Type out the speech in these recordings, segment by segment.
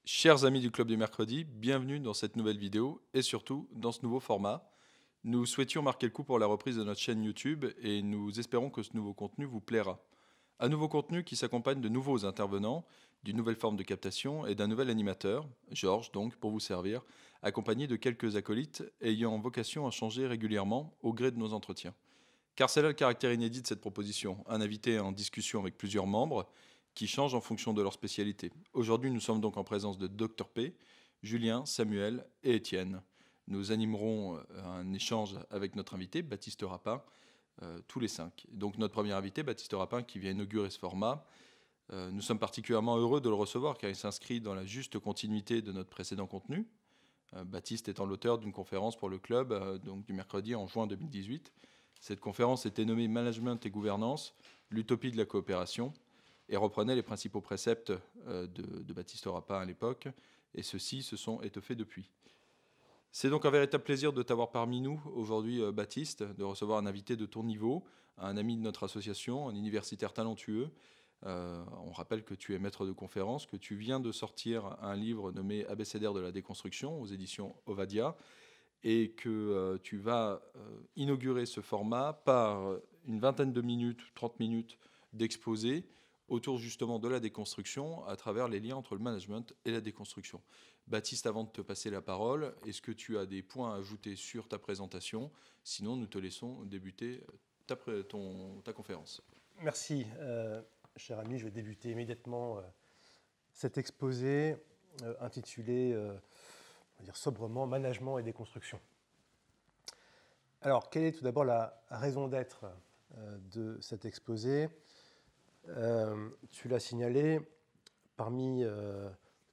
Chers amis du Club du Mercredi, bienvenue dans cette nouvelle vidéo et surtout dans ce nouveau format. Nous souhaitions marquer le coup pour la reprise de notre chaîne YouTube et nous espérons que ce nouveau contenu vous plaira. Un nouveau contenu qui s'accompagne de nouveaux intervenants, d'une nouvelle forme de captation et d'un nouvel animateur, Georges donc, pour vous servir, accompagné de quelques acolytes ayant vocation à changer régulièrement au gré de nos entretiens. Car c'est là le caractère inédit de cette proposition, un invité en discussion avec plusieurs membres qui changent en fonction de leur spécialité. Aujourd'hui, nous sommes donc en présence de Dr P, Julien, Samuel et Étienne. Nous animerons un échange avec notre invité, Baptiste Rapin, tous les cinq. Donc notre premier invité, Baptiste Rapin, qui vient inaugurer ce format, nous sommes particulièrement heureux de le recevoir car il s'inscrit dans la juste continuité de notre précédent contenu. Baptiste étant l'auteur d'une conférence pour le club donc du mercredi en juin 2018. Cette conférence était nommée Management et gouvernance, l'utopie de la coopération, et reprenait les principaux préceptes de Baptiste Rapin à l'époque, et ceux-ci se sont étoffés depuis. C'est donc un véritable plaisir de t'avoir parmi nous aujourd'hui, Baptiste, de recevoir un invité de ton niveau, un ami de notre association, un universitaire talentueux. On rappelle que tu es maître de conférence, que tu viens de sortir un livre nommé Abécédaire de la déconstruction aux éditions Ovadia, et que tu vas inaugurer ce format par une vingtaine de minutes, 30 minutes d'exposé autour justement de la déconstruction à travers les liens entre le management et la déconstruction. Baptiste, avant de te passer la parole, est-ce que tu as des points à ajouter sur ta présentation? Sinon, nous te laissons débuter ta conférence. Merci, cher ami. Je vais débuter immédiatement cet exposé intitulé, on va dire sobrement, Management et déconstruction. Alors, quelle est tout d'abord la raison d'être de cet exposé? Tu l'as signalé, parmi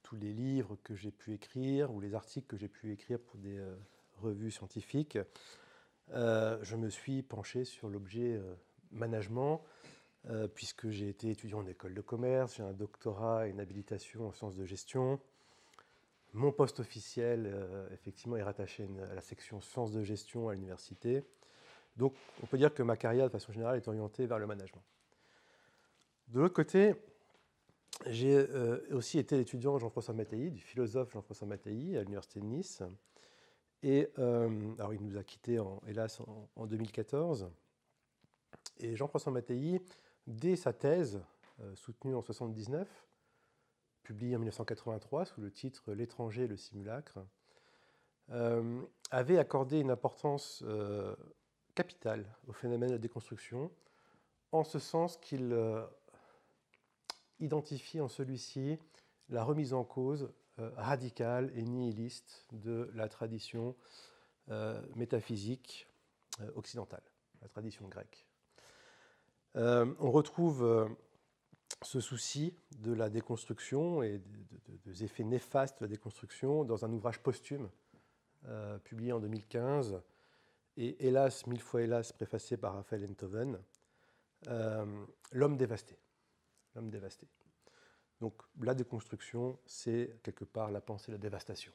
tous les livres que j'ai pu écrire ou les articles que j'ai pu écrire pour des revues scientifiques, je me suis penché sur l'objet management, puisque j'ai été étudiant en école de commerce, j'ai un doctorat et une habilitation en sciences de gestion. Mon poste officiel, effectivement, est rattaché à la section sciences de gestion à l'université. Donc, on peut dire que ma carrière, de façon générale, est orientée vers le management. De l'autre côté, j'ai aussi été l'étudiant Jean-François Mattei, du philosophe Jean-François Mattei, à l'université de Nice. Et alors, il nous a quittés, hélas, en 2014. Et Jean-François Mattei, dès sa thèse, soutenue en 1979, publiée en 1983 sous le titre L'étranger et le simulacre, avait accordé une importance capitale au phénomène de déconstruction, en ce sens qu'il identifie en celui-ci la remise en cause radicale et nihiliste de la tradition métaphysique occidentale, la tradition grecque. On retrouve ce souci de la déconstruction et des effets néfastes de la déconstruction dans un ouvrage posthume publié en 2015 et hélas, mille fois hélas, préfacé par Raphaël Enthoven, L'homme dévasté. L'homme dévasté. Donc la déconstruction, c'est quelque part la pensée de la dévastation.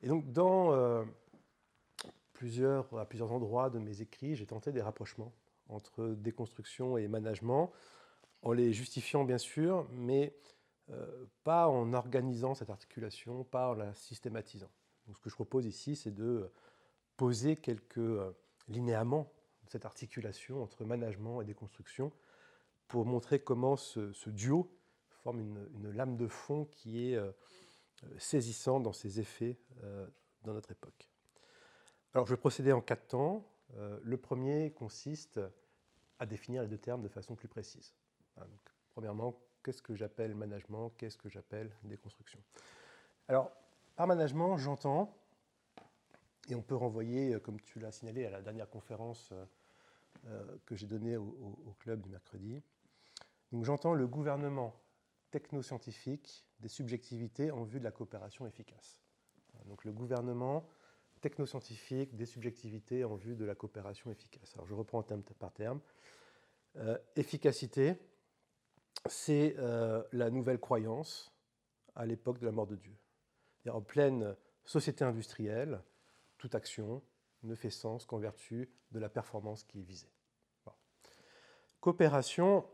Et donc à plusieurs endroits de mes écrits, j'ai tenté des rapprochements entre déconstruction et management, en les justifiant bien sûr, mais pas en organisant cette articulation, pas en la systématisant. Donc, ce que je propose ici, c'est de poser quelques linéaments de cette articulation entre management et déconstruction pour montrer comment ce duo forme une lame de fond qui est saisissant dans ses effets dans notre époque. Alors, je vais procéder en 4 temps. Le premier consiste à définir les deux termes de façon plus précise. Donc, premièrement, qu'est-ce que j'appelle management? Qu'est-ce que j'appelle déconstruction? Alors, par management, j'entends, et on peut renvoyer, comme tu l'as signalé, à la dernière conférence que j'ai donnée au club du mercredi. Donc, j'entends le gouvernement technoscientifique des subjectivités en vue de la coopération efficace. Donc, le gouvernement technoscientifique des subjectivités en vue de la coopération efficace. Alors, je reprends terme par terme. Efficacité, c'est la nouvelle croyance à l'époque de la mort de Dieu. En pleine société industrielle, toute action ne fait sens qu'en vertu de la performance qui est visée. Bon. Coopération,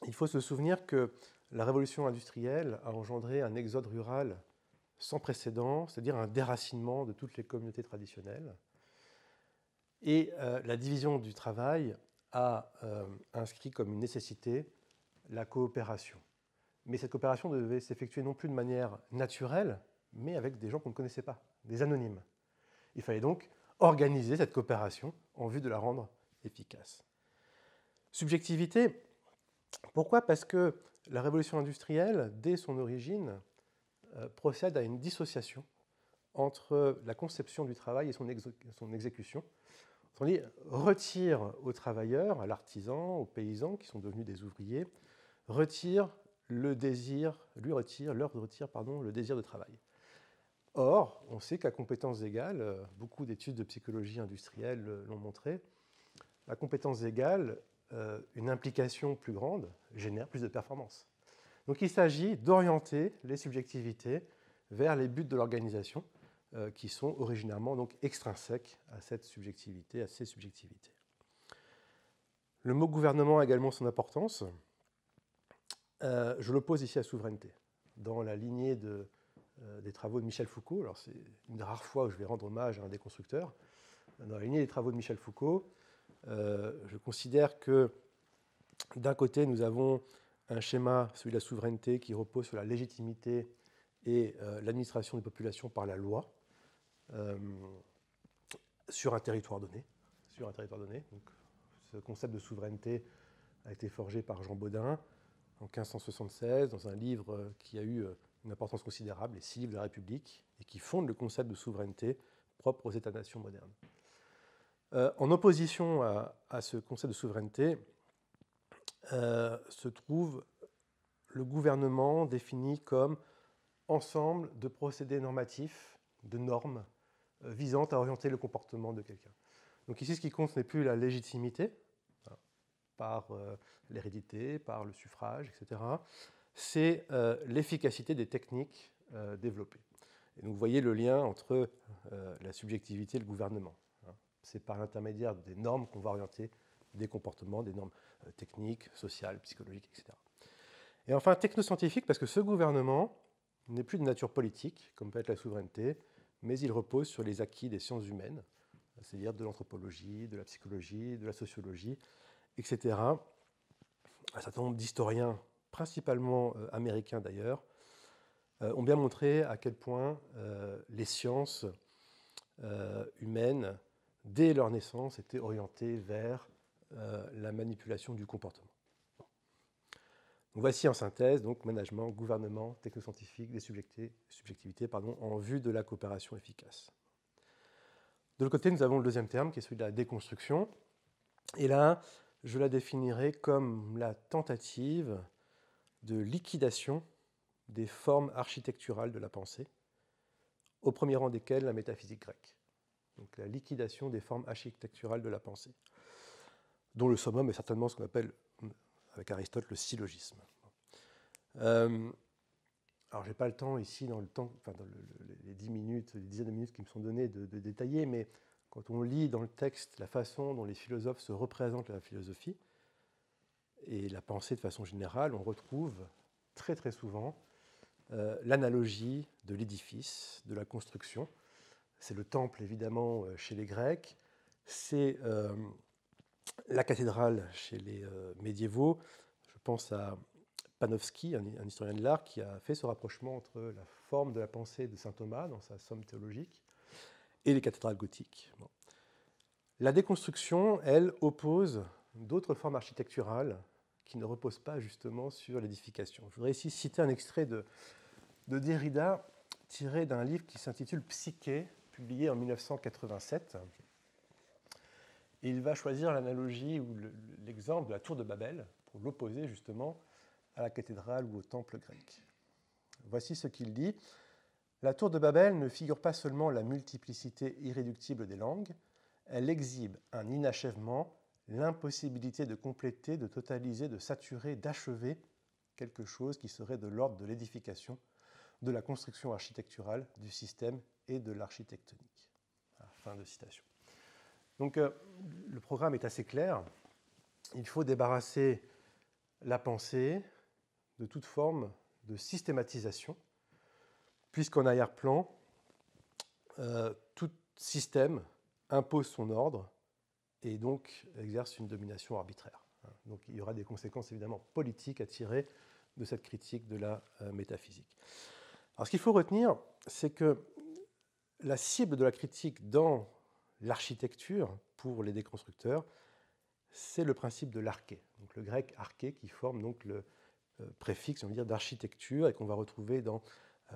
il faut se souvenir que la révolution industrielle a engendré un exode rural sans précédent, c'est-à-dire un déracinement de toutes les communautés traditionnelles. Et la division du travail a inscrit comme une nécessité la coopération. Mais cette coopération devait s'effectuer non plus de manière naturelle, mais avec des gens qu'on ne connaissait pas, des anonymes. Il fallait donc organiser cette coopération en vue de la rendre efficace. Subjectivité, pourquoi ? Parce que la révolution industrielle, dès son origine, procède à une dissociation entre la conception du travail et son exécution. On dit, retire aux travailleurs, à l'artisan, aux paysans qui sont devenus des ouvriers, leur retire le désir de travail. Or, on sait qu'à compétences égales, beaucoup d'études de psychologie industrielle l'ont montré, à compétences égales, une implication plus grande génère plus de performance. Donc il s'agit d'orienter les subjectivités vers les buts de l'organisation, qui sont originairement donc extrinsèques à cette subjectivité, à ces subjectivités. Le mot gouvernement a également son importance. Je l'oppose ici à souveraineté. Dans la lignée des travaux de Michel Foucault, alors c'est une des rares fois où je vais rendre hommage à un des constructeurs, dans la lignée des travaux de Michel Foucault, je considère que d'un côté, nous avons un schéma, celui de la souveraineté, qui repose sur la légitimité et l'administration des populations par la loi, sur un territoire donné. Donc, ce concept de souveraineté a été forgé par Jean Bodin en 1576 dans un livre qui a eu une importance considérable, les 6 livres de la République, et qui fonde le concept de souveraineté propre aux États-nations modernes. En opposition à ce concept de souveraineté se trouve le gouvernement défini comme ensemble de procédés normatifs, de normes, visant à orienter le comportement de quelqu'un. Donc ici, ce qui compte, ce n'est plus la légitimité, par l'hérédité, par le suffrage, etc. C'est l'efficacité des techniques développées. Et donc vous voyez le lien entre la subjectivité et le gouvernement. C'est par l'intermédiaire des normes qu'on va orienter des comportements, des normes techniques, sociales, psychologiques, etc. Et enfin, technoscientifique, parce que ce gouvernement n'est plus de nature politique, comme peut être la souveraineté, mais il repose sur les acquis des sciences humaines, c'est-à-dire de l'anthropologie, de la psychologie, de la sociologie, etc. Un certain nombre d'historiens, principalement américains d'ailleurs, ont bien montré à quel point les sciences humaines, dès leur naissance, étaient orientées vers la manipulation du comportement. Donc voici en synthèse donc management, gouvernement, technoscientifique, des subjectivités en vue de la coopération efficace. De l'autre côté, nous avons le deuxième terme qui est celui de la déconstruction. Et là, je la définirai comme la tentative de liquidation des formes architecturales de la pensée, au premier rang desquelles la métaphysique grecque. Donc la liquidation des formes architecturales de la pensée, dont le summum est certainement ce qu'on appelle, avec Aristote, le syllogisme. Alors, je n'ai pas le temps ici, dans les 10 minutes, les dizaines de minutes qui me sont données, de détailler, mais quand on lit dans le texte la façon dont les philosophes se représentent la philosophie et la pensée de façon générale, on retrouve très très souvent l'analogie de l'édifice, de la construction. C'est le temple, évidemment, chez les Grecs, c'est la cathédrale chez les médiévaux. Je pense à Panofsky, un historien de l'art, qui a fait ce rapprochement entre la forme de la pensée de saint Thomas dans sa Somme théologique et les cathédrales gothiques. Bon. La déconstruction, elle, oppose d'autres formes architecturales qui ne reposent pas justement sur l'édification. Je voudrais ici citer un extrait de Derrida tiré d'un livre qui s'intitule Psyché, publié en 1987. Et il va choisir l'analogie ou l'exemple de la tour de Babel pour l'opposer justement à la cathédrale ou au temple grec. Voici ce qu'il dit. La tour de Babel ne figure pas seulement la multiplicité irréductible des langues, elle exhibe un inachèvement, l'impossibilité de compléter, de totaliser, de saturer, d'achever quelque chose qui serait de l'ordre de l'édification, de la construction architecturale, du système et de l'architectonique. Fin de citation. Donc le programme est assez clair. Il faut débarrasser la pensée de toute forme de systématisation, puisqu'en arrière-plan, tout système impose son ordre et donc exerce une domination arbitraire. Donc il y aura des conséquences évidemment politiques à tirer de cette critique de la métaphysique. Alors ce qu'il faut retenir, c'est que la cible de la critique dans l'architecture, pour les déconstructeurs, c'est le principe de l'arché, donc le grec arché qui forme donc le préfixe, on va dire, d'architecture et qu'on va retrouver dans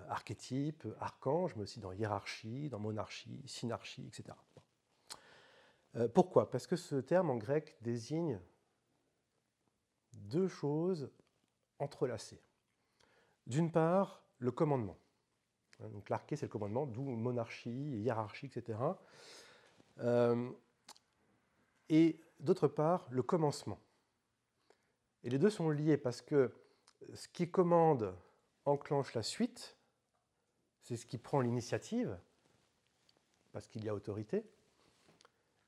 archétype, archange, mais aussi dans hiérarchie, dans monarchie, synarchie, etc. Pourquoi ? Parce que ce terme en grec désigne deux choses entrelacées. D'une part, le commandement. Donc l'arché, c'est le commandement, d'où monarchie, hiérarchie, etc. Et d'autre part, le commencement. Et les deux sont liés parce que ce qui commande enclenche la suite, c'est ce qui prend l'initiative, parce qu'il y a autorité,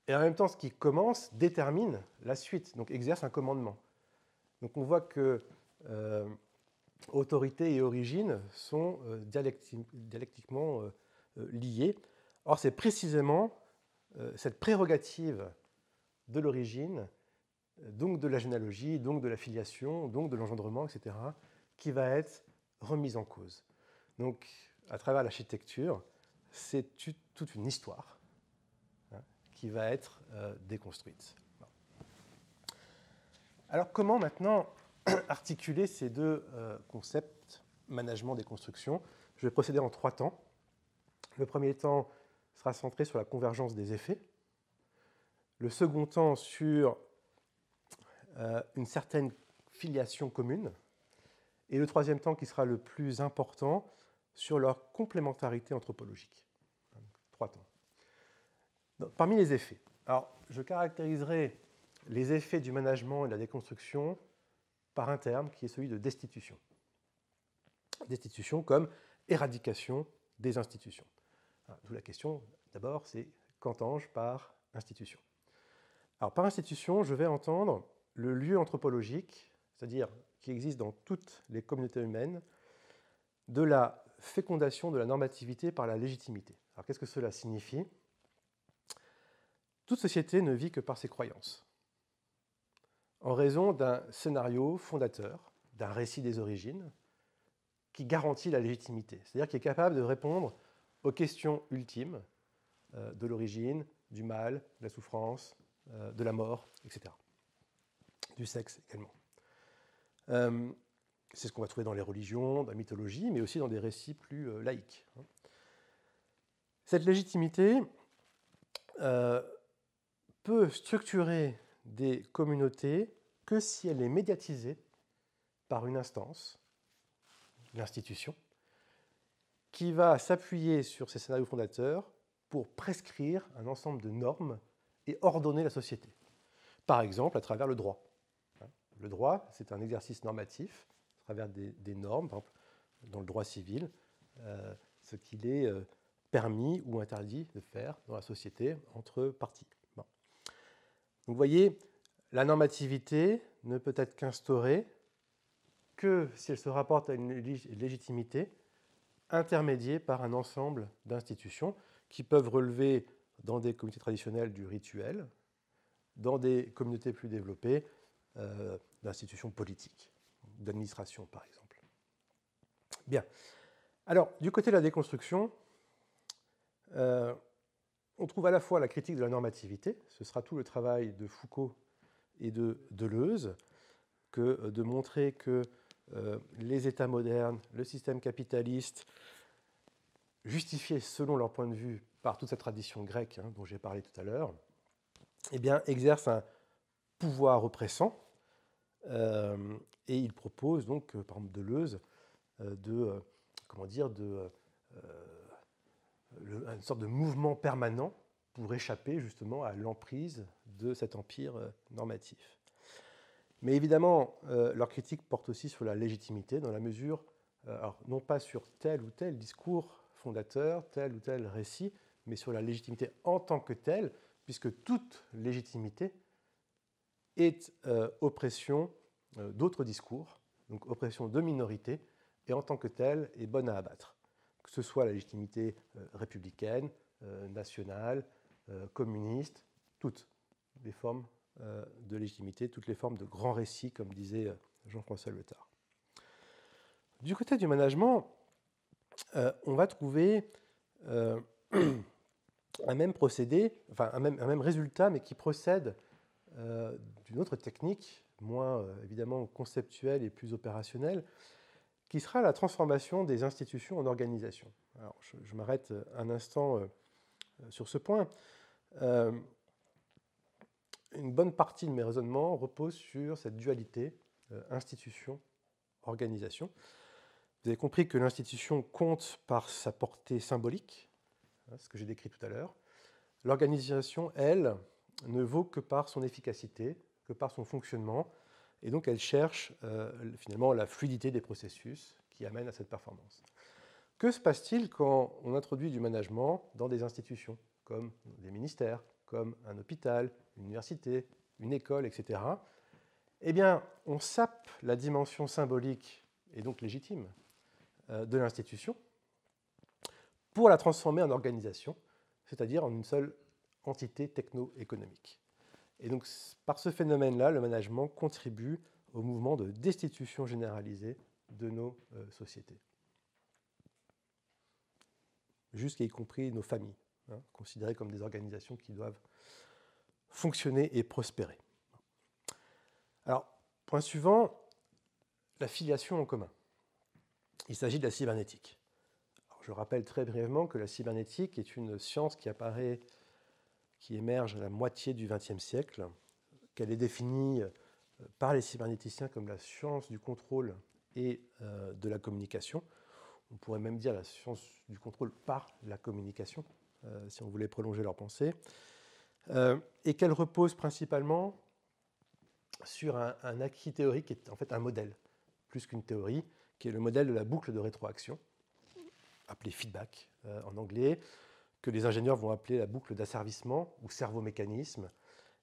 et en même temps, ce qui commence détermine la suite, donc exerce un commandement. Donc on voit que autorité et origine sont dialectiquement liées. Or, c'est précisément cette prérogative de l'origine, donc de la généalogie, donc de la filiation, donc de l'engendrement, etc., qui va être remise en cause. Donc, à travers l'architecture, c'est toute une histoire qui va être déconstruite. Alors, comment maintenant articuler ces deux concepts, management des constructions ? Je vais procéder en 3 temps. Le premier temps sera centré sur la convergence des effets. Le second temps sur une certaine filiation commune. Et le troisième temps, qui sera le plus important, sur leur complémentarité anthropologique. 3 temps. Donc, parmi les effets, alors, je caractériserai les effets du management et de la déconstruction par un terme qui est celui de destitution. Destitution comme éradication des institutions. D'où la question, d'abord, c'est qu'entends-je par institution ? Alors, par institution, je vais entendre le lieu anthropologique, c'est-à-dire qui existe dans toutes les communautés humaines, de la fécondation de la normativité par la légitimité. Alors, qu'est-ce que cela signifie ? Toute société ne vit que par ses croyances, en raison d'un scénario fondateur, d'un récit des origines, qui garantit la légitimité, c'est-à-dire qui est capable de répondre aux questions ultimes de l'origine, du mal, de la souffrance, de la mort, etc. Du sexe également. C'est ce qu'on va trouver dans les religions, dans la mythologie, mais aussi dans des récits plus laïques. Cette légitimité peut structurer des communautés que si elle est médiatisée par une instance, l'institution, qui va s'appuyer sur ces scénarios fondateurs pour prescrire un ensemble de normes et ordonner la société. Par exemple, à travers le droit. Le droit, c'est un exercice normatif, à travers des normes, par exemple, dans le droit civil, ce qu'il est permis ou interdit de faire dans la société entre parties. Bon. Donc, vous voyez, la normativité ne peut être qu'instaurée que si elle se rapporte à une légitimité intermédiée par un ensemble d'institutions qui peuvent relever dans des communautés traditionnelles du rituel, dans des communautés plus développées d'institutions politiques, d'administration par exemple. Bien. Alors, du côté de la déconstruction, on trouve à la fois la critique de la normativité, ce sera tout le travail de Foucault et de Deleuze, que de montrer que les États modernes, le système capitaliste, justifiés selon leur point de vue par toute cette tradition grecque dont j'ai parlé tout à l'heure, eh bien, exercent un pouvoir oppressant, et il propose donc, par exemple Deleuze, une sorte de mouvement permanent pour échapper justement à l'emprise de cet empire normatif. Mais évidemment, leur critique porte aussi sur la légitimité, dans la mesure, alors, non pas sur tel ou tel discours fondateur, tel ou tel récit, mais sur la légitimité en tant que telle, puisque toute légitimité est oppression d'autres discours donc oppression de minorités, et en tant que telle est bonne à abattre, que ce soit la légitimité républicaine, nationale, communiste, toutes les formes de légitimité, toutes les formes de grands récits, comme disait Jean-François Letard. Du côté du management, on va trouver un même procédé, enfin un même résultat, mais qui procède d'une autre technique, moins évidemment conceptuelle et plus opérationnelle, qui sera la transformation des institutions en organisations. Alors, je m'arrête un instant sur ce point. Une bonne partie de mes raisonnements repose sur cette dualité institution-organisation. Vous avez compris que l'institution compte par sa portée symbolique, ce que j'ai décrit tout à l'heure. L'organisation, elle, ne vaut que par son efficacité, que par son fonctionnement, et donc elle cherche finalement la fluidité des processus qui amènent à cette performance. Que se passe-t-il quand on introduit du management dans des institutions, comme des ministères, comme un hôpital, une université, une école, etc. Eh bien, on sape la dimension symbolique, et donc légitime, de l'institution, pour la transformer en organisation, c'est-à-dire en une seule entité techno-économique. Et donc, par ce phénomène-là, le management contribue au mouvement de destitution généralisée de nos sociétés, jusqu'à y compris nos familles, considérées comme des organisations qui doivent fonctionner et prospérer. Alors, point suivant, la filiation en commun. Il s'agit de la cybernétique. Alors, je rappelle très brièvement que la cybernétique est une science qui émerge à la moitié du XXe siècle, qu'elle est définie par les cybernéticiens comme la science du contrôle et de la communication. On pourrait même dire la science du contrôle par la communication, si on voulait prolonger leur pensée, et qu'elle repose principalement sur un acquis théorique qui est en fait un modèle, plus qu'une théorie, qui est le modèle de la boucle de rétroaction, appelé feedback en anglais, que les ingénieurs vont appeler la boucle d'asservissement ou cerveau-mécanisme,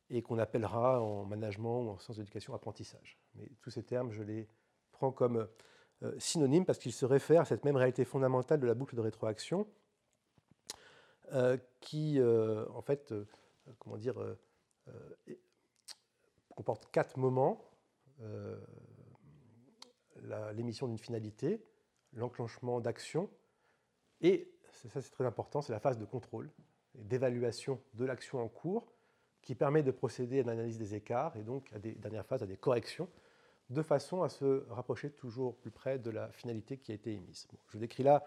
et qu'on appellera en management ou en sciences d'éducation apprentissage. Mais tous ces termes, je les prends comme synonymes parce qu'ils se réfèrent à cette même réalité fondamentale de la boucle de rétroaction qui, en fait, comporte 4 moments. L'émission d'une finalité, l'enclenchement d'action, et ça c'est très important, c'est la phase de contrôle et d'évaluation de l'action en cours qui permet de procéder à une analyse des écarts et donc à des dernières phases, à des corrections, de façon à se rapprocher toujours plus près de la finalité qui a été émise. Bon, je décris là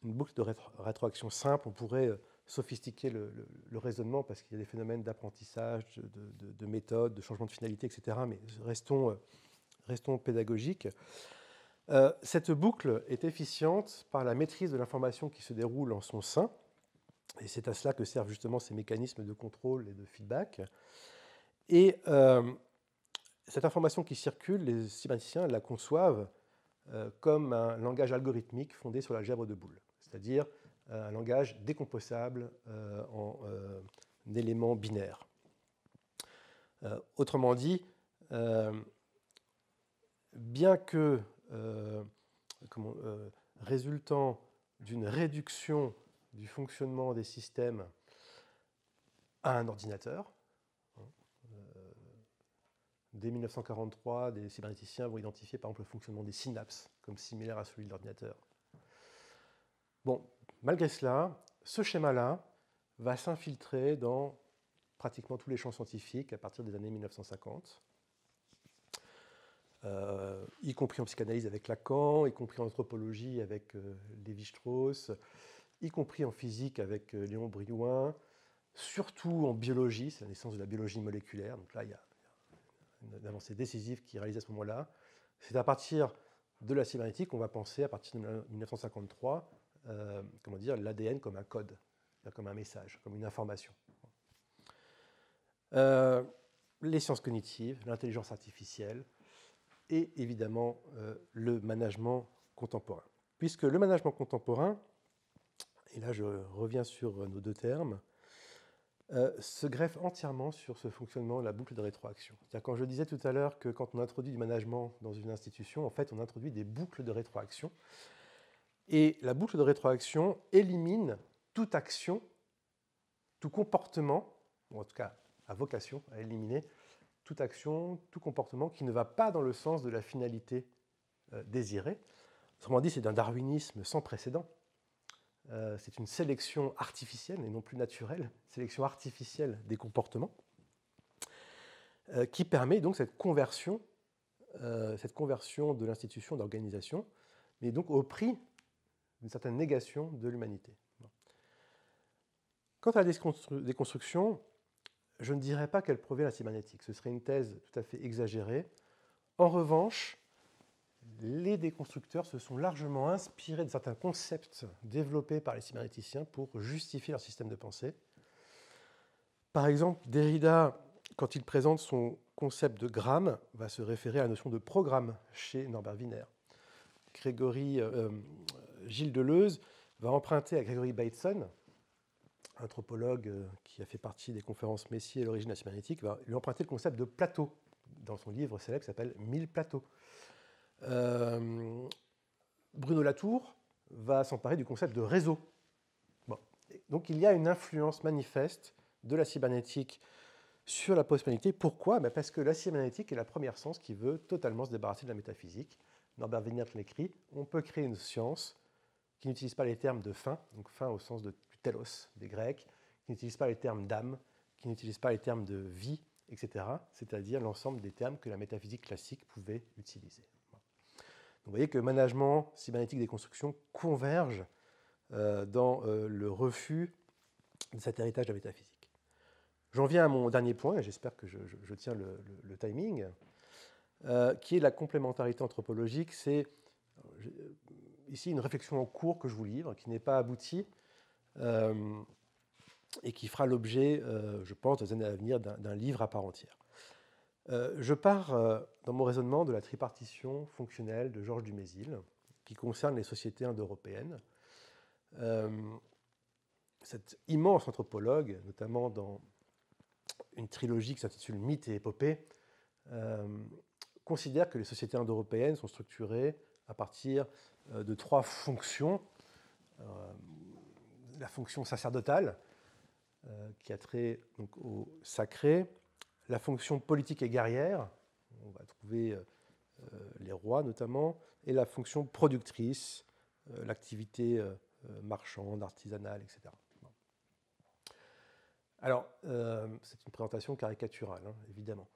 une boucle de rétroaction simple. On pourrait sophistiquer le raisonnement parce qu'il y a des phénomènes d'apprentissage, de méthode, de changement de finalité, etc. Mais restons pédagogiques. Cette boucle est efficiente par la maîtrise de l'information qui se déroule en son sein, et c'est à cela que servent justement ces mécanismes de contrôle et de feedback. Et cette information qui circule, les cybernéticiens la conçoivent comme un langage algorithmique fondé sur l'algèbre de Boole, c'est-à-dire un langage décomposable en éléments binaires. Autrement dit, bien que résultant d'une réduction du fonctionnement des systèmes à un ordinateur, dès 1943, des cybernéticiens vont identifier par exemple le fonctionnement des synapses comme similaire à celui de l'ordinateur. Bon, malgré cela, ce schéma-là va s'infiltrer dans pratiquement tous les champs scientifiques à partir des années 1950. Y compris en psychanalyse avec Lacan, y compris en anthropologie avec Lévi-Strauss, y compris en physique avec Léon Brillouin, surtout en biologie, c'est la naissance de la biologie moléculaire. Donc là, il y a une avancée décisive qui est réalisée à ce moment-là. C'est à partir de la cybernétique qu'on va penser, à partir de 1953, l'ADN comme un code, comme un message, comme une information. Les sciences cognitives, l'intelligence artificielle, et évidemment le management contemporain. Puisque le management contemporain, et là je reviens sur nos deux termes, se greffe entièrement sur ce fonctionnement de la boucle de rétroaction. C'est-à-dire, quand je disais tout à l'heure que quand on introduit du management dans une institution, en fait, on introduit des boucles de rétroaction. Et la boucle de rétroaction élimine toute action, tout comportement, ou en tout cas a vocation à éliminer toute action, tout comportement qui ne va pas dans le sens de la finalité désirée. Autrement dit, c'est un darwinisme sans précédent. C'est une sélection artificielle et non plus naturelle, sélection artificielle des comportements, qui permet donc cette conversion de l'institution d'organisation, mais donc au prix d'une certaine négation de l'humanité. Quant à la déconstruction, je ne dirais pas qu'elle provient de la cybernétique, ce serait une thèse tout à fait exagérée. En revanche, les déconstructeurs se sont largement inspirés de certains concepts développés par les cybernéticiens pour justifier leur système de pensée. Par exemple, Derrida, quand il présente son concept de gramme, va se référer à la notion de programme chez Norbert Wiener. Gilles Deleuze va emprunter à Gregory Bateson, anthropologue qui a fait partie des conférences Messier et l'origine de la cybernétique, va lui emprunter le concept de plateau dans son livre célèbre qui s'appelle 1000 plateaux. Bruno Latour va s'emparer du concept de réseau. Bon. Donc il y a une influence manifeste de la cybernétique sur la postmodernité. Pourquoi ? Parce que la cybernétique est la première science qui veut totalement se débarrasser de la métaphysique. Norbert Wiener l'écrit, on peut créer une science qui n'utilise pas les termes de fin, donc fin au sens du telos des Grecs, qui n'utilise pas les termes d'âme, qui n'utilise pas les termes de vie, etc., c'est-à-dire l'ensemble des termes que la métaphysique classique pouvait utiliser. Donc vous voyez que management, cybernétique, déconstruction convergent dans le refus de cet héritage de la métaphysique. J'en viens à mon dernier point, et j'espère que je tiens le timing, qui est la complémentarité anthropologique. C'est ici une réflexion en cours que je vous livre, qui n'est pas aboutie, et qui fera l'objet, je pense, dans les années à venir, d'un livre à part entière. Je pars, dans mon raisonnement, de la tripartition fonctionnelle de Georges Dumézil, qui concerne les sociétés indo-européennes. Cet immense anthropologue, notamment dans une trilogie qui s'intitule Mythes et épopées, considère que les sociétés indo-européennes sont structurées à partir de trois fonctions. La fonction sacerdotale, qui a trait donc au sacré, la fonction politique et guerrière, on va trouver les rois notamment, et la fonction productrice, l'activité marchande, artisanale, etc. Alors, c'est une présentation caricaturale, hein, évidemment.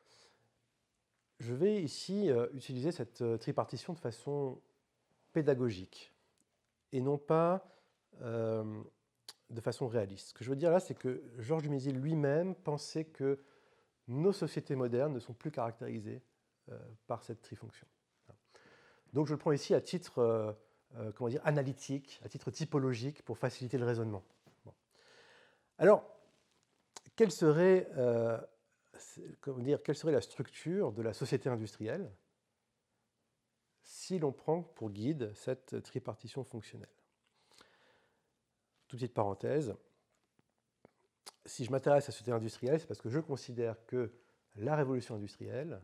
Je vais ici utiliser cette tripartition de façon pédagogique et non pas de façon réaliste. Ce que je veux dire là, c'est que Georges Dumézil lui-même pensait que nos sociétés modernes ne sont plus caractérisées par cette trifonction. Donc je le prends ici à titre analytique, à titre typologique, pour faciliter le raisonnement. Bon. Alors, quelle serait la structure de la société industrielle si l'on prend pour guide cette tripartition fonctionnelle ? Toute petite parenthèse, si je m'intéresse à la société industrielle, c'est parce que je considère que la révolution industrielle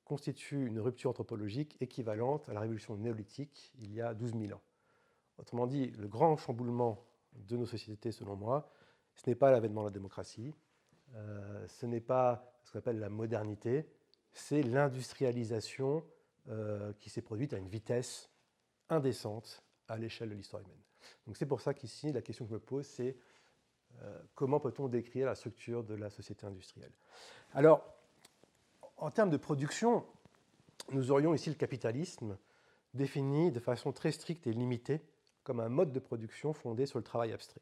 constitue une rupture anthropologique équivalente à la révolution néolithique il y a 12 000 ans. Autrement dit, le grand chamboulement de nos sociétés, selon moi, ce n'est pas l'avènement de la démocratie, ce n'est pas ce qu'on appelle la modernité, c'est l'industrialisation qui s'est produite à une vitesse indécente à l'échelle de l'histoire humaine. Donc c'est pour ça qu'ici, la question que je me pose, c'est comment peut-on décrire la structure de la société industrielle ? Alors, en termes de production, nous aurions ici le capitalisme défini de façon très stricte et limitée comme un mode de production fondé sur le travail abstrait.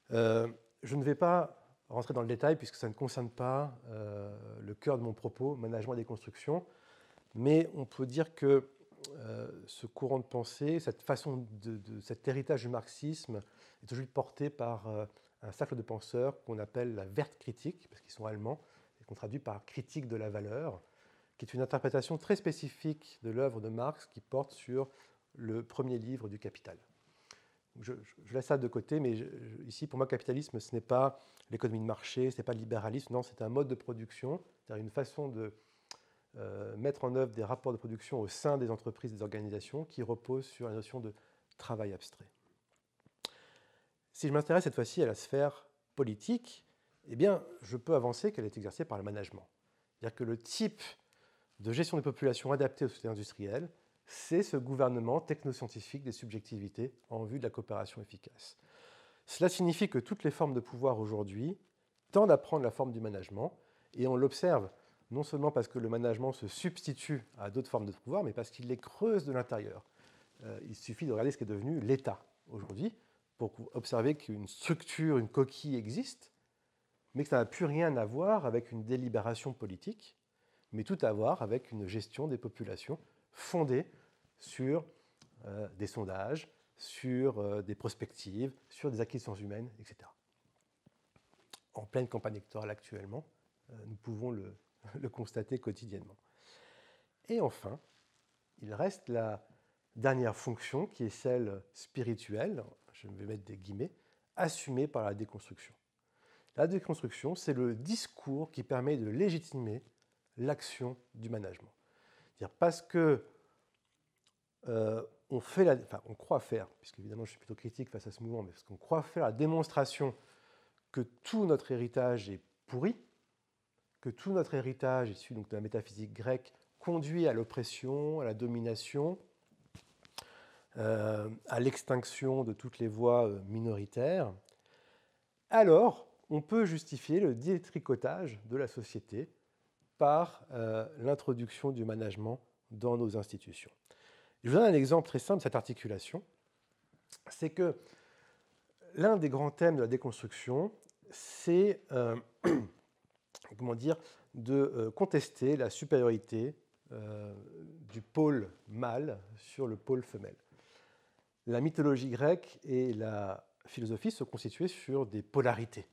Je ne vais pas rentrer dans le détail puisque ça ne concerne pas le cœur de mon propos, management et déconstruction, mais on peut dire que ce courant de pensée, cette façon cet héritage du marxisme est aujourd'hui porté par un cercle de penseurs qu'on appelle la verte critique, parce qu'ils sont allemands, et qu'on traduit par critique de la valeur, qui est une interprétation très spécifique de l'œuvre de Marx qui porte sur le premier livre du Capital. Je laisse ça de côté, mais ici, pour moi, capitalisme, ce n'est pas l'économie de marché, ce n'est pas le libéralisme, non, c'est un mode de production, c'est-à-dire une façon de mettre en œuvre des rapports de production au sein des entreprises, des organisations, qui reposent sur la notion de travail abstrait. Si je m'intéresse cette fois-ci à la sphère politique, eh bien, je peux avancer qu'elle est exercée par le management. C'est-à-dire que le type de gestion des populations adaptée aux sociétés industrielles, c'est ce gouvernement technoscientifique des subjectivités en vue de la coopération efficace. Cela signifie que toutes les formes de pouvoir aujourd'hui tendent à prendre la forme du management, et on l'observe non seulement parce que le management se substitue à d'autres formes de pouvoir, mais parce qu'il les creuse de l'intérieur. Il suffit de regarder ce qui est devenu l'État aujourd'hui pour observer qu'une structure, une coquille existe, mais que ça n'a plus rien à voir avec une délibération politique, mais tout à voir avec une gestion des populations fondée sur des sondages, sur des prospectives, sur des acquisitions humaines, etc. En pleine campagne électorale actuellement, nous pouvons le constater quotidiennement. Et enfin, il reste la dernière fonction qui est celle spirituelle, je vais mettre des guillemets, assumée par la déconstruction. La déconstruction, c'est le discours qui permet de légitimer l'action du management. C'est-à-dire parce que on croit faire, puisque évidemment je suis plutôt critique face à ce mouvement, mais parce qu'on croit faire la démonstration que tout notre héritage est pourri, que tout notre héritage issu donc de la métaphysique grecque conduit à l'oppression, à la domination, à l'extinction de toutes les voix minoritaires, alors on peut justifier le détricotage de la société par l'introduction du management dans nos institutions. Je vous donne un exemple très simple de cette articulation. C'est que l'un des grands thèmes de la déconstruction, c'est de contester la supériorité du pôle mâle sur le pôle femelle. La mythologie grecque et la philosophie se constituaient sur des polarités.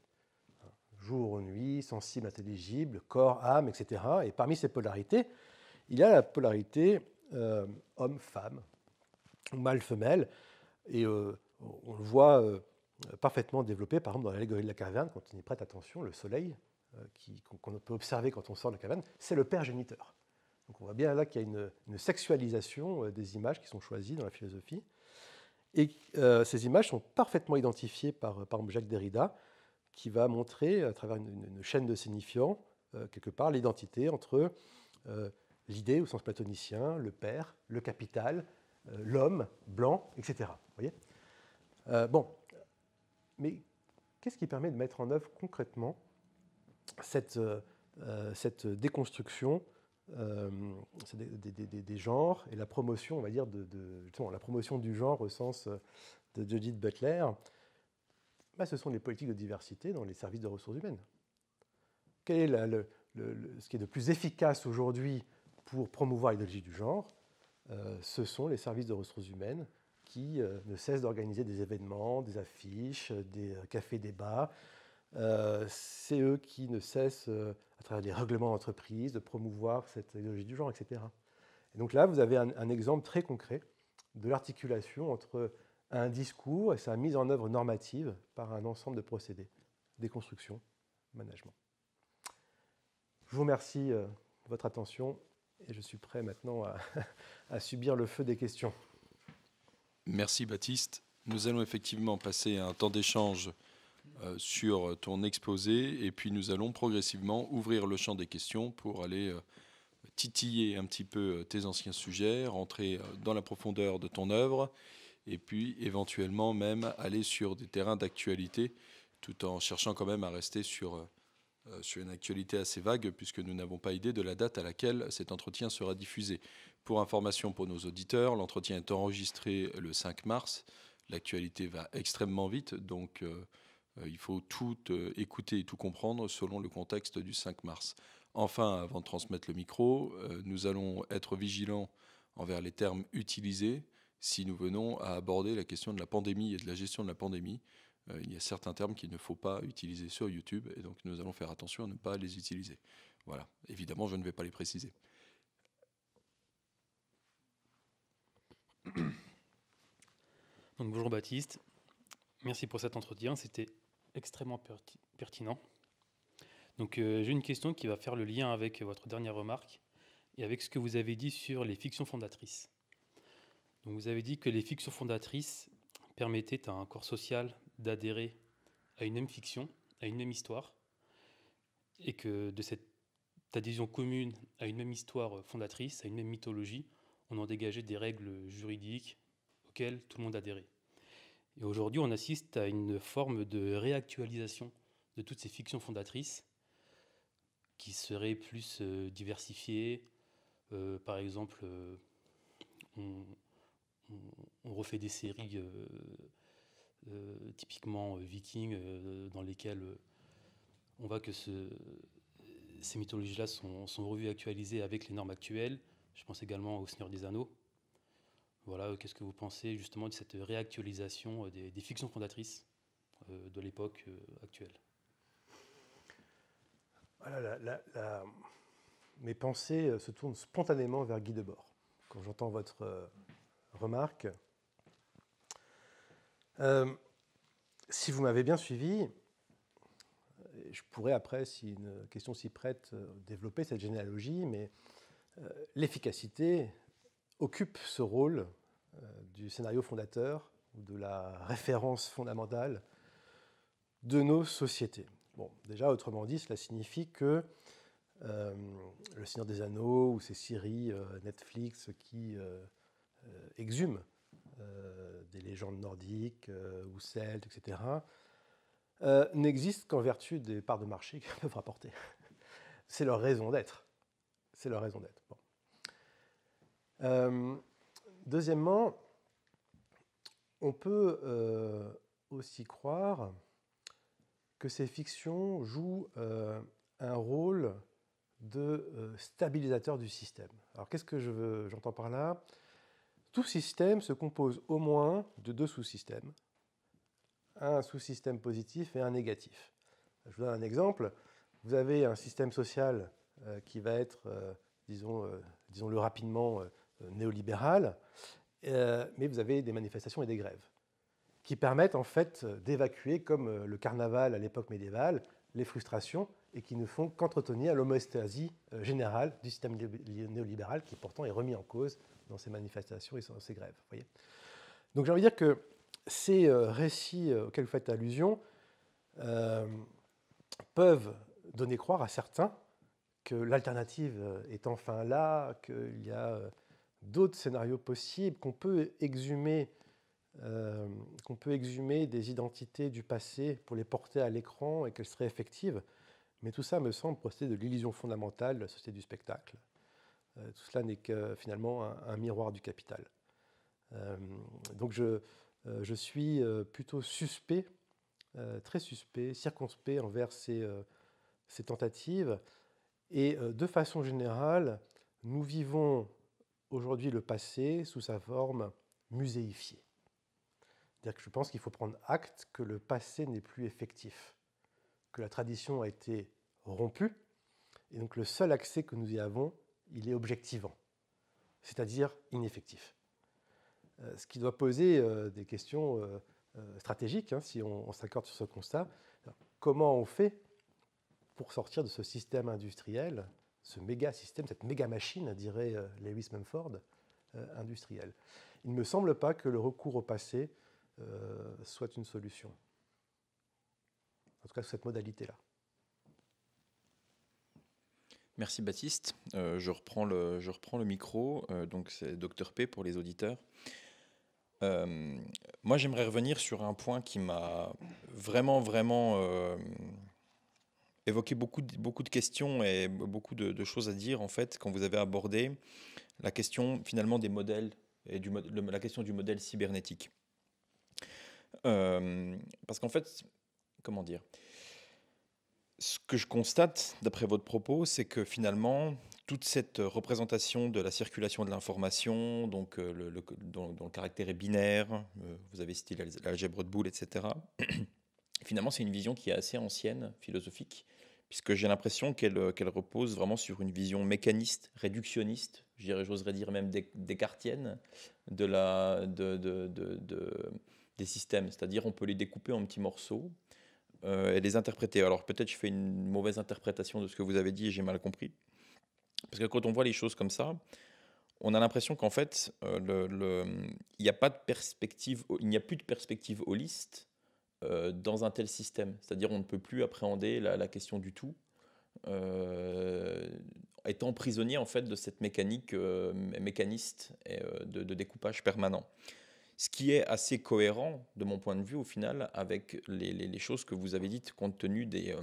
Jour, nuit, sensible, intelligible, corps, âme, etc. Et parmi ces polarités, il y a la polarité homme-femme, mâle-femelle, et on le voit parfaitement développé, par exemple, dans l'allégorie de la caverne, quand on y prête attention, le soleil, qu'on peut observer quand on sort de la caverne, c'est le père géniteur. Donc on voit bien là qu'il y a une sexualisation des images qui sont choisies dans la philosophie. Et ces images sont parfaitement identifiées par exemple Jacques Derrida, qui va montrer, à travers une chaîne de signifiants, quelque part, l'identité entre l'idée, au sens platonicien, le père, le capital, l'homme, blanc, etc. Vous voyez mais qu'est-ce qui permet de mettre en œuvre concrètement cette déconstruction des genres et la promotion, on va dire, la promotion du genre au sens de Judith Butler? Ce sont les politiques de diversité dans les services de ressources humaines. Quel est ce qui est de plus efficace aujourd'hui pour promouvoir l'idéologie du genre? Ce sont les services de ressources humaines qui ne cessent d'organiser des événements, des affiches, des cafés-débats. C'est eux qui ne cessent, à travers des règlements d'entreprise, de promouvoir cette idéologie du genre, etc. Et donc là, vous avez un exemple très concret de l'articulation entre un discours et sa mise en œuvre normative par un ensemble de procédés, déconstruction, management. Je vous remercie de votre attention et je suis prêt maintenant à subir le feu des questions. Merci Baptiste. Nous allons effectivement passer un temps d'échange sur ton exposé et puis nous allons progressivement ouvrir le champ des questions pour aller titiller un petit peu tes anciens sujets, rentrer dans la profondeur de ton œuvre et puis éventuellement même aller sur des terrains d'actualité tout en cherchant quand même à rester sur une actualité assez vague puisque nous n'avons pas idée de la date à laquelle cet entretien sera diffusé. Pour information pour nos auditeurs, l'entretien est enregistré le 5 mars. L'actualité va extrêmement vite, donc il faut tout écouter et tout comprendre selon le contexte du 5 mars. Enfin, avant de transmettre le micro, nous allons être vigilants envers les termes utilisés si nous venons à aborder la question de la pandémie et de la gestion de la pandémie. Il y a certains termes qu'il ne faut pas utiliser sur YouTube et donc nous allons faire attention à ne pas les utiliser. Voilà, évidemment, je ne vais pas les préciser. Donc, bonjour Baptiste, merci pour cet entretien, c'était extrêmement pertinent. Donc j'ai une question qui va faire le lien avec votre dernière remarque et avec ce que vous avez dit sur les fictions fondatrices. Donc vous avez dit que les fictions fondatrices permettaient à un corps social d'adhérer à une même fiction, à une même histoire, et que de cette adhésion commune à une même histoire fondatrice, à une même mythologie, on en dégageait des règles juridiques auxquelles tout le monde adhérait. Et aujourd'hui, on assiste à une forme de réactualisation de toutes ces fictions fondatrices qui seraient plus diversifiées. Par exemple, on refait des séries typiquement vikings dans lesquelles on voit que ces mythologies-là sont revues et actualisées avec les normes actuelles. Je pense également au Seigneur des Anneaux. Voilà, qu'est-ce que vous pensez justement de cette réactualisation des fictions fondatrices de l'époque actuelle? Voilà, mes pensées se tournent spontanément vers Guy Debord quand j'entends votre remarque. Si vous m'avez bien suivi, je pourrais après, si une question s'y prête, développer cette généalogie, mais l'efficacité occupe ce rôle du scénario fondateur ou de la référence fondamentale de nos sociétés. Bon, déjà, autrement dit, cela signifie que Le Seigneur des Anneaux ou ces séries Netflix qui exhument des légendes nordiques ou celtes, etc., n'existent qu'en vertu des parts de marché qu'elles peuvent rapporter. C'est leur raison d'être. C'est leur raison d'être. Bon. Deuxièmement, on peut aussi croire que ces fictions jouent un rôle de stabilisateur du système. Alors qu'est-ce que j'entends par là? Tout système se compose au moins de deux sous-systèmes, un sous-système positif et un négatif. Je vous donne un exemple. Vous avez un système social qui va être, disons-le rapidement, néolibéral, mais vous avez des manifestations et des grèves qui permettent en fait d'évacuer, comme le carnaval à l'époque médiévale, les frustrations et qui ne font qu'entretenir l'homéostasie générale du système néolibéral qui pourtant est remis en cause dans ces manifestations et dans ces grèves. Voyez. Donc j'ai envie de dire que ces récits auxquels vous faites allusion peuvent donner croire à certains que l'alternative est enfin là, qu'il y a d'autres scénarios possibles, qu'on peut exhumer des identités du passé pour les porter à l'écran et qu'elles seraient effectives. Mais tout ça me semble procéder de l'illusion fondamentale de la société du spectacle. Tout cela n'est que finalement un miroir du capital. Donc je suis plutôt suspect, très suspect, circonspect envers ces tentatives. Et de façon générale, nous vivons aujourd'hui le passé sous sa forme muséifiée. C'est-à-dire que je pense qu'il faut prendre acte que le passé n'est plus effectif, que la tradition a été rompue, et donc le seul accès que nous y avons, il est objectivant, c'est-à-dire ineffectif. Ce qui doit poser des questions stratégiques, hein, si on s'accorde sur ce constat. Alors, comment on fait pour sortir de ce système industriel, ce méga-système, cette méga-machine, dirait Lewis Mumford, industrielle? Il ne me semble pas que le recours au passé soit une solution. En tout cas, cette modalité-là. Merci Baptiste. Je reprends le micro. Donc c'est Dr P pour les auditeurs. Moi, j'aimerais revenir sur un point qui m'a vraiment évoqué beaucoup de questions et beaucoup de choses à dire en fait quand vous avez abordé la question finalement des modèles et la question du modèle cybernétique. Parce qu'en fait, comment dire, ce que je constate d'après votre propos, c'est que finalement, toute cette représentation de la circulation de l'information, donc dont le caractère est binaire, vous avez cité l'algèbre de Boole, etc., finalement, c'est une vision qui est assez ancienne, philosophique, puisque j'ai l'impression qu'elle repose vraiment sur une vision mécaniste, réductionniste, j'oserais dire même descartienne, des systèmes, c'est-à-dire on peut les découper en petits morceaux et les interpréter. Alors peut-être je fais une mauvaise interprétation de ce que vous avez dit et j'ai mal compris. Parce que quand on voit les choses comme ça, on a l'impression qu'en fait, il n'y a pas de perspective, il n'y a plus de perspective holiste dans un tel système. C'est-à-dire on ne peut plus appréhender la question du tout, étant prisonnier en fait de cette mécanique mécaniste et, de découpage permanent. Ce qui est assez cohérent, de mon point de vue, au final, avec les choses que vous avez dites, compte tenu des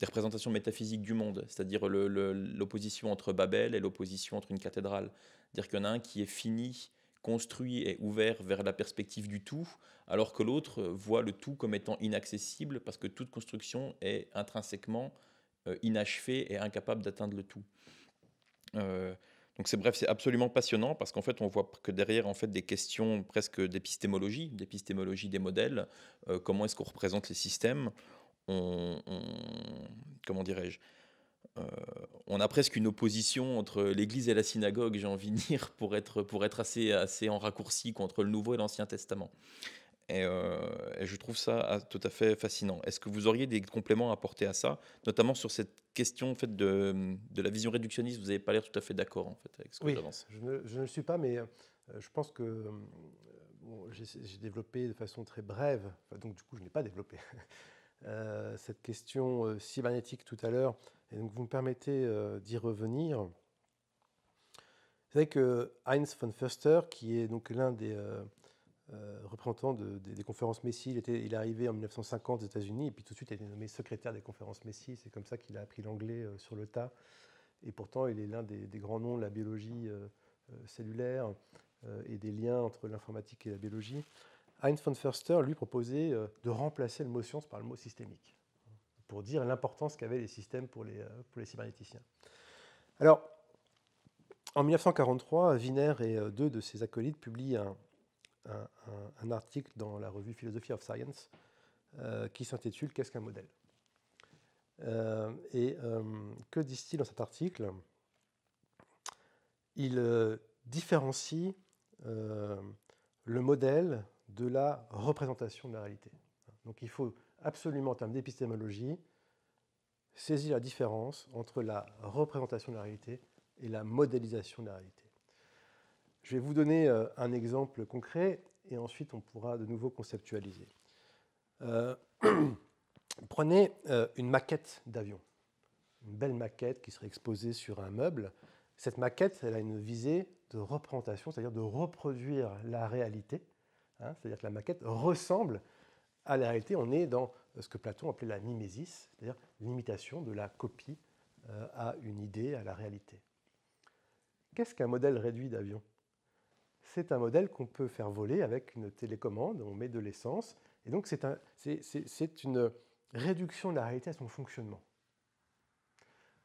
représentations métaphysiques du monde, c'est-à-dire l'opposition entre Babel et l'opposition entre une cathédrale. C'est-à-dire qu'il y en a un qui est fini, construit et ouvert vers la perspective du tout, alors que l'autre voit le tout comme étant inaccessible, parce que toute construction est intrinsèquement inachevée et incapable d'atteindre le tout. Donc c'est absolument passionnant parce qu'en fait on voit que derrière en fait des questions presque d'épistémologie des modèles, comment est-ce qu'on représente les systèmes, comment dirais-je, on a presque une opposition entre l'Église et la synagogue, j'ai envie de dire, pour être assez en raccourci contre le Nouveau et l'Ancien Testament. Et je trouve ça tout à fait fascinant. Est-ce que vous auriez des compléments à apporter à ça, notamment sur cette question en fait, de la vision réductionniste? Vous n'avez pas l'air tout à fait d'accord en fait, avec ce que j'avance. Je ne le suis pas, mais je pense que bon, j'ai développé de façon très brève, donc du coup je n'ai pas développé cette question cybernétique tout à l'heure, et donc vous me permettez d'y revenir. C'est vrai que Heinz von Förster, qui est donc l'un des représentant des conférences Messie, il est arrivé en 1950 aux États-Unis et puis tout de suite il a été nommé secrétaire des conférences Messie. C'est comme ça qu'il a appris l'anglais sur le tas. Et pourtant, il est l'un des grands noms de la biologie cellulaire et des liens entre l'informatique et la biologie. Heinz von Förster, lui, proposait de remplacer le mot science par le mot systémique, pour dire l'importance qu'avaient les systèmes pour les cybernéticiens. Alors, en 1943, Wiener et deux de ses acolytes publient un article dans la revue Philosophy of Science qui s'intitule « Qu'est-ce qu'un modèle ?» Que disent-ils dans cet article? Il différencie le modèle de la représentation de la réalité. Donc il faut absolument, en termes d'épistémologie, saisir la différence entre la représentation de la réalité et la modélisation de la réalité. Je vais vous donner un exemple concret et ensuite on pourra de nouveau conceptualiser. Prenez une maquette d'avion, une belle maquette qui serait exposée sur un meuble. Cette maquette, elle a une visée de représentation, c'est-à-dire de reproduire la réalité. C'est-à-dire que la maquette ressemble à la réalité. On est dans ce que Platon appelait la mimésis, c'est-à-dire l'imitation de la copie à une idée, à la réalité. Qu'est-ce qu'un modèle réduit d'avion? C'est un modèle qu'on peut faire voler avec une télécommande, on met de l'essence, et donc c'est une réduction de la réalité à son fonctionnement.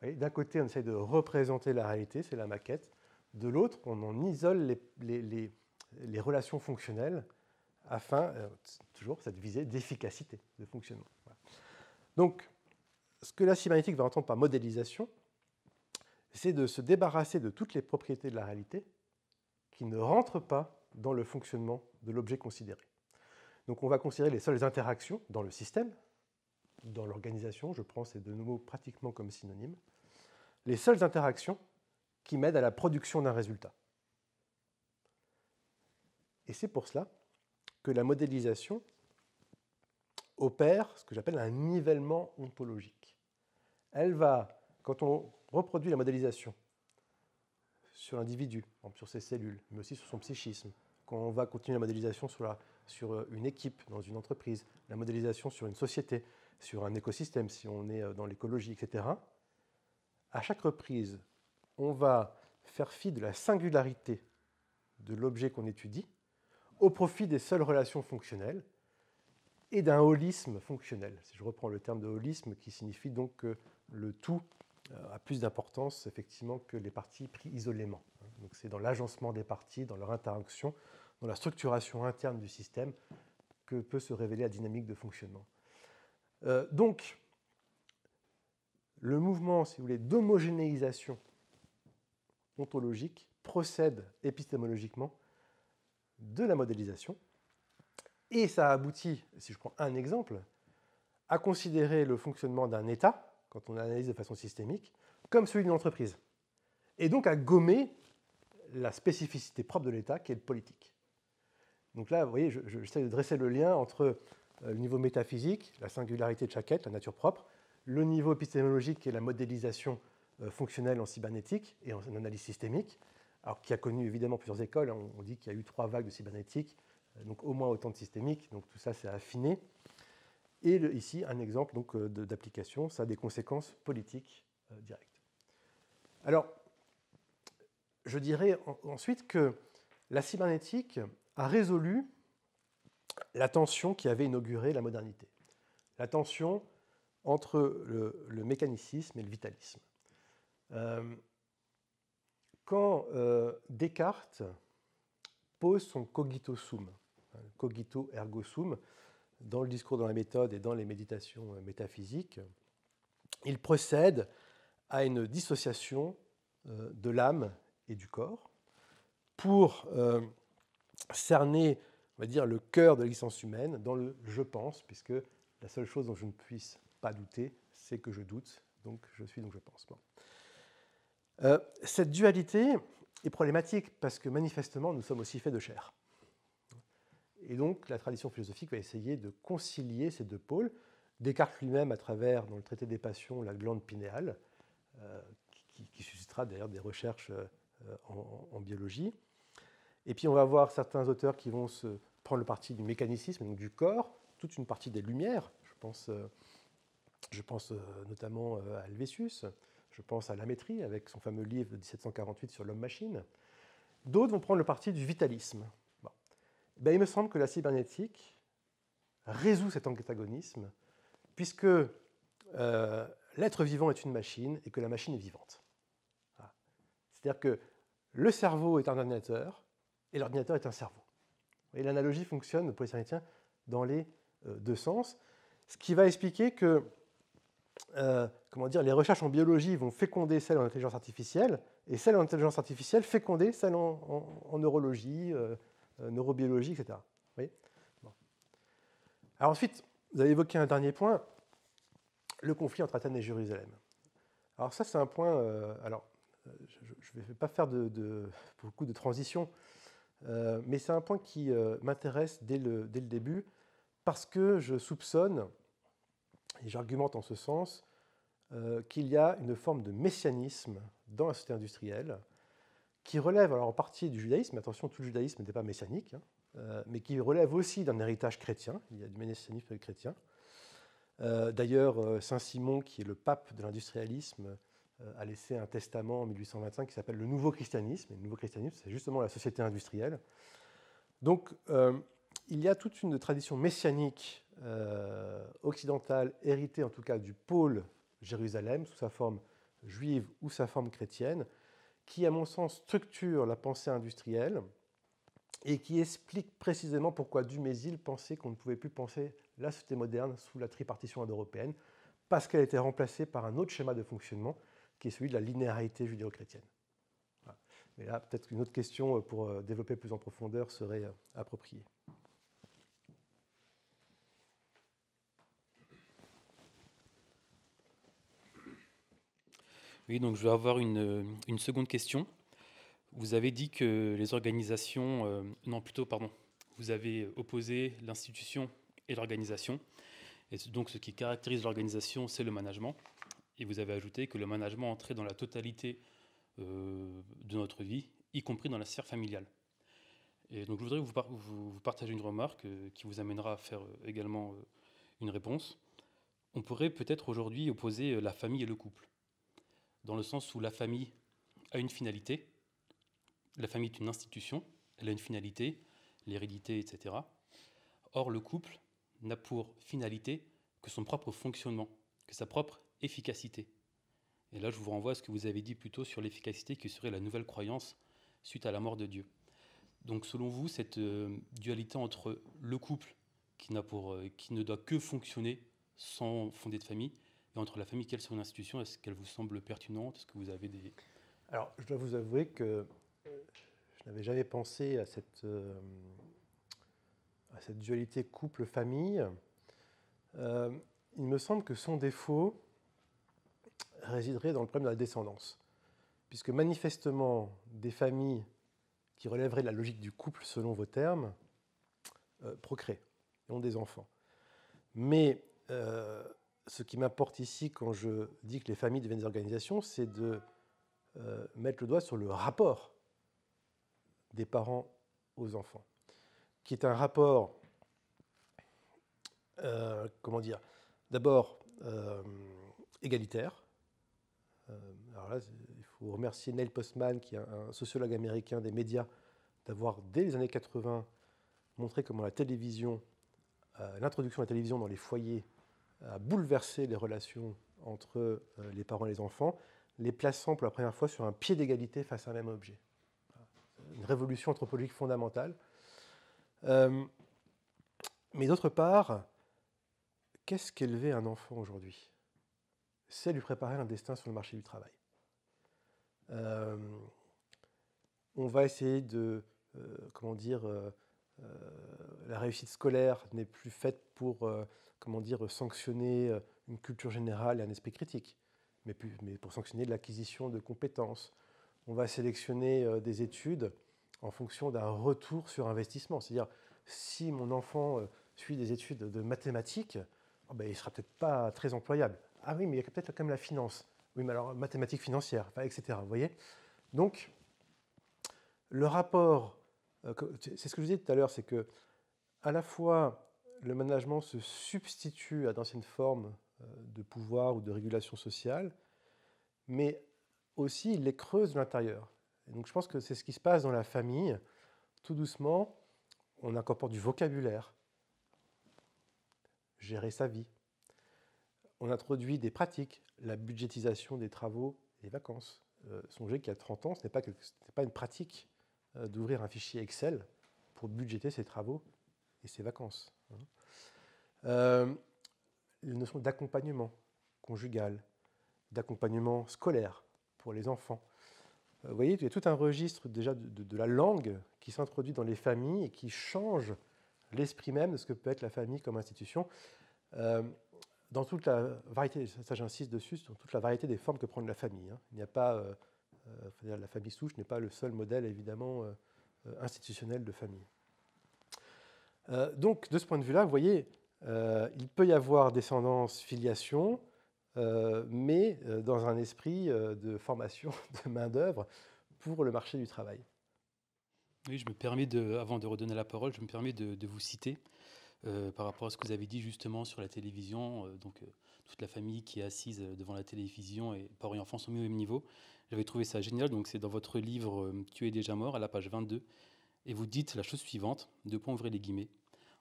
D'un côté, on essaie de représenter la réalité, c'est la maquette. De l'autre, on en isole les relations fonctionnelles afin, toujours cette visée d'efficacité, de fonctionnement. Voilà. Donc, ce que la cybernétique va entendre par modélisation, c'est de se débarrasser de toutes les propriétés de la réalité qui ne rentrent pas dans le fonctionnement de l'objet considéré. Donc, on va considérer les seules interactions dans le système, dans l'organisation, je prends ces deux mots pratiquement comme synonymes, les seules interactions qui m'aident à la production d'un résultat. Et c'est pour cela que la modélisation opère ce que j'appelle un nivellement ontologique. Elle va, quand on reproduit la modélisation sur l'individu, sur ses cellules, mais aussi sur son psychisme, quand on va continuer la modélisation sur une équipe dans une entreprise, la modélisation sur une société, sur un écosystème, si on est dans l'écologie, etc., à chaque reprise, on va faire fi de la singularité de l'objet qu'on étudie au profit des seules relations fonctionnelles et d'un holisme fonctionnel. Si je reprends le terme de holisme, qui signifie donc que le tout a plus d'importance effectivement que les parties prises isolément. Donc c'est dans l'agencement des parties, dans leur interaction, dans la structuration interne du système que peut se révéler la dynamique de fonctionnement. Donc, le mouvement, si vous voulez, d'homogénéisation ontologique procède épistémologiquement de la modélisation Et ça aboutit, si je prends un exemple, à considérer le fonctionnement d'un État, quand on analyse de façon systémique, comme celui d'une entreprise. Et donc à gommer la spécificité propre de l'État, qui est le politique. Donc là, vous voyez, j'essaie de dresser le lien entre le niveau métaphysique, la singularité de chaque être, la nature propre, le niveau épistémologique, qui est la modélisation fonctionnelle en cybernétique et en analyse systémique, alors qui a connu évidemment plusieurs écoles. On dit qu'il y a eu 3 vagues de cybernétique, donc au moins autant de systémique, donc tout ça c'est affiné. Et ici, un exemple d'application, ça a des conséquences politiques directes. Alors, je dirais ensuite que la cybernétique a résolu la tension qui avait inauguré la modernité. La tension entre le mécanicisme et le vitalisme. Quand Descartes pose son cogito sum, cogito ergo sum, dans le discours dans la méthode et dans les méditations métaphysiques, il procède à une dissociation de l'âme et du corps pour cerner, on va dire, le cœur de l'existence humaine dans le « je pense », puisque la seule chose dont je ne puisse pas douter, c'est que je doute, donc je suis, donc je pense. Bon. Cette dualité est problématique parce que manifestement, nous sommes aussi faits de chair. Et donc, la tradition philosophique va essayer de concilier ces deux pôles. Descartes lui-même, à travers, dans le traité des passions, la glande pinéale, qui suscitera d'ailleurs des recherches en biologie. Et puis, on va voir certains auteurs qui vont se prendre le parti du mécanicisme, donc du corps, toute une partie des lumières. Je pense notamment à Helvétius, je pense à Lamétrie, avec son fameux livre de 1748 sur l'homme-machine. D'autres vont prendre le parti du vitalisme. Bon. Ben, il me semble que la cybernétique résout cet antagonisme, puisque l'être vivant est une machine et que la machine est vivante. Voilà. C'est-à-dire que le cerveau est un ordinateur et l'ordinateur est un cerveau. Et l'analogie fonctionne pour les cybernéticiens dans les deux sens, ce qui va expliquer que les recherches en biologie vont féconder celles en intelligence artificielle, et celles en intelligence artificielle féconder celles en neurologie, neurobiologie, etc. Vous voyez ? Bon. Alors ensuite, vous avez évoqué un dernier point, le conflit entre Athènes et Jérusalem. Alors ça, c'est un point... je ne vais pas faire beaucoup de transition, mais c'est un point qui m'intéresse dès le début, parce que je soupçonne, et j'argumente en ce sens, qu'il y a une forme de messianisme dans la société industrielle qui relève alors en partie du judaïsme, attention, tout le judaïsme n'était pas messianique, mais qui relève aussi d'un héritage chrétien, il y a du messianisme chrétien. D'ailleurs, Saint-Simon, qui est le pape de l'industrialisme, a laissé un testament en 1825 qui s'appelle le Nouveau Christianisme, et le Nouveau Christianisme, c'est justement la société industrielle. Donc, il y a toute une tradition messianique occidentale, héritée en tout cas du pôle Jérusalem, sous sa forme juive ou sa forme chrétienne, qui, à mon sens, structure la pensée industrielle et qui explique précisément pourquoi Dumézil pensait qu'on ne pouvait plus penser la société moderne sous la tripartition indo-européenne, parce qu'elle était remplacée par un autre schéma de fonctionnement, qui est celui de la linéarité judéo-chrétienne. Voilà. Mais là, peut-être qu'une autre question pour développer plus en profondeur serait appropriée. Oui, donc je vais avoir une seconde question. Vous avez dit que les organisations... vous avez opposé l'institution et l'organisation. Et donc ce qui caractérise l'organisation, c'est le management. Et vous avez ajouté que le management entrait dans la totalité de notre vie, y compris dans la sphère familiale. Et donc je voudrais vous partager une remarque qui vous amènera à faire également une réponse. On pourrait peut-être aujourd'hui opposer la famille et le couple, dans le sens où la famille a une finalité. La famille est une institution, elle a une finalité, l'hérédité, etc. Or, le couple n'a pour finalité que son propre fonctionnement, que sa propre efficacité. Et là, je vous renvoie à ce que vous avez dit plus tôt sur l'efficacité qui serait la nouvelle croyance suite à la mort de Dieu. Donc, selon vous, cette dualité entre le couple qui ne doit que fonctionner sans fonder de famille, et entre la famille qui est son institution, est-ce qu'elle vous semble pertinente ? Est-ce que vous avez des... Alors, je dois vous avouer que je n'avais jamais pensé à à cette dualité couple-famille, il me semble que son défaut résiderait dans le problème de la descendance. Puisque manifestement, des familles qui relèveraient de la logique du couple selon vos termes, procréent et ont des enfants. Mais ce qui m'importe ici quand je dis que les familles deviennent des organisations, c'est de mettre le doigt sur le rapport des parents aux enfants, qui est un rapport, comment dire, d'abord égalitaire. Alors là, il faut remercier Neil Postman, qui est un sociologue américain des médias, d'avoir, dès les années 80, montré comment la télévision, l'introduction de la télévision dans les foyers a bouleversé les relations entre les parents et les enfants, les plaçant pour la première fois sur un pied d'égalité face à un même objet. Une révolution anthropologique fondamentale. Mais d'autre part, qu'est-ce qu'élever un enfant aujourd'hui ? C'est lui préparer un destin sur le marché du travail. On va essayer de, la réussite scolaire n'est plus faite pour, sanctionner une culture générale et un esprit critique, mais pour sanctionner l'acquisition de compétences. On va sélectionner des études en fonction d'un retour sur investissement. C'est-à-dire, si mon enfant suit des études de mathématiques, il ne sera peut-être pas très employable. Ah oui, mais il y a peut-être quand même la finance. Oui, mais alors mathématiques financières, etc. Vous voyez ? Donc, le rapport, c'est ce que je disais tout à l'heure, c'est que à la fois le management se substitue à d'anciennes formes de pouvoir ou de régulation sociale, mais aussi il les creuse de l'intérieur. Et donc je pense que c'est ce qui se passe dans la famille. Tout doucement, on incorpore du vocabulaire, gérer sa vie. On introduit des pratiques, la budgétisation des travaux et des vacances. Songez qu'il y a 30 ans, ce n'est pas une pratique d'ouvrir un fichier Excel pour budgéter ses travaux et ses vacances. La notion d'accompagnement conjugal, d'accompagnement scolaire pour les enfants. Vous voyez, il y a tout un registre déjà de la langue qui s'introduit dans les familles et qui change l'esprit même de ce que peut être la famille comme institution. Dans toute la variété, ça j'insiste dessus, dans toute la variété des formes que prend la famille. Il n'y a pas, la famille souche n'est pas le seul modèle évidemment institutionnel de famille. Donc de ce point de vue-là, vous voyez, il peut y avoir descendance, filiation, mais dans un esprit de formation de main-d'œuvre pour le marché du travail. Oui, je me permets, avant de redonner la parole, je me permets de vous citer par rapport à ce que vous avez dit justement sur la télévision. Toute la famille qui est assise devant la télévision et parents et enfants sont mis au même niveau. J'avais trouvé ça génial. Donc c'est dans votre livre Tu es déjà mort, à la page 22. Et vous dites la chose suivante, ouvrez les guillemets.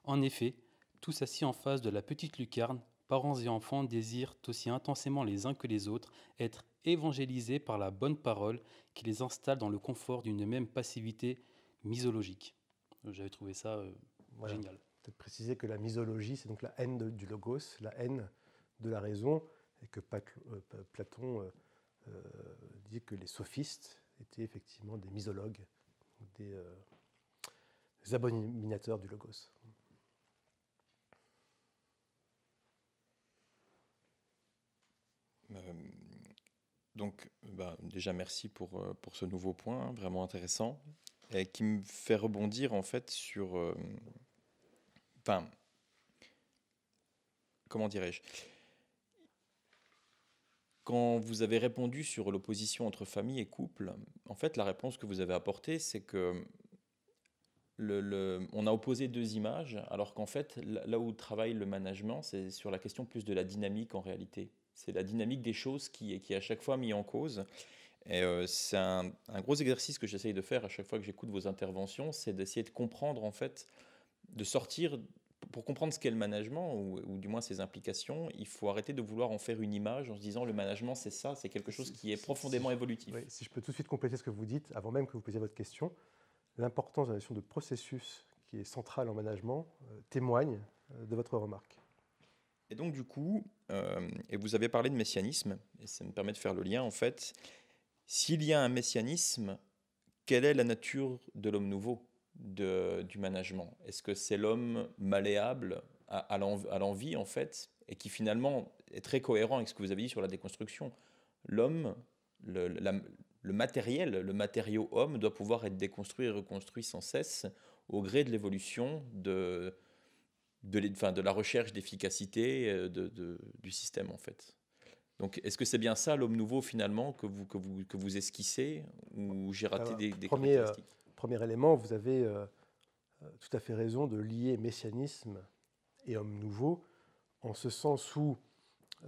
En effet, tous assis en face de la petite lucarne, parents et enfants désirent aussi intensément les uns que les autres être évangélisés par la bonne parole qui les installe dans le confort d'une même passivité misologique. J'avais trouvé ça génial. Peut-être préciser que la misologie, c'est donc la haine du logos, la haine de la raison, et que Platon dit que les sophistes étaient effectivement des misologues, des abominateurs du logos. Déjà merci pour ce nouveau point, vraiment intéressant, et qui me fait rebondir en fait sur... comment dirais-je ? Quand vous avez répondu sur l'opposition entre famille et couple, en fait la réponse que vous avez apportée, c'est que on a opposé deux images, alors qu'en fait, là où travaille le management, c'est sur la question plus de la dynamique en réalité. C'est la dynamique des choses qui est à chaque fois mise en cause. Et c'est un gros exercice que j'essaye de faire à chaque fois que j'écoute vos interventions, c'est d'essayer de comprendre, en fait, de sortir, pour comprendre ce qu'est le management, ou du moins ses implications, il faut arrêter de vouloir en faire une image en se disant le management c'est ça, c'est quelque chose qui est profondément évolutif. Oui, si je peux tout de suite compléter ce que vous dites, avant même que vous posiez votre question, l'importance de la notion de processus qui est centrale en management témoigne de votre remarque. Et donc du coup, et vous avez parlé de messianisme, et ça me permet de faire le lien en fait, s'il y a un messianisme, quelle est la nature de l'homme nouveau ? du management? Est-ce que c'est l'homme malléable à l'envie, en fait, et qui finalement est très cohérent avec ce que vous avez dit sur la déconstruction? L'homme, le matériel, le matériau homme doit pouvoir être déconstruit et reconstruit sans cesse au gré de l'évolution de la recherche d'efficacité du système, en fait. Donc, est-ce que c'est bien ça, l'homme nouveau, finalement, que vous esquissez, ou j'ai raté des caractéristiques? Premier élément, vous avez tout à fait raison de lier messianisme et homme nouveau, en ce sens où,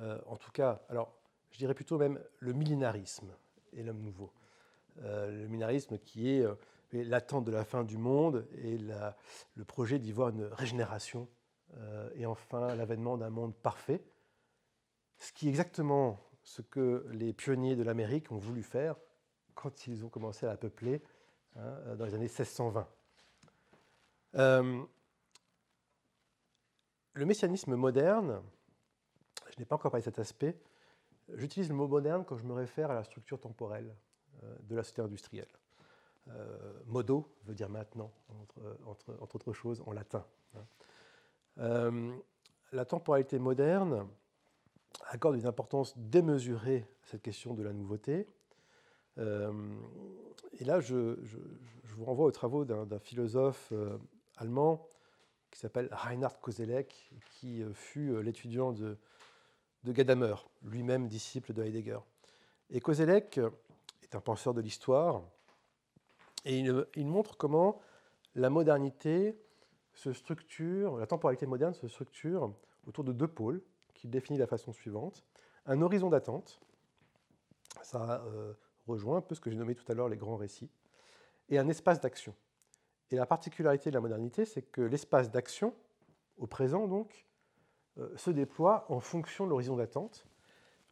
en tout cas, alors je dirais plutôt même le millénarisme et l'homme nouveau. Le millénarisme qui est l'attente de la fin du monde et le projet d'y voir une régénération et enfin l'avènement d'un monde parfait, ce qui est exactement ce que les pionniers de l'Amérique ont voulu faire quand ils ont commencé à la peupler dans les années 1620. Le messianisme moderne, je n'ai pas encore parlé de cet aspect, j'utilise le mot moderne quand je me réfère à la structure temporelle de la société industrielle. Modo veut dire maintenant, entre autres choses, en latin. La temporalité moderne accorde une importance démesurée à cette question de la nouveauté. Et là, je vous renvoie aux travaux d'un philosophe allemand qui s'appelle Reinhard Koselleck, qui fut l'étudiant de Gadamer, lui-même disciple de Heidegger. Et Koselleck est un penseur de l'histoire, et il montre comment la modernité se structure, la temporalité moderne se structure autour de deux pôles, qu'il définit de la façon suivante. Un horizon d'attente, ça rejoint un peu ce que j'ai nommé tout à l'heure les grands récits, et un espace d'action. Et la particularité de la modernité, c'est que l'espace d'action, au présent donc, se déploie en fonction de l'horizon d'attente,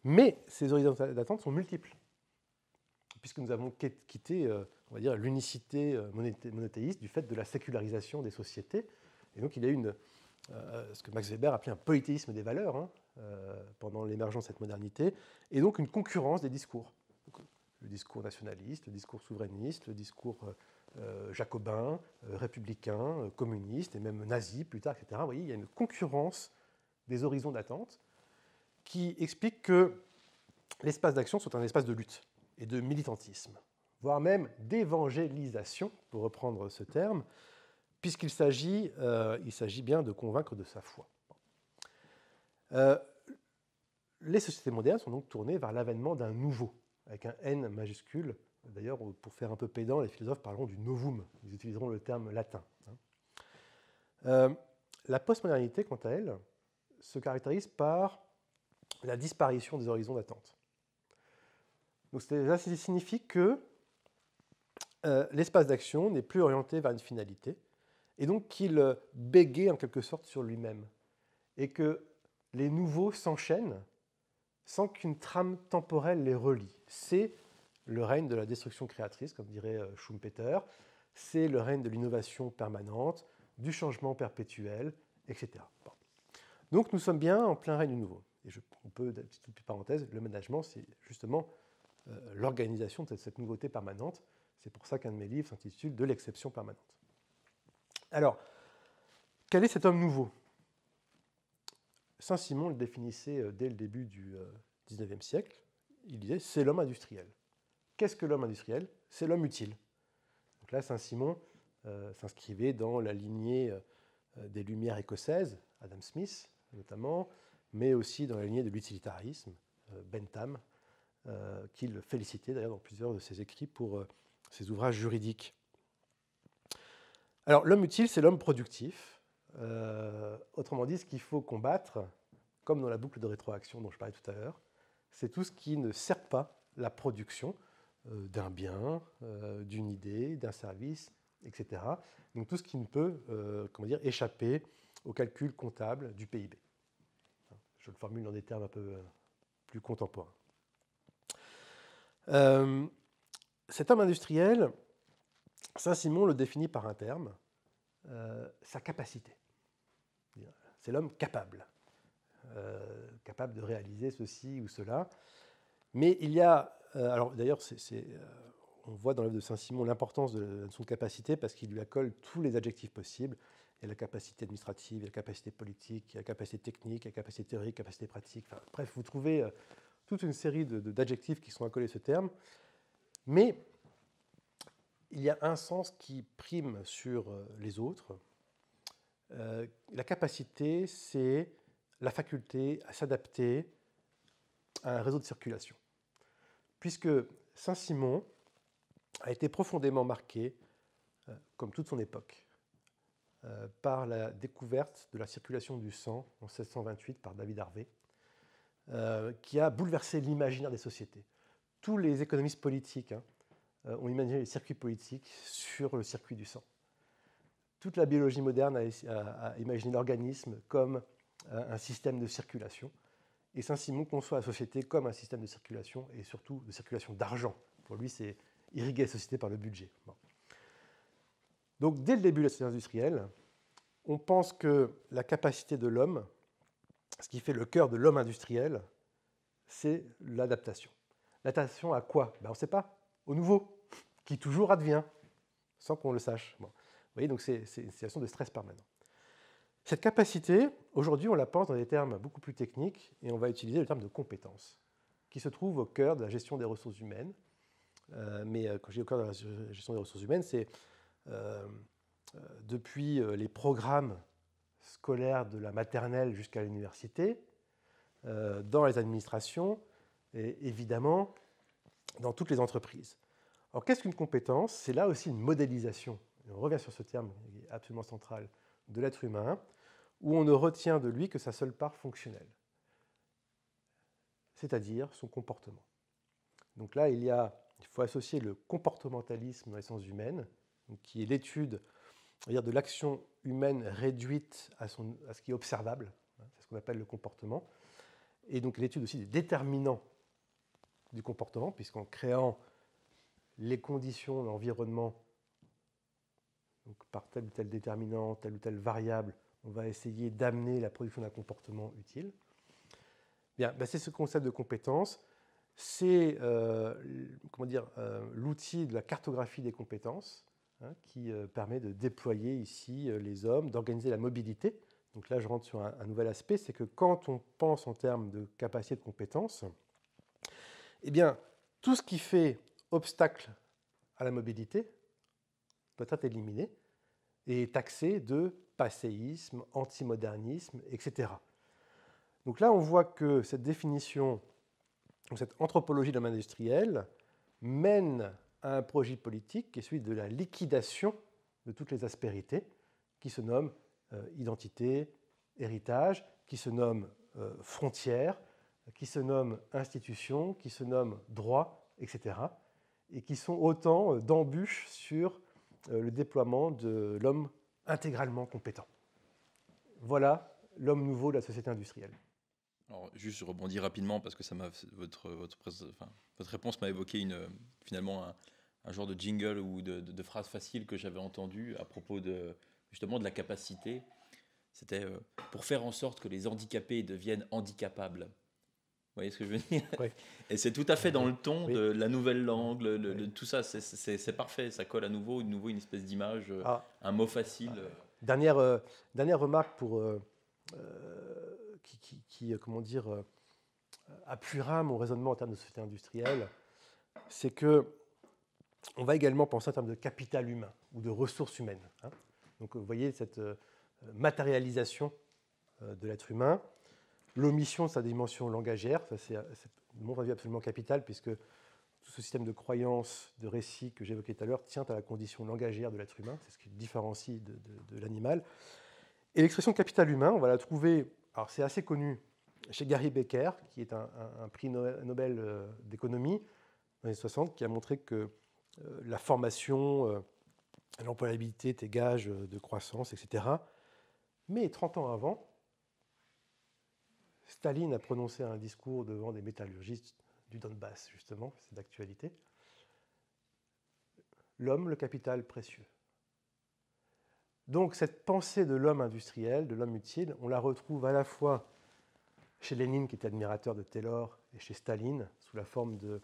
mais ces horizons d'attente sont multiples, puisque nous avons quitté, on va dire, l'unicité monothéiste du fait de la sécularisation des sociétés. Et donc il y a eu ce que Max Weber appelait un polythéisme des valeurs pendant l'émergence de cette modernité, et donc une concurrence des discours. Donc, le discours nationaliste, le discours souverainiste, le discours jacobin, républicain, communiste, et même nazi plus tard, etc. Vous voyez, il y a une concurrence des horizons d'attente qui explique que l'espace d'action soit un espace de lutte et de militantisme, voire même d'évangélisation, pour reprendre ce terme, puisqu'il s'agit bien de convaincre de sa foi. Les sociétés modernes sont donc tournées vers l'avènement d'un nouveau, avec un N majuscule. D'ailleurs, pour faire un peu pédant, les philosophes parleront du novum. Ils utiliseront le terme latin. La postmodernité, quant à elle, se caractérise par la disparition des horizons d'attente. Donc, ça signifie que l'espace d'action n'est plus orienté vers une finalité, et donc qu'il bégaye en quelque sorte sur lui-même, et que les nouveaux s'enchaînent sans qu'une trame temporelle les relie. C'est le règne de la destruction créatrice, comme dirait Schumpeter, c'est le règne de l'innovation permanente, du changement perpétuel, etc. Bon. Donc nous sommes bien en plein règne du nouveau. Et on peut, petite parenthèse, le management, c'est justement l'organisation de cette nouveauté permanente. C'est pour ça qu'un de mes livres s'intitule « De l'exception permanente ». Alors, quel est cet homme nouveau ? Saint-Simon le définissait dès le début du XIXe siècle. Il disait « c'est l'homme industriel ». Qu'est-ce que l'homme industriel ? C'est l'homme utile. Donc là, Saint-Simon s'inscrivait dans la lignée des Lumières écossaises, Adam Smith notamment, mais aussi dans la lignée de l'utilitarisme, Bentham, qu'il félicitait d'ailleurs dans plusieurs de ses écrits pour ses ouvrages juridiques. Alors, l'homme utile, c'est l'homme productif. Autrement dit, ce qu'il faut combattre, comme dans la boucle de rétroaction dont je parlais tout à l'heure, c'est tout ce qui ne sert pas la production d'un bien, d'une idée, d'un service, etc. Donc tout ce qui ne peut échapper au calcul comptable du PIB. Je le formule dans des termes un peu plus contemporains. Cet homme industriel, Saint-Simon le définit par un terme, sa capacité. C'est l'homme capable, capable de réaliser ceci ou cela. Mais il y a, alors d'ailleurs, on voit dans l'œuvre de Saint-Simon l'importance de son capacité parce qu'il lui accole tous les adjectifs possibles. Il y a la capacité administrative, il y a la capacité politique, il y a la capacité technique, il y a la capacité théorique, la capacité pratique. Enfin, bref, vous trouvez toute une série d'adjectifs qui sont accolés à ce terme. Mais il y a un sens qui prime sur les autres. La capacité, c'est la faculté à s'adapter à un réseau de circulation. Puisque Saint-Simon a été profondément marqué, comme toute son époque, par la découverte de la circulation du sang en 1628 par David Harvey, qui a bouleversé l'imaginaire des sociétés. Tous les économistes politiques ont imaginé les circuits politiques sur le circuit du sang. Toute la biologie moderne a imaginé l'organisme comme un système de circulation. Et Saint-Simon conçoit la société comme un système de circulation, et surtout de circulation d'argent. Pour lui, c'est irriguer la société par le budget. Bon. Donc, dès le début de la société industrielle, on pense que la capacité de l'homme, ce qui fait le cœur de l'homme industriel, c'est l'adaptation. L'adaptation à quoi? On ne sait pas. Au nouveau, qui toujours advient, sans qu'on le sache. Bon. Vous voyez, donc c'est une situation de stress permanent. Cette capacité, aujourd'hui, on la pense dans des termes beaucoup plus techniques, et on va utiliser le terme de compétence, qui se trouve au cœur de la gestion des ressources humaines. Mais quand je dis au cœur de la gestion des ressources humaines, c'est depuis les programmes scolaires de la maternelle jusqu'à l'université, dans les administrations, et évidemment dans toutes les entreprises. Alors, qu'est-ce qu'une compétence? C'est là aussi une modélisation, et on revient sur ce terme qui est absolument central, de l'être humain, où on ne retient de lui que sa seule part fonctionnelle, c'est-à-dire son comportement. Donc là, il faut associer le comportementalisme dans les sciences humaines, donc qui est l'étude de l'action humaine réduite à ce qui est observable, c'est ce qu'on appelle le comportement, et donc l'étude aussi des déterminants du comportement, puisqu'en créant les conditions de l'environnement, donc par tel ou tel déterminant, telle ou telle variable, on va essayer d'amener la production d'un comportement utile. Bien, c'est ce concept de compétence, c'est l'outil de la cartographie des compétences, qui permet de déployer ici les hommes, d'organiser la mobilité. Donc là, je rentre sur un nouvel aspect, c'est que quand on pense en termes de capacité de compétence, eh bien, tout ce qui fait obstacle à la mobilité doit être éliminé et taxé de passéisme, antimodernisme, etc. Donc là, on voit que cette définition, cette anthropologie de l'homme industriel, mène à un projet politique qui est celui de la liquidation de toutes les aspérités, qui se nomme identité, héritage, qui se nomme frontière, qui se nomme institution, qui se nomme droit, etc., et qui sont autant d'embûches sur le déploiement de l'homme intégralement compétent. Voilà l'homme nouveau de la société industrielle. Alors, juste, je rebondis rapidement parce que votre réponse m'a évoqué finalement un genre de jingle ou de phrase facile que j'avais entendue à propos justement de la capacité. C'était pour faire en sorte que les handicapés deviennent handicapables. Vous voyez ce que je veux dire? Oui. Et c'est tout à fait dans le ton Oui. de la nouvelle langue, de tout ça. C'est parfait. Ça colle à nouveau une espèce d'image, un mot facile. Dernière remarque qui appuiera mon raisonnement en termes de société industrielle, c'est que on va également penser en termes de capital humain ou de ressources humaines. Donc vous voyez cette matérialisation de l'être humain, l'omission de sa dimension langagière, ça c'est de mon point de vue absolument capital, puisque tout ce système de croyances, de récits que j'évoquais tout à l'heure tient à la condition langagière de l'être humain, c'est ce qui le différencie de l'animal. Et l'expression capital humain, on va la trouver, alors c'est assez connu, chez Gary Becker, qui est un prix Nobel d'économie dans les années 60, qui a montré que la formation, l'employabilité étaient gages de croissance, etc. Mais 30 ans avant, Staline a prononcé un discours devant des métallurgistes du Donbass, justement, c'est d'actualité. L'homme, le capital précieux. Donc cette pensée de l'homme industriel, de l'homme utile, on la retrouve à la fois chez Lénine, qui était admirateur de Taylor, et chez Staline, sous la forme de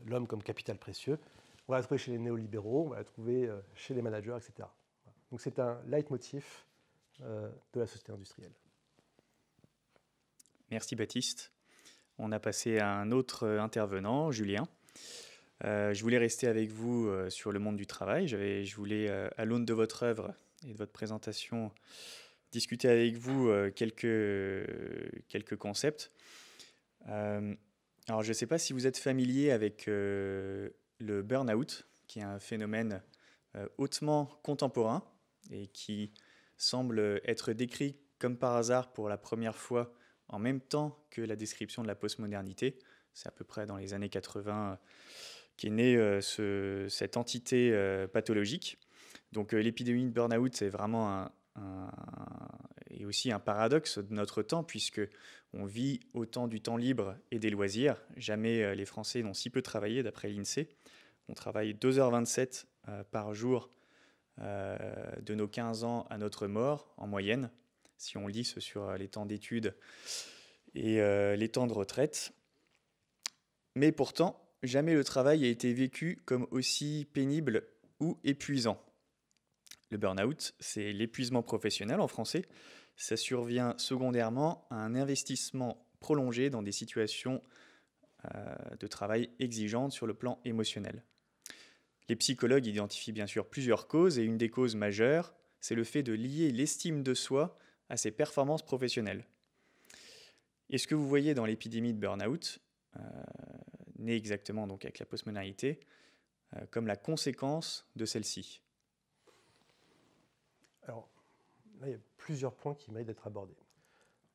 l'homme comme capital précieux. On va la trouver chez les néolibéraux, on va la trouver chez les managers, etc. Voilà. Donc c'est un leitmotiv de la société industrielle. Merci Baptiste. On a passé à un autre intervenant, Julien. Je voulais rester avec vous sur le monde du travail. Je voulais, à l'aune de votre œuvre et de votre présentation, discuter avec vous quelques concepts. Alors, je ne sais pas si vous êtes familier avec le burn-out, qui est un phénomène hautement contemporain et qui semble être décrit comme par hasard pour la première fois en même temps que la description de la postmodernité. C'est à peu près dans les années 80 qu'est née cette entité pathologique. Donc l'épidémie de burn-out, c'est vraiment et aussi un paradoxe de notre temps, puisque on vit autant du temps libre et des loisirs. Jamais les Français n'ont si peu travaillé, d'après l'INSEE. On travaille 2h27 par jour de nos 15 ans à notre mort, en moyenne, si on lisse sur les temps d'études et les temps de retraite. Mais pourtant, jamais le travail a été vécu comme aussi pénible ou épuisant. Le burn-out, c'est l'épuisement professionnel en français. Ça survient secondairement à un investissement prolongé dans des situations de travail exigeantes sur le plan émotionnel. Les psychologues identifient bien sûr plusieurs causes, et une des causes majeures, c'est le fait de lier l'estime de soi à ses performances professionnelles. Et ce que vous voyez dans l'épidémie de burn-out, née exactement donc avec la postmodernité, comme la conséquence de celle-ci. Alors, là, il y a plusieurs points qui méritent d'être abordés.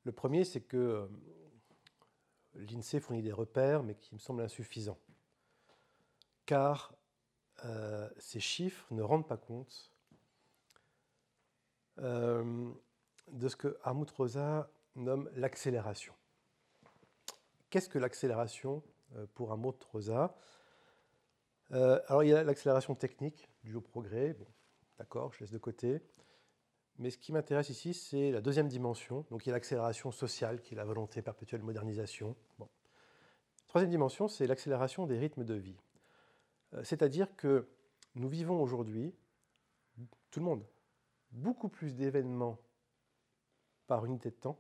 Le premier, c'est que l'INSEE fournit des repères, mais qui me semblent insuffisants. Car ces chiffres ne rendent pas compte de ce que Hartmut Rosa nomme l'accélération. Qu'est-ce que l'accélération pour Hartmut Rosa? Alors, il y a l'accélération technique due au progrès. Bon, d'accord, je laisse de côté. Mais ce qui m'intéresse ici, c'est la deuxième dimension. Donc, il y a l'accélération sociale, qui est la volonté perpétuelle de modernisation. Bon. Troisième dimension, c'est l'accélération des rythmes de vie. C'est-à-dire que nous vivons aujourd'hui, tout le monde, beaucoup plus d'événements par unité de temps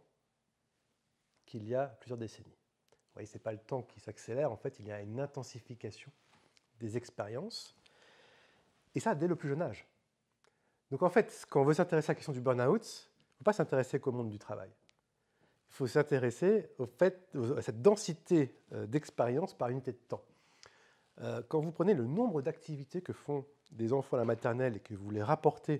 qu'il y a plusieurs décennies. Vous voyez, ce n'est pas le temps qui s'accélère, en fait, il y a une intensification des expériences, et ça dès le plus jeune âge. Donc en fait, quand on veut s'intéresser à la question du burn-out, il ne faut pas s'intéresser qu'au monde du travail. Il faut s'intéresser à cette densité d'expériences par unité de temps. Quand vous prenez le nombre d'activités que font des enfants à la maternelle et que vous les rapportez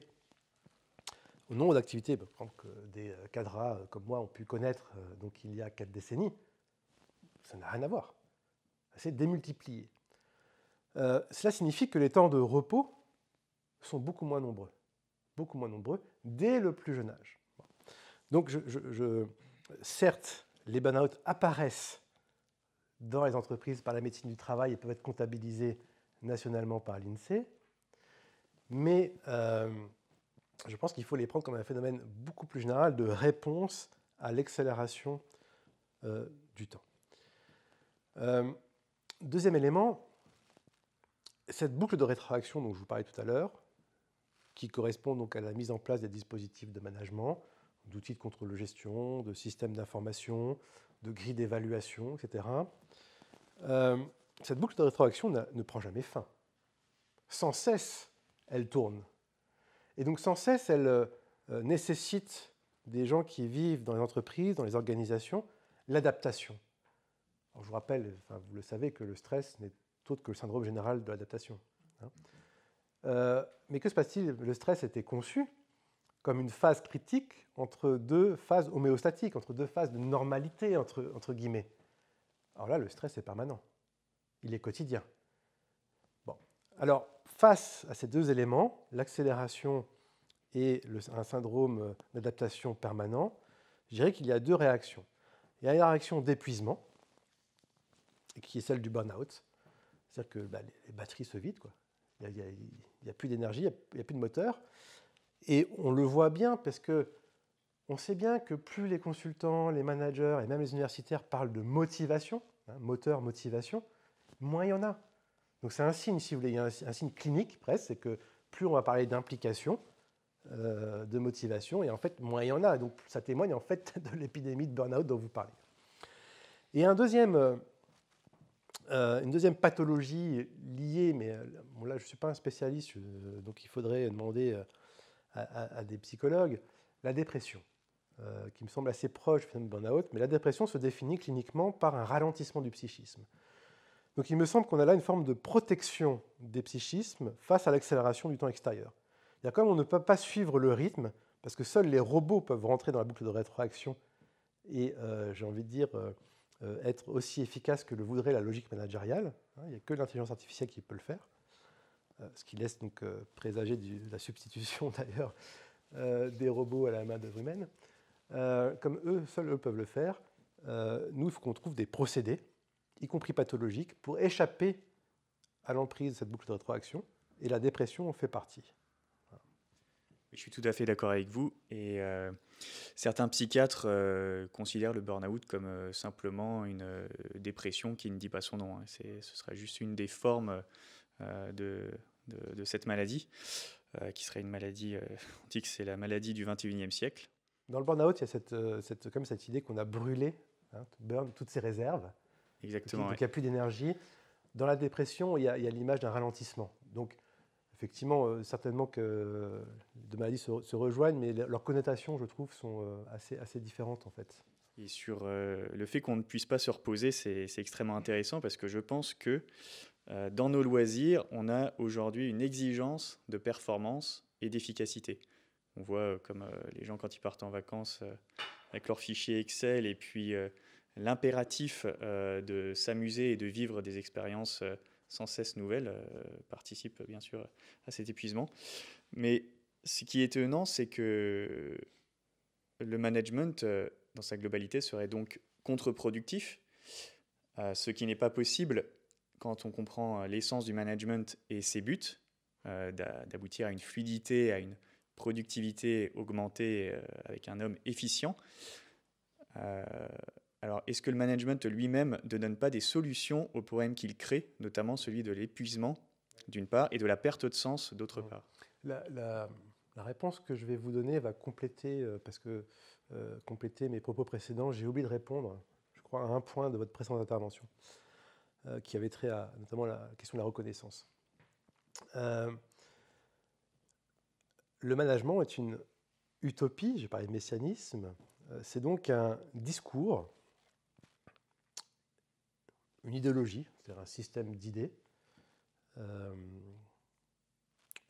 au nombre d'activités que des cadras comme moi ont pu connaître donc il y a 4 décennies, ça n'a rien à voir. C'est démultiplié. Cela signifie que les temps de repos sont beaucoup moins nombreux dès le plus jeune âge. Donc, certes, les burn-out apparaissent dans les entreprises par la médecine du travail et peuvent être comptabilisés nationalement par l'INSEE, mais je pense qu'il faut les prendre comme un phénomène beaucoup plus général de réponse à l'accélération du temps. Deuxième élément, cette boucle de rétroaction dont je vous parlais tout à l'heure, qui correspond donc à la mise en place des dispositifs de management, d'outils de contrôle de gestion, de systèmes d'information, de grilles d'évaluation, etc. Cette boucle de rétroaction ne prend jamais fin. Sans cesse, elle tourne. Et donc sans cesse, elle nécessite des gens qui vivent dans les entreprises, dans les organisations, l'adaptation. Alors, je vous rappelle, enfin, vous le savez, que le stress n'est autre que le syndrome général de l'adaptation. Mais que se passe-t-il? Le stress était conçu comme une phase critique entre deux phases homéostatiques, entre deux phases de normalité, entre guillemets. Alors là, le stress est permanent. Il est quotidien. Bon. Alors, face à ces deux éléments, l'accélération et un syndrome d'adaptation permanent, je dirais qu'il y a deux réactions. Il y a une réaction d'épuisement, qui est celle du burn-out. C'est-à-dire que les batteries se vident, quoi. Il n'y a plus d'énergie, il n'y a plus de moteur. Et on le voit bien parce qu'on sait bien que plus les consultants, les managers et même les universitaires parlent de motivation, moteur, motivation, moins il y en a. Donc c'est un signe, si vous voulez, il y a un signe clinique presque, c'est que plus on va parler d'implication, de motivation, et en fait, moins il y en a. Donc ça témoigne en fait de l'épidémie de burn-out dont vous parlez. Et une deuxième pathologie liée, mais bon, là je ne suis pas un spécialiste, donc il faudrait demander à des psychologues, la dépression, qui me semble assez proche du phénomène burn-out, mais la dépression se définit cliniquement par un ralentissement du psychisme. Donc il me semble qu'on a là une forme de protection des psychismes face à l'accélération du temps extérieur. Comme on ne peut pas suivre le rythme, parce que seuls les robots peuvent rentrer dans la boucle de rétroaction et, j'ai envie de dire, être aussi efficaces que le voudrait la logique managériale. Il n'y a que l'intelligence artificielle qui peut le faire, ce qui laisse donc présager de la substitution d'ailleurs des robots à la main-d'œuvre humaine. Comme seuls eux peuvent le faire, nous, il faut qu'on trouve des procédés, y compris pathologiques, pour échapper à l'emprise de cette boucle de rétroaction, et la dépression en fait partie. Je suis tout à fait d'accord avec vous. Et certains psychiatres considèrent le burn-out comme simplement une dépression qui ne dit pas son nom. Ce serait juste une des formes de cette maladie, qui serait une maladie, on dit que c'est la maladie du 21e siècle. Dans le burn-out, il y a comme cette idée qu'on a brûlé, burn toutes ses réserves. Exactement. Donc il n'y a plus d'énergie. Dans la dépression, il y a l'image d'un ralentissement. Donc, effectivement, certainement que les deux maladies se rejoignent, mais leurs connotations, je trouve, sont assez différentes, en fait. Et sur le fait qu'on ne puisse pas se reposer, c'est extrêmement intéressant parce que je pense que dans nos loisirs, on a aujourd'hui une exigence de performance et d'efficacité. On voit comme les gens, quand ils partent en vacances avec leur fichier Excel et puis l'impératif de s'amuser et de vivre des expériences sans cesse nouvelles participe bien sûr à cet épuisement. Mais ce qui est étonnant, c'est que le management, dans sa globalité, serait donc contre-productif, ce qui n'est pas possible quand on comprend l'essence du management et ses buts, d'aboutir à une fluidité, à une productivité augmentée avec un homme efficient. Alors, est-ce que le management lui-même ne donne pas des solutions aux problèmes qu'il crée, notamment celui de l'épuisement, d'une part, et de la perte de sens, d'autre part? La réponse que je vais vous donner va compléter, compléter mes propos précédents. J'ai oublié de répondre, je crois, à un point de votre précédente intervention, qui avait trait à notamment la question de la reconnaissance. Le management est une utopie, j'ai parlé de messianisme, c'est donc un discours, une idéologie, c'est-à-dire un système d'idées, une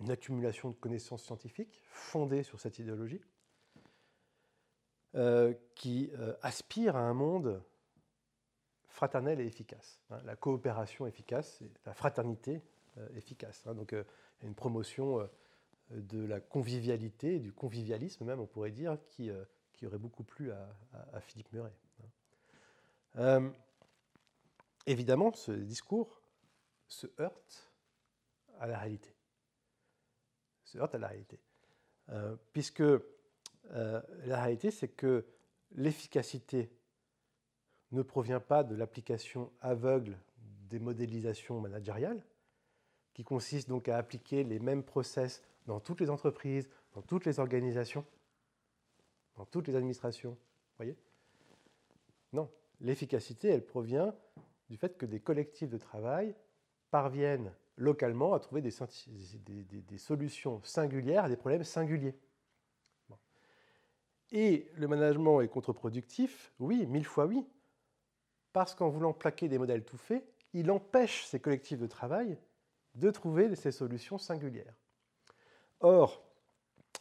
accumulation de connaissances scientifiques fondées sur cette idéologie, qui aspire à un monde fraternel et efficace. La coopération efficace, et la fraternité efficace. Donc il y a une promotion de la convivialité, du convivialisme même, on pourrait dire, qui aurait beaucoup plu à Philippe Murray. Évidemment, ce discours se heurte à la réalité. Puisque la réalité, c'est que l'efficacité ne provient pas de l'application aveugle des modélisations managériales, qui consistent donc à appliquer les mêmes process dans toutes les entreprises, dans toutes les organisations, dans toutes les administrations. Vous voyez ? Non, l'efficacité, elle provient du fait que des collectifs de travail parviennent localement à trouver des solutions singulières à des problèmes singuliers. Bon. Et le management est contre-productif, oui, 1000 fois oui, parce qu'en voulant plaquer des modèles tout faits, il empêche ces collectifs de travail de trouver ces solutions singulières. Or,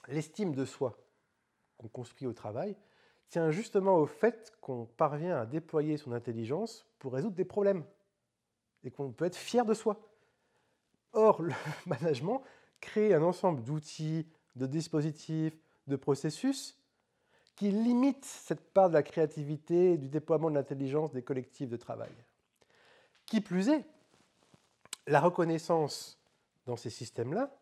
l'estime de soi qu'on construit au travail tient justement au fait qu'on parvient à déployer son intelligence pour résoudre des problèmes et qu'on peut être fier de soi. Or, le management crée un ensemble d'outils, de dispositifs, de processus qui limitent cette part de la créativité, du déploiement de l'intelligence des collectifs de travail. Qui plus est, la reconnaissance dans ces systèmes-là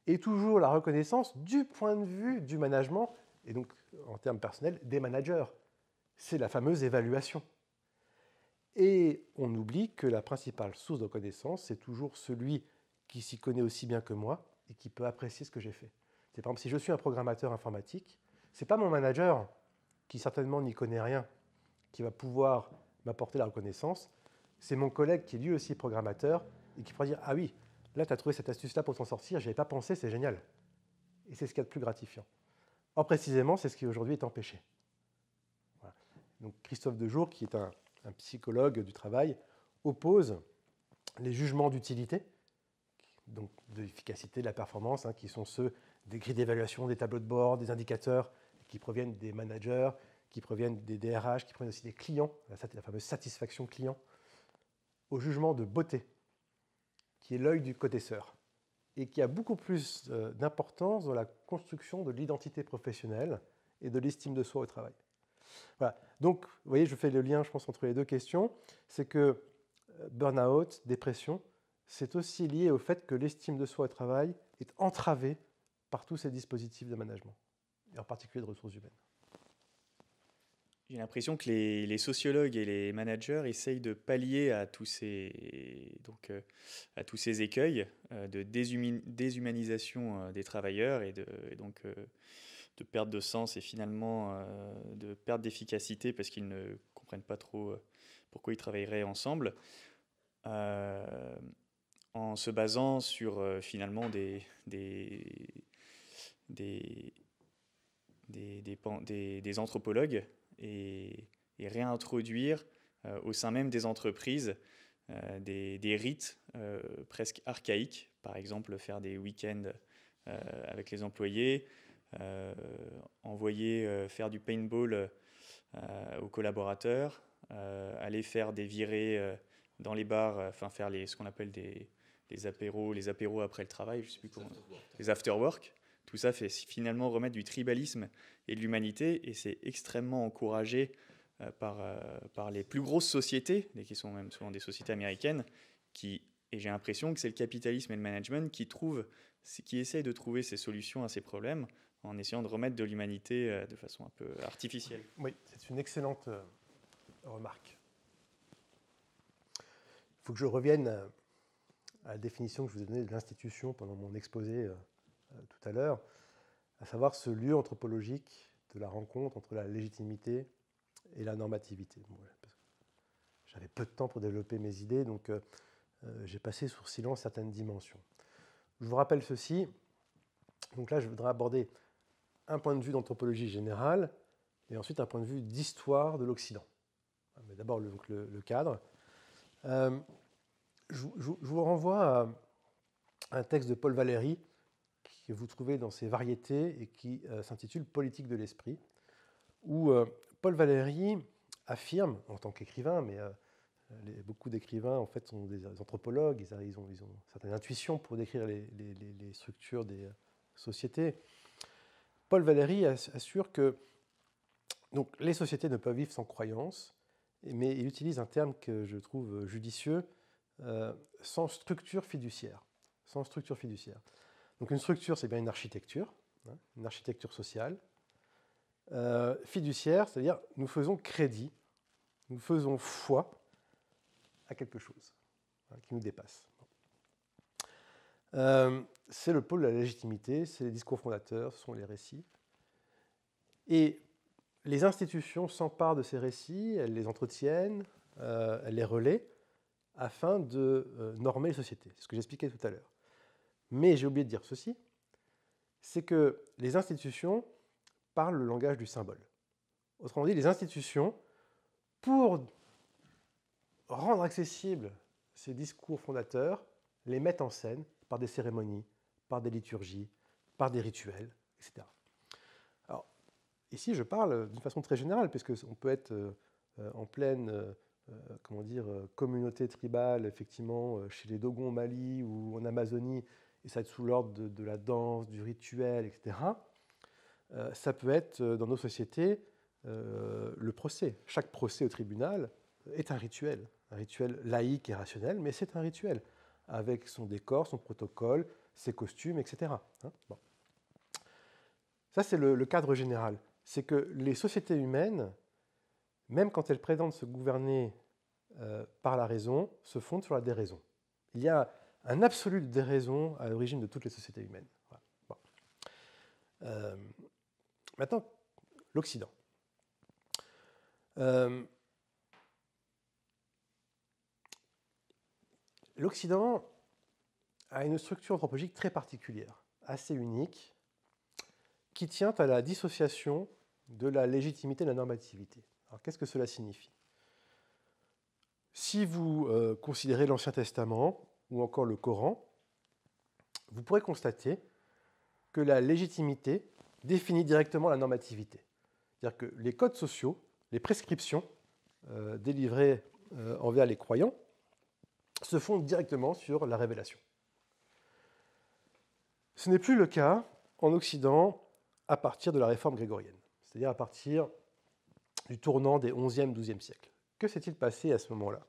est toujours la reconnaissance du point de vue du management, et donc en termes personnels, des managers. C'est la fameuse évaluation. Et on oublie que la principale source de connaissance, c'est toujours celui qui s'y connaît aussi bien que moi et qui peut apprécier ce que j'ai fait. C'est par exemple, si je suis un programmateur informatique, ce n'est pas mon manager, qui certainement n'y connaît rien, qui va pouvoir m'apporter la reconnaissance, c'est mon collègue qui est lui aussi programmateur et qui pourra dire « Ah oui, là, tu as trouvé cette astuce-là pour t'en sortir, je n'y avais pas pensé, c'est génial. » Et c'est ce qu'il y a de plus gratifiant. Or, précisément, c'est ce qui aujourd'hui est empêché. Voilà. Donc, Christophe Dejour, qui est un psychologue du travail, oppose les jugements d'utilité, donc de l'efficacité, de la performance, qui sont ceux des grilles d'évaluation, des tableaux de bord, des indicateurs qui proviennent des managers, qui proviennent des DRH, qui proviennent aussi des clients, la fameuse satisfaction client, au jugement de beauté, qui est l'œil du connaisseur, et qui a beaucoup plus d'importance dans la construction de l'identité professionnelle et de l'estime de soi au travail. Voilà. Donc, vous voyez, je fais le lien, je pense, entre les deux questions. C'est que burn-out, dépression, c'est aussi lié au fait que l'estime de soi au travail est entravée par tous ces dispositifs de management, et en particulier de ressources humaines. J'ai l'impression que les sociologues et les managers essayent de pallier à tous ces écueils de déshumanisation des travailleurs et donc de perte de sens et finalement de perte d'efficacité parce qu'ils ne comprennent pas trop pourquoi ils travailleraient ensemble, en se basant sur finalement des anthropologues et réintroduire au sein même des entreprises des rites presque archaïques, par exemple faire des week-ends avec les employés, envoyer faire du paintball aux collaborateurs, aller faire des virées dans les bars, faire ce qu'on appelle les apéros après le travail, je sais plus comment, les after-work. Tout ça fait finalement remettre du tribalisme et de l'humanité, et c'est extrêmement encouragé par les plus grosses sociétés, qui sont même souvent des sociétés américaines, et j'ai l'impression que c'est le capitalisme et le management qui essayent de trouver ces solutions à ces problèmes en essayant de remettre de l'humanité de façon un peu artificielle. Oui, c'est une excellente remarque. Il faut que je revienne à la définition que je vous ai donnée de l'institution pendant mon exposé tout à l'heure, à savoir ce lieu anthropologique de la rencontre entre la légitimité et la normativité. Bon, j'avais peu de temps pour développer mes idées, donc j'ai passé sous silence certaines dimensions. Je vous rappelle ceci. Donc là, je voudrais aborder un point de vue d'anthropologie générale et ensuite un point de vue d'histoire de l'Occident. Mais d'abord, le cadre. Je vous renvoie à un texte de Paul Valéry que vous trouvez dans ses variétés et qui s'intitule « Politique de l'esprit », où Paul Valéry affirme, en tant qu'écrivain, mais beaucoup d'écrivains en fait, sont des anthropologues, ils ont certaines intuitions pour décrire les structures des sociétés. Paul Valéry assure que donc, les sociétés ne peuvent vivre sans croyance, mais il utilise un terme que je trouve judicieux, sans structure fiduciaire. Sans structure fiduciaire. Donc une structure, c'est bien une architecture sociale. Fiduciaire, c'est-à-dire nous faisons crédit, nous faisons foi à quelque chose qui nous dépasse. C'est le pôle de la légitimité, c'est les discours fondateurs, ce sont les récits. Et les institutions s'emparent de ces récits, elles les entretiennent, elles les relaient, afin de normer les sociétés. C'est ce que j'expliquais tout à l'heure. Mais j'ai oublié de dire ceci, c'est que les institutions parlent le langage du symbole. Autrement dit, les institutions, pour rendre accessibles ces discours fondateurs, les mettent en scène par des cérémonies, par des liturgies, par des rituels, etc. Alors, ici, je parle d'une façon très générale, puisqu'on peut être en pleine communauté tribale, effectivement, chez les Dogons au Mali ou en Amazonie, et ça va être sous l'ordre de la danse, du rituel, etc. Ça peut être, dans nos sociétés, le procès. Chaque procès au tribunal est un rituel laïque et rationnel, mais c'est un rituel, avec son décor, son protocole, ses costumes, etc. Bon. Ça, c'est le cadre général. C'est que les sociétés humaines, même quand elles prétendent se gouverner par la raison se fonde sur la déraison. Il y a un absolu de déraison à l'origine de toutes les sociétés humaines. Voilà. Bon. Maintenant, l'Occident. L'Occident a une structure anthropologique très particulière, assez unique, qui tient à la dissociation de la légitimité et de la normativité. Alors, qu'est-ce que cela signifie ? Si vous considérez l'Ancien Testament ou encore le Coran, vous pourrez constater que la légitimité définit directement la normativité. C'est-à-dire que les codes sociaux, les prescriptions délivrées envers les croyants se fondent directement sur la révélation. Ce n'est plus le cas en Occident à partir de la réforme grégorienne, c'est-à-dire à partir du tournant des 11e, 12e siècles. Que s'est-il passé à ce moment-là ?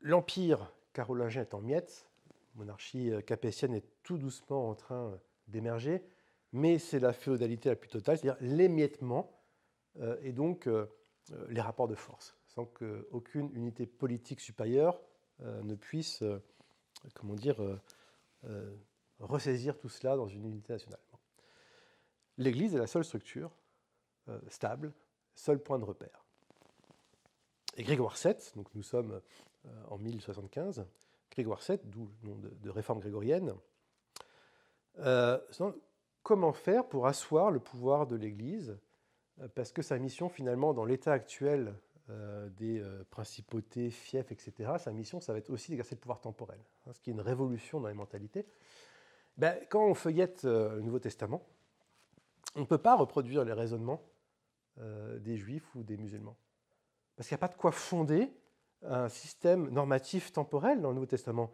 L'empire carolingien est en miettes, la monarchie capétienne est tout doucement en train d'émerger, mais c'est la féodalité la plus totale, c'est-à-dire l'émiettement et donc les rapports de force, sans qu'aucune unité politique supérieure ne puisse ressaisir tout cela dans une unité nationale. L'Église est la seule structure stable, seul point de repère. Et Grégoire VII, donc nous sommes en 1075, Grégoire VII, d'où le nom de réforme grégorienne, comment faire pour asseoir le pouvoir de l'Église, parce que sa mission finalement dans l'état actuel des principautés, fiefs, etc., sa mission ça va être aussi d'exercer le pouvoir temporel, ce qui est une révolution dans les mentalités. Quand on feuillette le Nouveau Testament, on ne peut pas reproduire les raisonnements des Juifs ou des musulmans. Parce qu'il n'y a pas de quoi fonder un système normatif temporel dans le Nouveau Testament.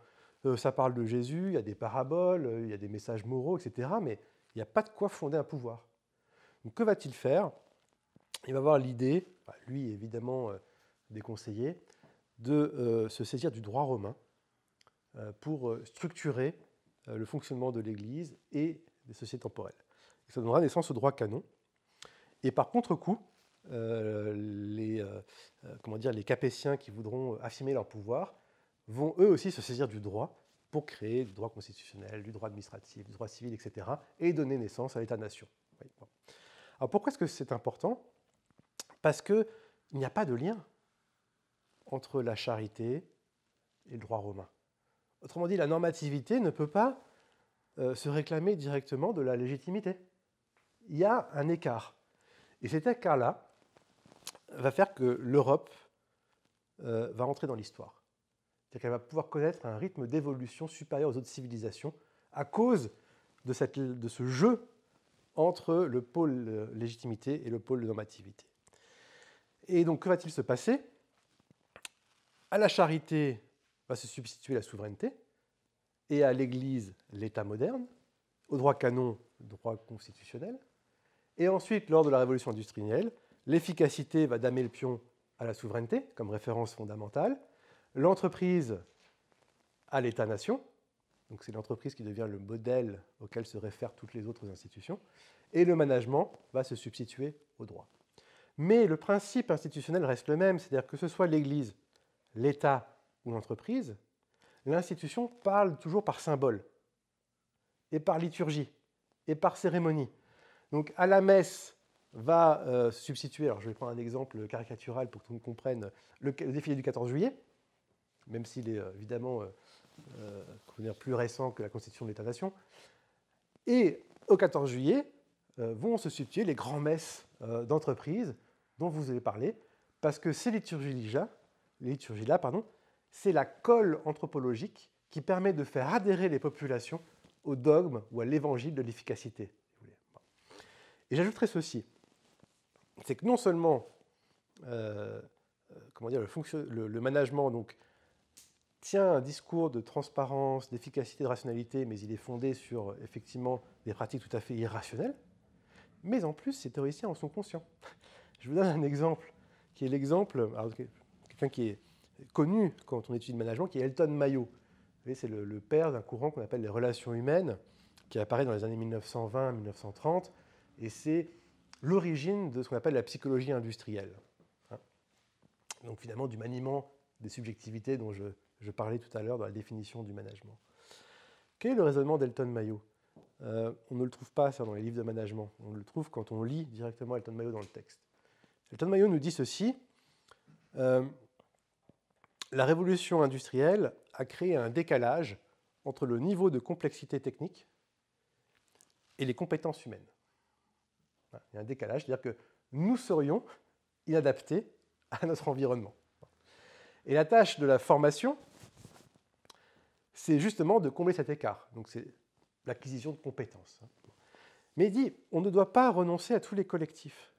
Ça parle de Jésus, il y a des paraboles, il y a des messages moraux, etc., mais il n'y a pas de quoi fonder un pouvoir. Donc que va-t-il faire ? Il va avoir l'idée, lui évidemment déconseillé, de se saisir du droit romain pour structurer le fonctionnement de l'Église et des sociétés temporelles. Ça donnera naissance au droit canon. Et par contre-coup, les Capétiens qui voudront affirmer leur pouvoir vont eux aussi se saisir du droit pour créer du droit constitutionnel, du droit administratif, du droit civil, etc. et donner naissance à l'État-nation. Alors pourquoi est-ce que c'est important ? Parce qu'il n'y a pas de lien entre la charité et le droit romain. Autrement dit, la normativité ne peut pas se réclamer directement de la légitimité. Il y a un écart. Et cet écart-là va faire que l'Europe va entrer dans l'histoire. C'est-à-dire qu'elle va pouvoir connaître un rythme d'évolution supérieur aux autres civilisations à cause de ce jeu entre le pôle légitimité et le pôle normativité. Et donc, que va-t-il se passer ? À la charité va se substituer la souveraineté, et à l'Église, l'État moderne, au droit canon, le droit constitutionnel. Et ensuite, lors de la révolution industrielle, l'efficacité va damer le pion à la souveraineté comme référence fondamentale, l'entreprise à l'État-nation, donc c'est l'entreprise qui devient le modèle auquel se réfèrent toutes les autres institutions, et le management va se substituer au droit. Mais le principe institutionnel reste le même, c'est-à-dire que ce soit l'Église, l'État ou l'entreprise, l'institution parle toujours par symbole, et par liturgie, et par cérémonie. Donc à la messe va substituer, alors je vais prendre un exemple caricatural pour que tout le monde comprenne, le défilé du 14 juillet, même s'il est évidemment plus récent que la constitution de l'État-nation. Et au 14 juillet vont se substituer les grands-messes d'entreprise dont vous avez parlé, parce que ces liturgies-là, c'est la colle anthropologique qui permet de faire adhérer les populations au dogme ou à l'évangile de l'efficacité. Et j'ajouterai ceci, c'est que non seulement le management donc, tient un discours de transparence, d'efficacité, de rationalité, mais il est fondé sur effectivement des pratiques tout à fait irrationnelles, mais en plus, ces théoriciens en sont conscients. Je vous donne un exemple, qui est l'exemple, quelqu'un qui est connu quand on étudie le management, qui est Elton Mayo. Vous voyez, c'est le père d'un courant qu'on appelle les relations humaines, qui apparaît dans les années 1920-1930, et c'est l'origine de ce qu'on appelle la psychologie industrielle. Hein. Donc finalement du maniement des subjectivités dont je parlais tout à l'heure dans la définition du management. Quel est le raisonnement d'Elton Mayo? On ne le trouve pas ça dans les livres de management, on le trouve quand on lit directement Elton Mayo dans le texte. Elton Mayo nous dit ceci, la révolution industrielle a créé un décalage entre le niveau de complexité technique et les compétences humaines. Il y a un décalage, c'est-à-dire que nous serions inadaptés à notre environnement. Et la tâche de la formation, c'est justement de combler cet écart. Donc c'est l'acquisition de compétences. Mais il dit, on ne doit pas renoncer à tous les collectifs.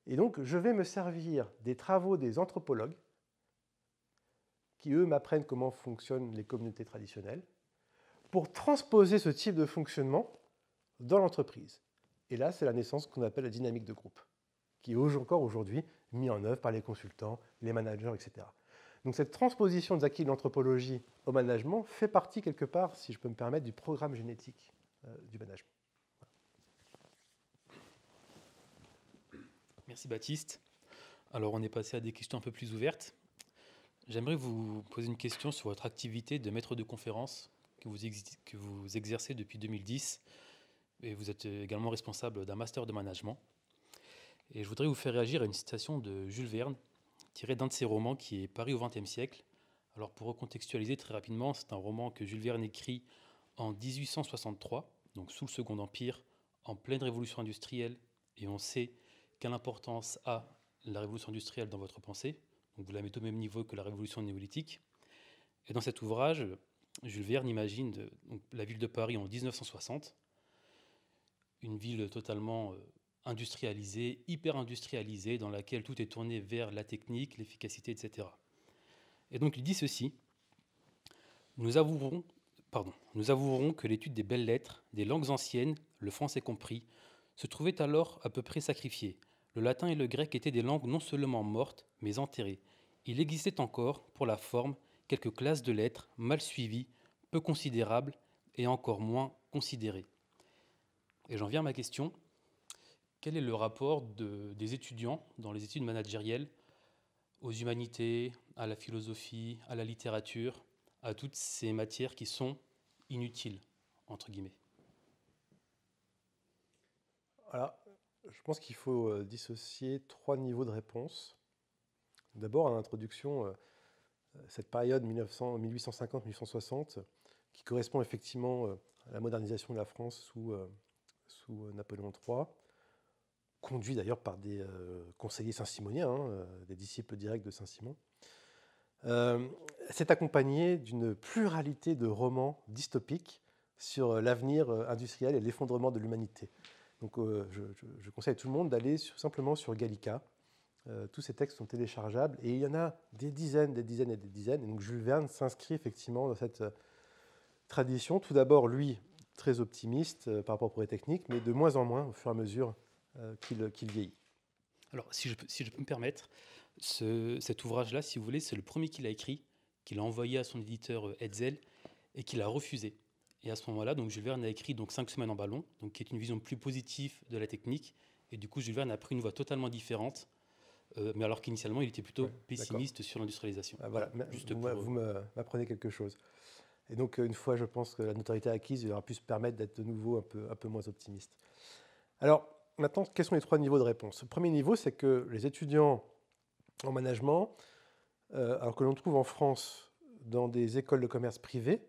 Et donc, je vais me servir des travaux des anthropologues qui, eux, m'apprennent comment fonctionnent les communautés traditionnelles pour transposer ce type de fonctionnement dans l'entreprise. Et là, c'est la naissance qu'on appelle la dynamique de groupe, qui est encore aujourd'hui mise en œuvre par les consultants, les managers, etc. Donc cette transposition des acquis de l'anthropologie au management fait partie quelque part, si je peux me permettre, du programme génétique du management. Merci Baptiste. Alors on est passé à des questions un peu plus ouvertes. J'aimerais vous poser une question sur votre activité de maître de conférence que vous exercez depuis 2010. Et vous êtes également responsable d'un master de management. Et je voudrais vous faire réagir à une citation de Jules Verne, tirée d'un de ses romans qui est paru au XXe siècle. Alors pour recontextualiser très rapidement, c'est un roman que Jules Verne écrit en 1863, donc sous le Second Empire, en pleine révolution industrielle. Et on sait quelle importance a la révolution industrielle dans votre pensée. Donc vous la mettez au même niveau que la révolution néolithique. Et dans cet ouvrage, Jules Verne imagine la ville de Paris en 1960, une ville totalement industrialisée, hyper industrialisée, dans laquelle tout est tourné vers la technique, l'efficacité, etc. Et donc il dit ceci, nous avouerons que l'étude des belles lettres, des langues anciennes, le français compris, se trouvait alors à peu près sacrifiée. Le latin et le grec étaient des langues non seulement mortes, mais enterrées. Il existait encore, pour la forme, quelques classes de lettres mal suivies, peu considérables et encore moins considérées. Et j'en viens à ma question. Quel est le rapport des étudiants dans les études managérielles aux humanités, à la philosophie, à la littérature, à toutes ces matières qui sont inutiles, entre guillemets? Alors, je pense qu'il faut dissocier 3 niveaux de réponse. D'abord, en introduction, cette période 1850-1860, qui correspond effectivement à la modernisation de la France sous Napoléon III, conduit d'ailleurs par des conseillers saint-simoniens, des disciples directs de Saint-Simon, s'est accompagné d'une pluralité de romans dystopiques sur l'avenir industriel et l'effondrement de l'humanité. Donc je conseille à tout le monde d'aller simplement sur Gallica. Tous ces textes sont téléchargeables et il y en a des dizaines, des dizaines et des dizaines. Et donc Jules Verne s'inscrit effectivement dans cette tradition. Tout d'abord, lui, très optimiste par rapport au progrès technique, mais de moins en moins au fur et à mesure qu'il vieillit. Alors, si je peux me permettre, cet ouvrage-là, si vous voulez, c'est le premier qu'il a écrit, qu'il a envoyé à son éditeur Hetzel et qu'il a refusé. Et à ce moment-là, donc Jules Verne a écrit 5 semaines en ballon, donc qui est une vision plus positive de la technique. Et du coup, Jules Verne a pris une voie totalement différente, mais alors qu'initialement, il était plutôt pessimiste sur l'industrialisation. Ah, voilà, juste vous m'apprenez quelque chose. Et donc, une fois, je pense que la notoriété acquise, il aura pu se permettre d'être de nouveau un peu moins optimiste. Alors, maintenant, quels sont les 3 niveaux de réponse? Le premier niveau, c'est que les étudiants en management, alors que l'on trouve en France dans des écoles de commerce privées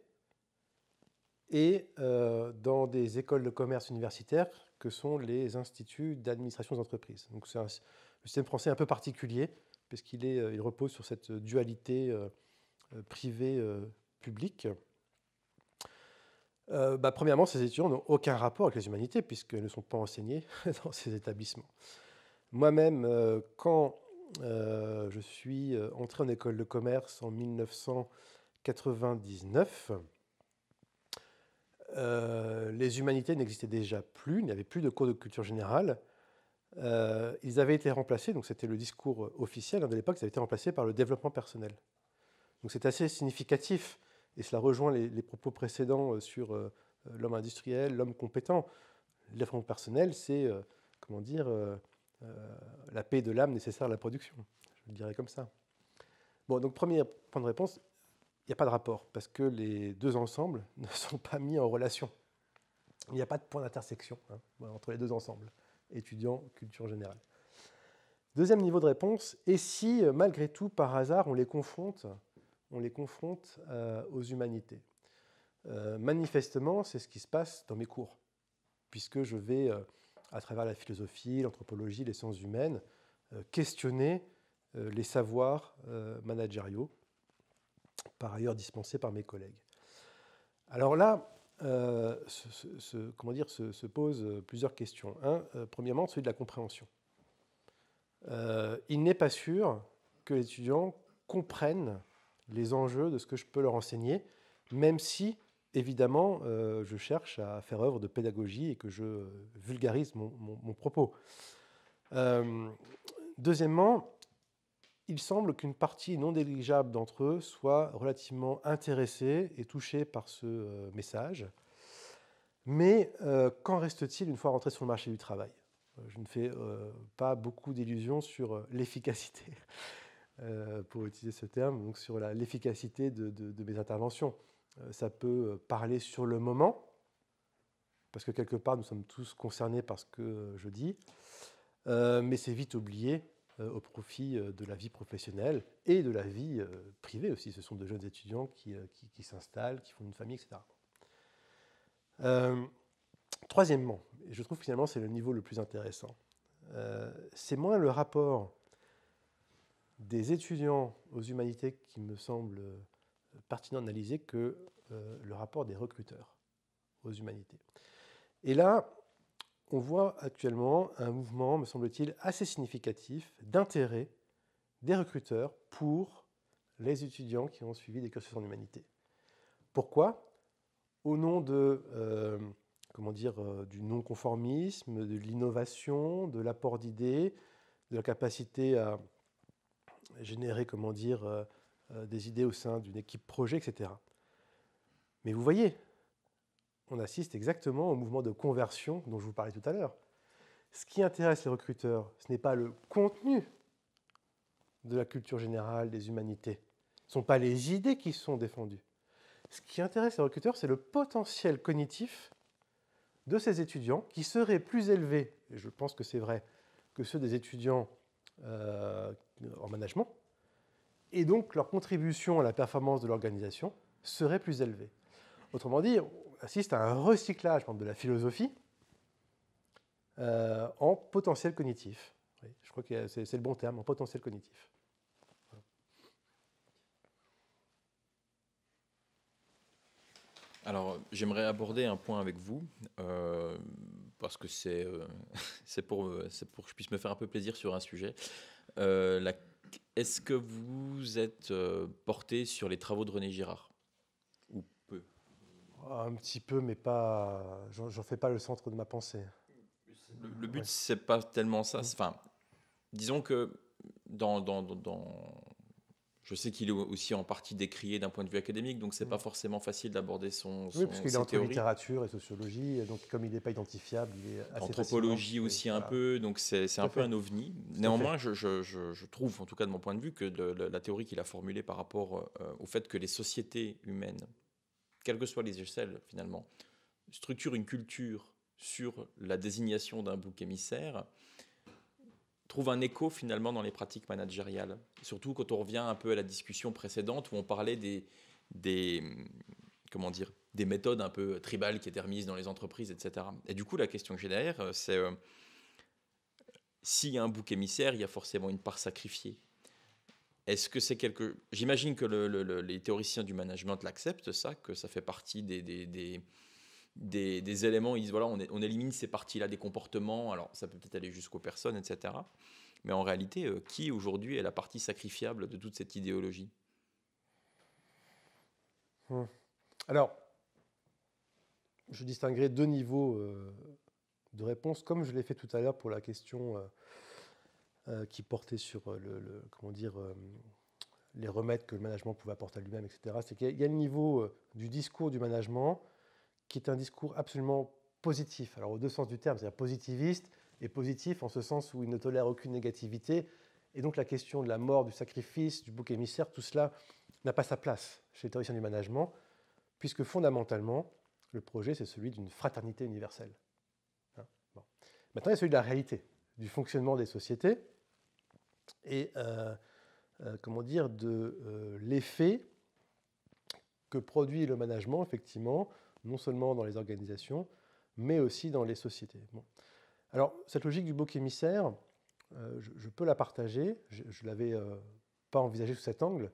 et dans des écoles de commerce universitaires que sont les instituts d'administration des entreprises. Donc c'est un système français un peu particulier puisqu'il repose sur cette dualité privée-publique. Premièrement, ces étudiants n'ont aucun rapport avec les humanités puisqu'ils ne sont pas enseignés dans ces établissements. Moi-même, quand je suis entré en école de commerce en 1999, les humanités n'existaient déjà plus, il n'y avait plus de cours de culture générale. Ils avaient été remplacés, donc c'était le discours officiel de l'époque, ils avaient été remplacés par le développement personnel. Donc c'est assez significatif, et cela rejoint les propos précédents sur l'homme industriel, l'homme compétent. Le développement personnel, c'est comment dire, la paix de l'âme nécessaire à la production. Je le dirais comme ça. Bon, donc premier point de réponse, il n'y a pas de rapport, parce que les deux ensembles ne sont pas mis en relation. Il n'y a pas de point d'intersection entre les deux ensembles, étudiants, culture générale. Deuxième niveau de réponse, et si malgré tout, par hasard, on les confronte aux humanités? Manifestement, c'est ce qui se passe dans mes cours, puisque je vais, à travers la philosophie, l'anthropologie, les sciences humaines, questionner les savoirs managériaux, par ailleurs dispensés par mes collègues. Alors là, se posent plusieurs questions. Premièrement, celui de la compréhension. Il n'est pas sûr que les étudiants comprennent les enjeux de ce que je peux leur enseigner, même si, évidemment, je cherche à faire œuvre de pédagogie et que je vulgarise mon propos. Deuxièmement, il semble qu'une partie non négligeable d'entre eux soit relativement intéressée et touchée par ce message. Mais qu'en reste-t-il une fois rentré sur le marché du travail? Je ne fais pas beaucoup d'illusions sur l'efficacité, pour utiliser ce terme, donc sur l'efficacité de mes interventions. Ça peut parler sur le moment, parce que quelque part nous sommes tous concernés par ce que je dis, mais c'est vite oublié au profit de la vie professionnelle et de la vie privée aussi. Ce sont de jeunes étudiants qui s'installent, qui font une famille, etc. Troisièmement, et je trouve que finalement c'est le niveau le plus intéressant, c'est moins le rapport des étudiants aux humanités qui me semble pertinent d'analyser que le rapport des recruteurs aux humanités. Et là, on voit actuellement un mouvement, me semble-t-il, assez significatif d'intérêt des recruteurs pour les étudiants qui ont suivi des cursus en humanités. Pourquoi ? Au nom de, du non-conformisme, de l'innovation, de l'apport d'idées, de la capacité à générer, des idées au sein d'une équipe projet, etc. Mais vous voyez, on assiste exactement au mouvement de conversion dont je vous parlais tout à l'heure. Ce qui intéresse les recruteurs, ce n'est pas le contenu de la culture générale des humanités. Ce ne sont pas les idées qui sont défendues. Ce qui intéresse les recruteurs, c'est le potentiel cognitif de ces étudiants qui seraient plus élevés, et je pense que c'est vrai, que ceux des étudiants en management, et donc leur contribution à la performance de l'organisation serait plus élevée. Autrement dit, on assiste à un recyclage de la philosophie en potentiel cognitif. Oui, je crois que c'est le bon terme, en potentiel cognitif. Alors, j'aimerais aborder un point avec vous, parce que c'est pour que je puisse me faire un peu plaisir sur un sujet. Est-ce que vous êtes porté sur les travaux de René Girard? Ou peu? Un petit peu, mais pas. J'en fais pas le centre de ma pensée. Le but, c'est pas tellement ça. Enfin, disons que je sais qu'il est aussi en partie décrié d'un point de vue académique, donc c'est pas forcément facile d'aborder son Oui, parce qu'il est entre théories. Littérature et sociologie, donc comme il n'est pas identifiable, il est assez anthropologie aussi un peu, donc c'est un peu un ovni. Néanmoins, je trouve, en tout cas de mon point de vue, que la théorie qu'il a formulée par rapport au fait que les sociétés humaines, quelles que soient les échelles finalement, structurent une culture sur la désignation d'un bouc émissaire, trouve un écho finalement dans les pratiques managériales. Surtout quand on revient un peu à la discussion précédente où on parlait des méthodes un peu tribales qui étaient remises dans les entreprises, etc. Et du coup, la question que j'ai derrière, c'est s'il y a un bouc émissaire, il y a forcément une part sacrifiée. Est-ce que c'est J'imagine que les théoriciens du management l'acceptent, ça, que ça fait partie des éléments, ils disent voilà, on élimine ces parties-là des comportements, alors ça peut peut-être aller jusqu'aux personnes, etc. Mais en réalité, qui aujourd'hui est la partie sacrifiable de toute cette idéologie? Alors, je distinguerai deux niveaux de réponse, comme je l'ai fait tout à l'heure pour la question qui portait sur les remèdes que le management pouvait apporter à lui-même, etc. C'est qu'il y a le niveau du discours du management qui est un discours absolument positif, alors aux deux sens du terme, c'est-à-dire positiviste, est positif en ce sens où il ne tolère aucune négativité. Et donc la question de la mort, du sacrifice, du bouc émissaire, tout cela n'a pas sa place chez les théoriciens du management, puisque fondamentalement, le projet, c'est celui d'une fraternité universelle. Hein, bon. Maintenant, il y a celui de la réalité, du fonctionnement des sociétés, et comment dire, de l'effet que produit le management, effectivement, non seulement dans les organisations, mais aussi dans les sociétés. Bon. Alors, cette logique du bouc émissaire, je peux la partager, je ne l'avais pas envisagée sous cet angle,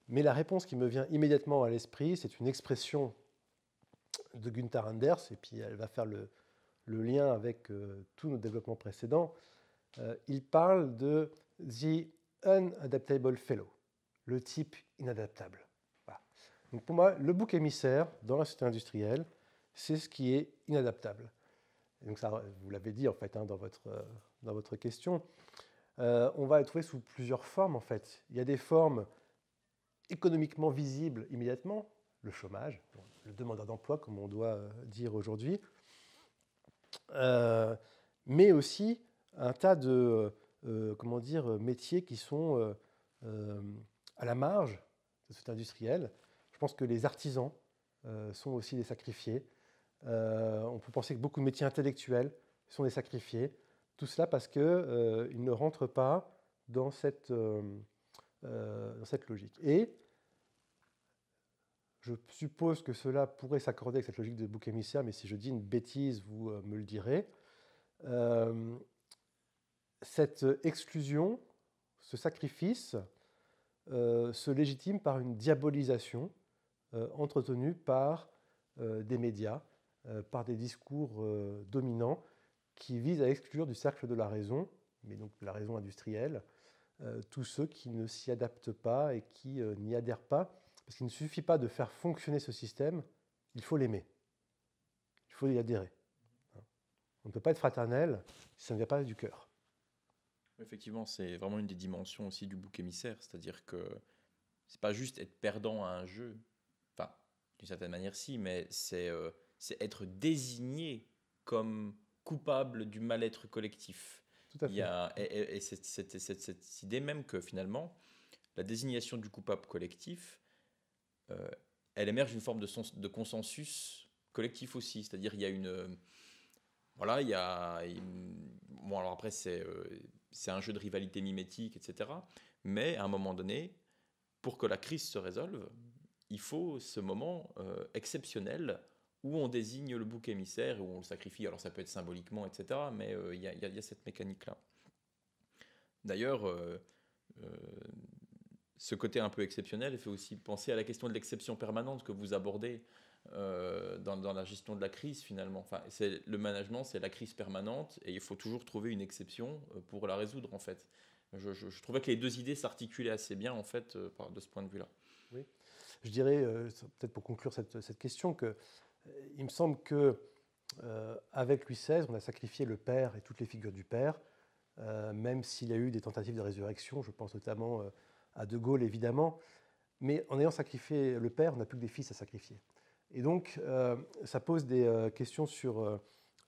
mais la réponse qui me vient immédiatement à l'esprit, c'est une expression de Gunther Anders, et puis elle va faire le lien avec tous nos développements précédents. Il parle de the unadaptable fellow, le type inadaptable. Voilà. Donc pour moi, le bouc émissaire dans la société industrielle, c'est ce qui est inadaptable. Et donc ça, vous l'avez dit en fait hein, dans votre question. On va le trouver sous plusieurs formes en fait. Il y a des formes économiquement visibles immédiatement, le chômage, le demandeur d'emploi comme on doit dire aujourd'hui, mais aussi un tas de métiers qui sont à la marge de cet industriel. Je pense que les artisans sont aussi des sacrifiés. On peut penser que beaucoup de métiers intellectuels sont des sacrifiés. Tout cela parce qu'ils ne rentrent pas dans cette logique. Et je suppose que cela pourrait s'accorder avec cette logique de bouc émissaire, mais si je dis une bêtise, vous me le direz. Cette exclusion, ce sacrifice, se légitime par une diabolisation entretenue par des médias, par des discours dominants qui visent à exclure du cercle de la raison, mais donc de la raison industrielle, tous ceux qui ne s'y adaptent pas et qui n'y adhèrent pas. Parce qu'il ne suffit pas de faire fonctionner ce système, il faut l'aimer. Il faut y adhérer. On ne peut pas être fraternel si ça ne vient pas du cœur. Effectivement, c'est vraiment une des dimensions aussi du bouc émissaire, c'est-à-dire que c'est pas juste être perdant à un jeu, enfin, d'une certaine manière si, mais c'est être désigné comme coupable du mal-être collectif. Tout à fait. Il y a, et c'est cette idée même que finalement, la désignation du coupable collectif, elle émerge d'une forme de consensus collectif aussi, c'est-à-dire il y a une... Voilà, il y a... Bon, alors après, c'est un jeu de rivalité mimétique, etc. Mais à un moment donné, pour que la crise se résolve, il faut ce moment exceptionnel où on désigne le bouc émissaire et où on le sacrifie. Alors ça peut être symboliquement, etc. Mais il y a cette mécanique-là. D'ailleurs, ce côté un peu exceptionnel fait aussi penser à la question de l'exception permanente que vous abordez dans la gestion de la crise finalement. Enfin, le management, c'est la crise permanente et il faut toujours trouver une exception pour la résoudre en fait. Je trouvais que les deux idées s'articulaient assez bien en fait de ce point de vue-là. Oui. Je dirais, peut-être pour conclure cette question, que il me semble que avec Louis XVI, on a sacrifié le père et toutes les figures du père, même s'il y a eu des tentatives de résurrection, je pense notamment à De Gaulle évidemment, mais en ayant sacrifié le père, on n'a plus que des fils à sacrifier. Et donc, ça pose des questions sur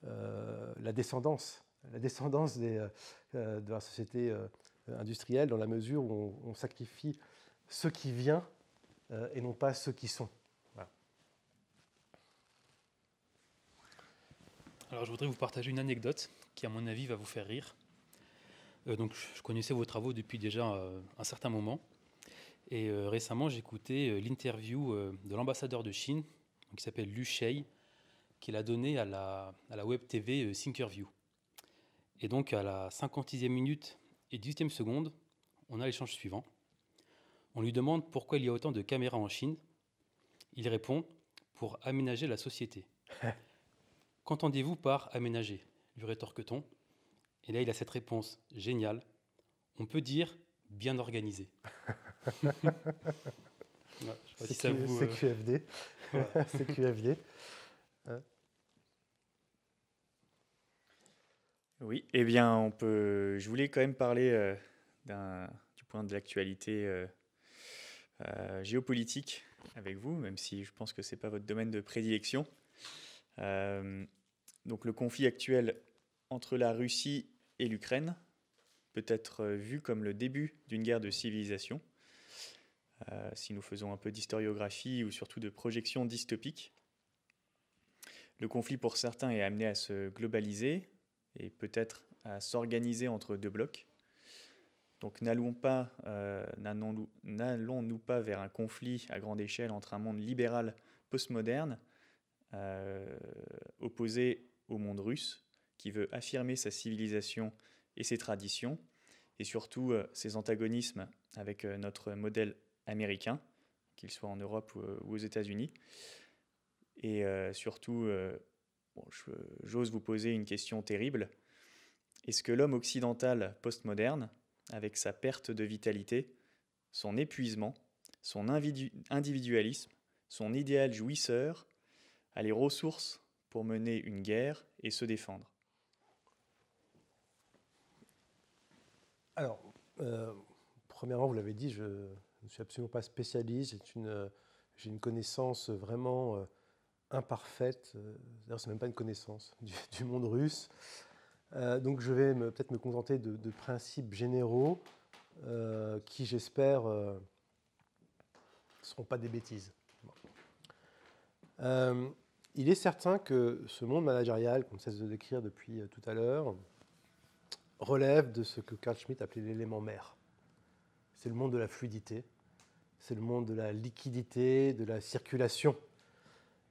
la descendance de la société industrielle, dans la mesure où on sacrifie ce qui vient et non pas ceux qui sont. Voilà. Alors, je voudrais vous partager une anecdote qui, à mon avis, va vous faire rire. Donc, je connaissais vos travaux depuis déjà un certain moment. Et récemment, j'ai écouté l'interview de l'ambassadeur de Chine, qui s'appelle Lu Shei, qu'il a donné à la web TV Thinkerview. Et donc, à la 56e minute et 18e seconde, on a l'échange suivant. On lui demande pourquoi il y a autant de caméras en Chine. Il répond « pour aménager la société ». Qu'entendez-vous par aménager ? Lui rétorque-t-on. Et là, il a cette réponse géniale. On peut dire bien organisé. Ouais, c'est QFD. C'est QFD. Oui, eh bien, je voulais quand même parler du point de l'actualité géopolitique avec vous, même si je pense que ce n'est pas votre domaine de prédilection. Donc, le conflit actuel entre la Russie et l'Ukraine peut être vu comme le début d'une guerre de civilisation. Si nous faisons un peu d'historiographie ou surtout de projection dystopique, le conflit pour certains est amené à se globaliser et peut-être à s'organiser entre deux blocs. Donc n'allons-nous pas vers un conflit à grande échelle entre un monde libéral postmoderne opposé au monde russe qui veut affirmer sa civilisation et ses traditions et surtout ses antagonismes avec notre modèle américain, qu'il soit en Europe ou aux États-Unis. Et surtout, j'ose vous poser une question terrible. Est-ce que l'homme occidental postmoderne, avec sa perte de vitalité, son épuisement, son individualisme, son idéal jouisseur, a les ressources pour mener une guerre et se défendre? Alors, premièrement, vous l'avez dit, je ne suis absolument pas spécialiste, j'ai une connaissance vraiment imparfaite, d'ailleurs c'est même pas une connaissance du monde russe, donc je vais peut-être me contenter de principes généraux qui, j'espère, ne seront pas des bêtises. Il est certain que ce monde managérial, qu'on ne cesse de décrire depuis tout à l'heure, relève de ce que Carl Schmitt appelait l'élément mère. C'est le monde de la fluidité, c'est le monde de la liquidité, de la circulation.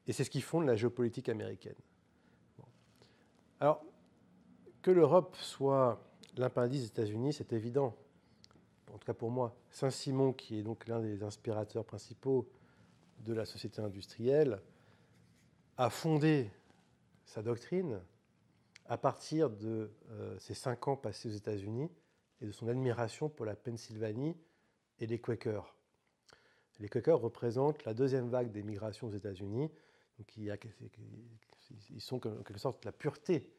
Et c'est ce qui fonde la géopolitique américaine. Bon. Alors, que l'Europe soit l'appendice des États-Unis, c'est évident. En tout cas pour moi. Saint-Simon, qui est donc l'un des inspirateurs principaux de la société industrielle, a fondé sa doctrine à partir de ses 5 ans passés aux États-Unis et de son admiration pour la Pennsylvanie et les Quakers. Les Quakers représentent la deuxième vague des migrations aux États-Unis. Donc ils sont en quelque sorte la pureté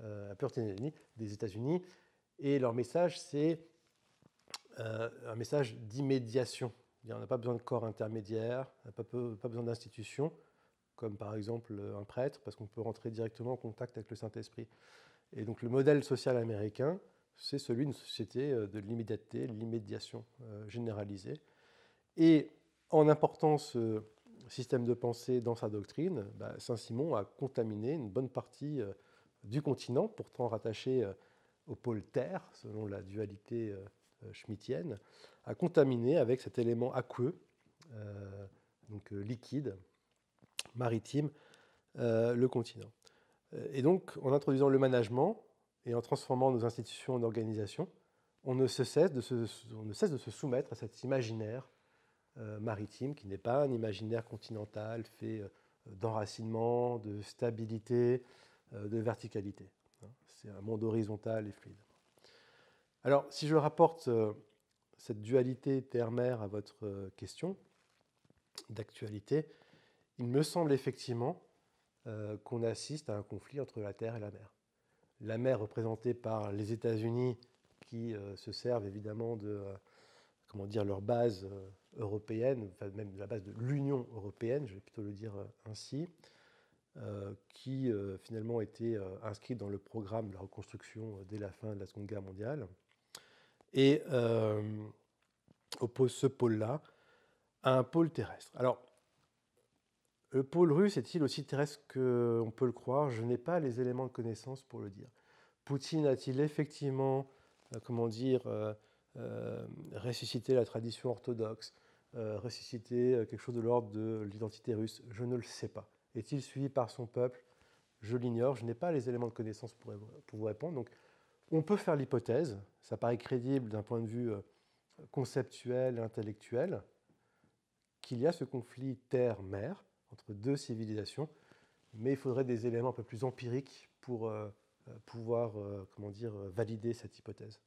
des États-Unis. Et leur message, c'est un message d'immédiation. On n'a pas besoin de corps intermédiaire, on n'a pas besoin d'institutions, comme par exemple un prêtre, parce qu'on peut rentrer directement en contact avec le Saint-Esprit. Et donc le modèle social américain, c'est celui d'une société de l'immédiateté, de l'immédiation généralisée. Et en important ce système de pensée dans sa doctrine, Saint-Simon a contaminé une bonne partie du continent, pourtant rattaché au pôle Terre, selon la dualité schmittienne, a contaminé avec cet élément aqueux, donc liquide, maritime, le continent. Et donc, en introduisant le management et en transformant nos institutions en organisations, on ne cesse de se soumettre à cet imaginaire maritime qui n'est pas un imaginaire continental fait d'enracinement, de stabilité, de verticalité. C'est un monde horizontal et fluide. Alors, si je rapporte cette dualité terre-mer à votre question d'actualité, il me semble effectivement qu'on assiste à un conflit entre la terre et la mer. La mer représentée par les États-Unis qui se servent évidemment de leur base européenne, enfin même de la base de l'Union européenne, je vais plutôt le dire ainsi, qui finalement était inscrite dans le programme de la reconstruction dès la fin de la Seconde Guerre mondiale, et oppose ce pôle-là à un pôle terrestre. Alors, le pôle russe est-il aussi terrestre qu'on peut le croire? Je n'ai pas les éléments de connaissance pour le dire. Poutine a-t-il effectivement, ressuscité la tradition orthodoxe, ressuscité quelque chose de l'ordre de l'identité russe? Je ne le sais pas. Est-il suivi par son peuple? Je l'ignore. Je n'ai pas les éléments de connaissance pour vous répondre. Donc, on peut faire l'hypothèse, ça paraît crédible d'un point de vue conceptuel et intellectuel, qu'il y a ce conflit terre-mer entre deux civilisations, mais il faudrait des éléments un peu plus empiriques pour pouvoir valider cette hypothèse.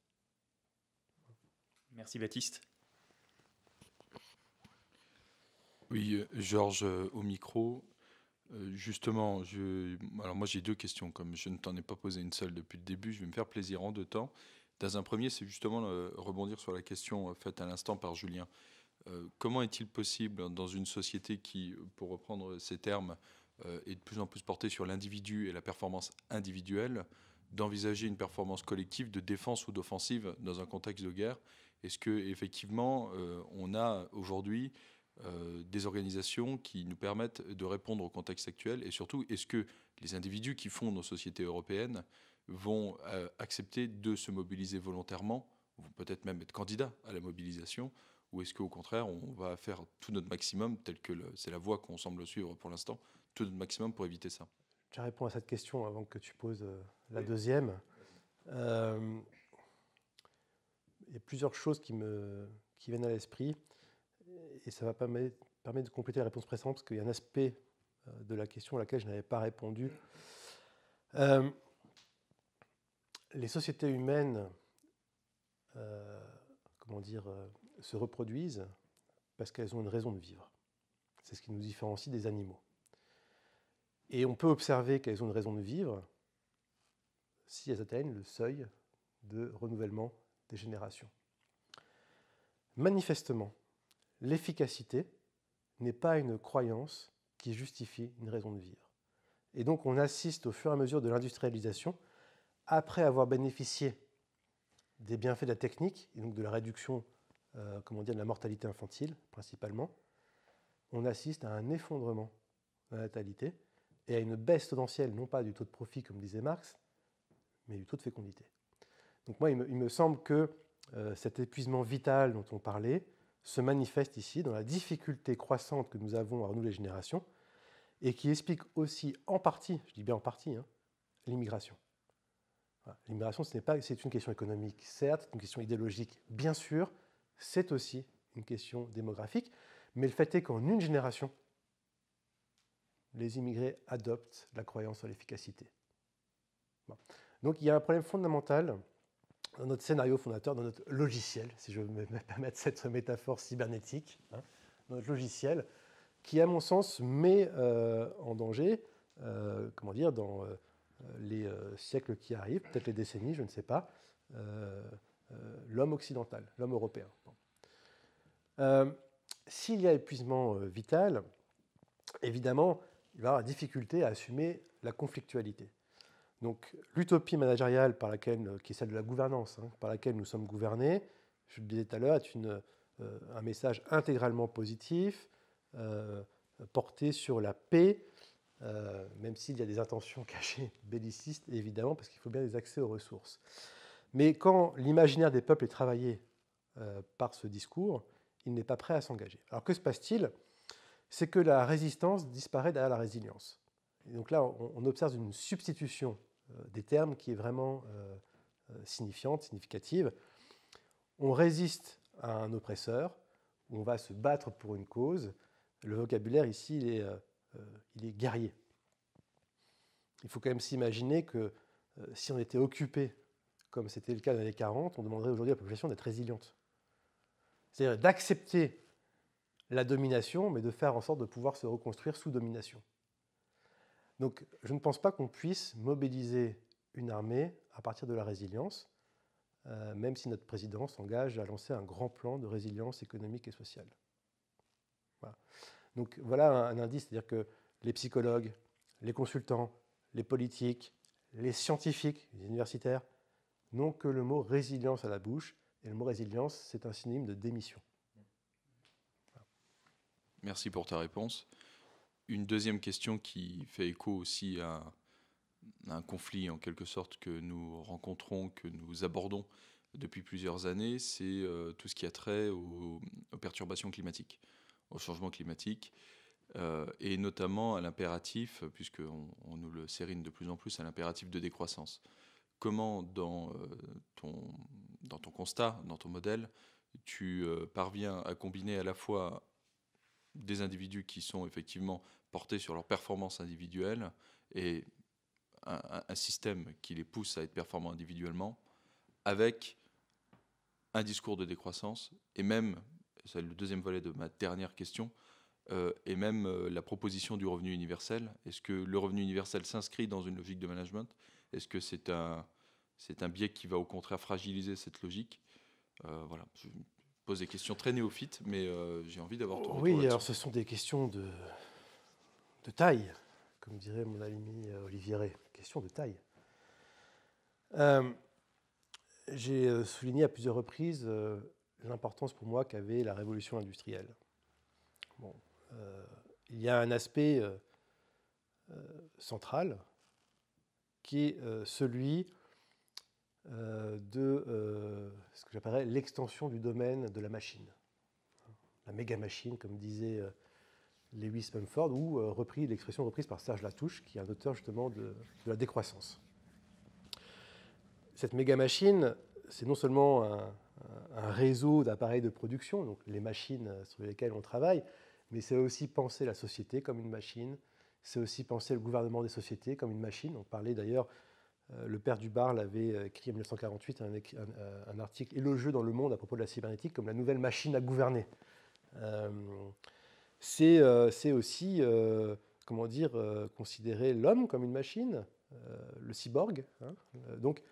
Merci Baptiste. Oui, Georges, au micro. Justement, alors moi j'ai 2 questions, comme je ne t'en ai pas posé une seule depuis le début, je vais me faire plaisir en 2 temps. Dans un premier, c'est justement rebondir sur la question faite à l'instant par Julien. Comment est-il possible dans une société qui, pour reprendre ces termes, est de plus en plus portée sur l'individu et la performance individuelle, d'envisager une performance collective de défense ou d'offensive dans un contexte de guerre. Est-ce qu'effectivement, on a aujourd'hui des organisations qui nous permettent de répondre au contexte actuel, et surtout, est-ce que les individus qui font nos sociétés européennes vont accepter de se mobiliser volontairement, vont peut-être même être candidats à la mobilisation, ou est-ce qu'au contraire, on va faire tout notre maximum, tel que c'est la voie qu'on semble suivre pour l'instant, tout notre maximum pour éviter ça? Je réponds à cette question avant que tu poses la deuxième. Il y a plusieurs choses qui viennent à l'esprit, et ça va permettre de compléter la réponse précédente, parce qu'il y a un aspect de la question à laquelle je n'avais pas répondu. Les sociétés humaines se reproduisent parce qu'elles ont une raison de vivre. C'est ce qui nous différencie des animaux. Et on peut observer qu'elles ont une raison de vivre si elles atteignent le seuil de renouvellement des générations. Manifestement, l'efficacité n'est pas une croyance qui justifie une raison de vivre. Et donc on assiste au fur et à mesure de l'industrialisation, après avoir bénéficié des bienfaits de la technique, et donc de la réduction de la mortalité infantile principalement, on assiste à un effondrement de la natalité et à une baisse tendancielle, non pas du taux de profit comme disait Marx, mais du taux de fécondité. Donc moi, il me semble que cet épuisement vital dont on parlait se manifeste ici dans la difficulté croissante que nous avons à renouveler les générations et qui explique aussi en partie, je dis bien en partie, l'immigration. Voilà. L'immigration, c'est une question économique, certes, c'est une question idéologique, bien sûr, c'est aussi une question démographique, mais le fait est qu'en une génération, les immigrés adoptent la croyance en l'efficacité. Bon. Donc il y a un problème fondamental dans notre scénario fondateur, dans notre logiciel, si je veux me permettre cette métaphore cybernétique, dans notre logiciel, qui, à mon sens, met en danger, dans les siècles qui arrivent, peut-être les décennies, je ne sais pas, l'homme occidental, l'homme européen. Bon. S'il y a épuisement vital, évidemment, il va y avoir la difficulté à assumer la conflictualité. Donc, l'utopie managériale qui est celle de la gouvernance, par laquelle nous sommes gouvernés, je le disais tout à l'heure, est un message intégralement positif, porté sur la paix, même s'il y a des intentions cachées bellicistes, évidemment, parce qu'il faut bien des accès aux ressources. Mais quand l'imaginaire des peuples est travaillé par ce discours, il n'est pas prêt à s'engager. Alors que se passe-t-il? C'est que la résistance disparaît derrière la résilience. Et donc là, on observe une substitution des termes qui est vraiment signifiante, significative. On résiste à un oppresseur, on va se battre pour une cause. Le vocabulaire ici, il est guerrier. Il faut quand même s'imaginer que si on était occupé, comme c'était le cas dans les années 40, on demanderait aujourd'hui à la population d'être résiliente. C'est-à-dire d'accepter la domination, mais de faire en sorte de pouvoir se reconstruire sous domination. Donc, je ne pense pas qu'on puisse mobiliser une armée à partir de la résilience, même si notre président s'engage à lancer un grand plan de résilience économique et sociale. Voilà. Donc, voilà un indice, c'est-à-dire que les psychologues, les consultants, les politiques, les scientifiques, les universitaires, n'ont que le mot résilience à la bouche, et le mot résilience, c'est un synonyme de démission. Voilà. Merci pour ta réponse. Une deuxième question qui fait écho aussi à un conflit en quelque sorte que nous rencontrons, que nous abordons depuis plusieurs années, c'est tout ce qui a trait aux perturbations climatiques, au changement climatique, et notamment à l'impératif, puisqu'on nous le sérine de plus en plus, à l'impératif de décroissance. Comment, dans ton constat, dans ton modèle, tu parviens à combiner à la fois des individus qui sont effectivement portés sur leur performance individuelle et un système qui les pousse à être performants individuellement, avec un discours de décroissance, et même, c'est le deuxième volet de ma dernière question, et même la proposition du revenu universel. Est-ce que le revenu universel s'inscrit dans une logique de management? Est-ce que c'est un biais qui va au contraire fragiliser cette logique? Voilà, je pose des questions très néophytes, mais j'ai envie d'avoir ton retour Oui, là-dessus. alors ce sont des questions de taille, comme dirait mon ami Olivier Rey, questions de taille. J'ai souligné à plusieurs reprises l'importance pour moi qu'avait la révolution industrielle. Bon, il y a un aspect central qui est celui de ce que j'appellerais l'extension du domaine de la machine. La méga-machine, comme disait Lewis Mumford, ou l'expression reprise par Serge Latouche, qui est un auteur justement de la décroissance. Cette méga-machine, c'est non seulement un réseau d'appareils de production, donc les machines sur lesquelles on travaille, mais c'est aussi penser la société comme une machine, c'est aussi penser le gouvernement des sociétés comme une machine. On parlait d'ailleurs, le père Dubarle avait écrit en 1948 un article élogieux dans Le Monde à propos de la cybernétique comme la nouvelle machine à gouverner. C'est aussi, considérer l'homme comme une machine, le cyborg. Donc,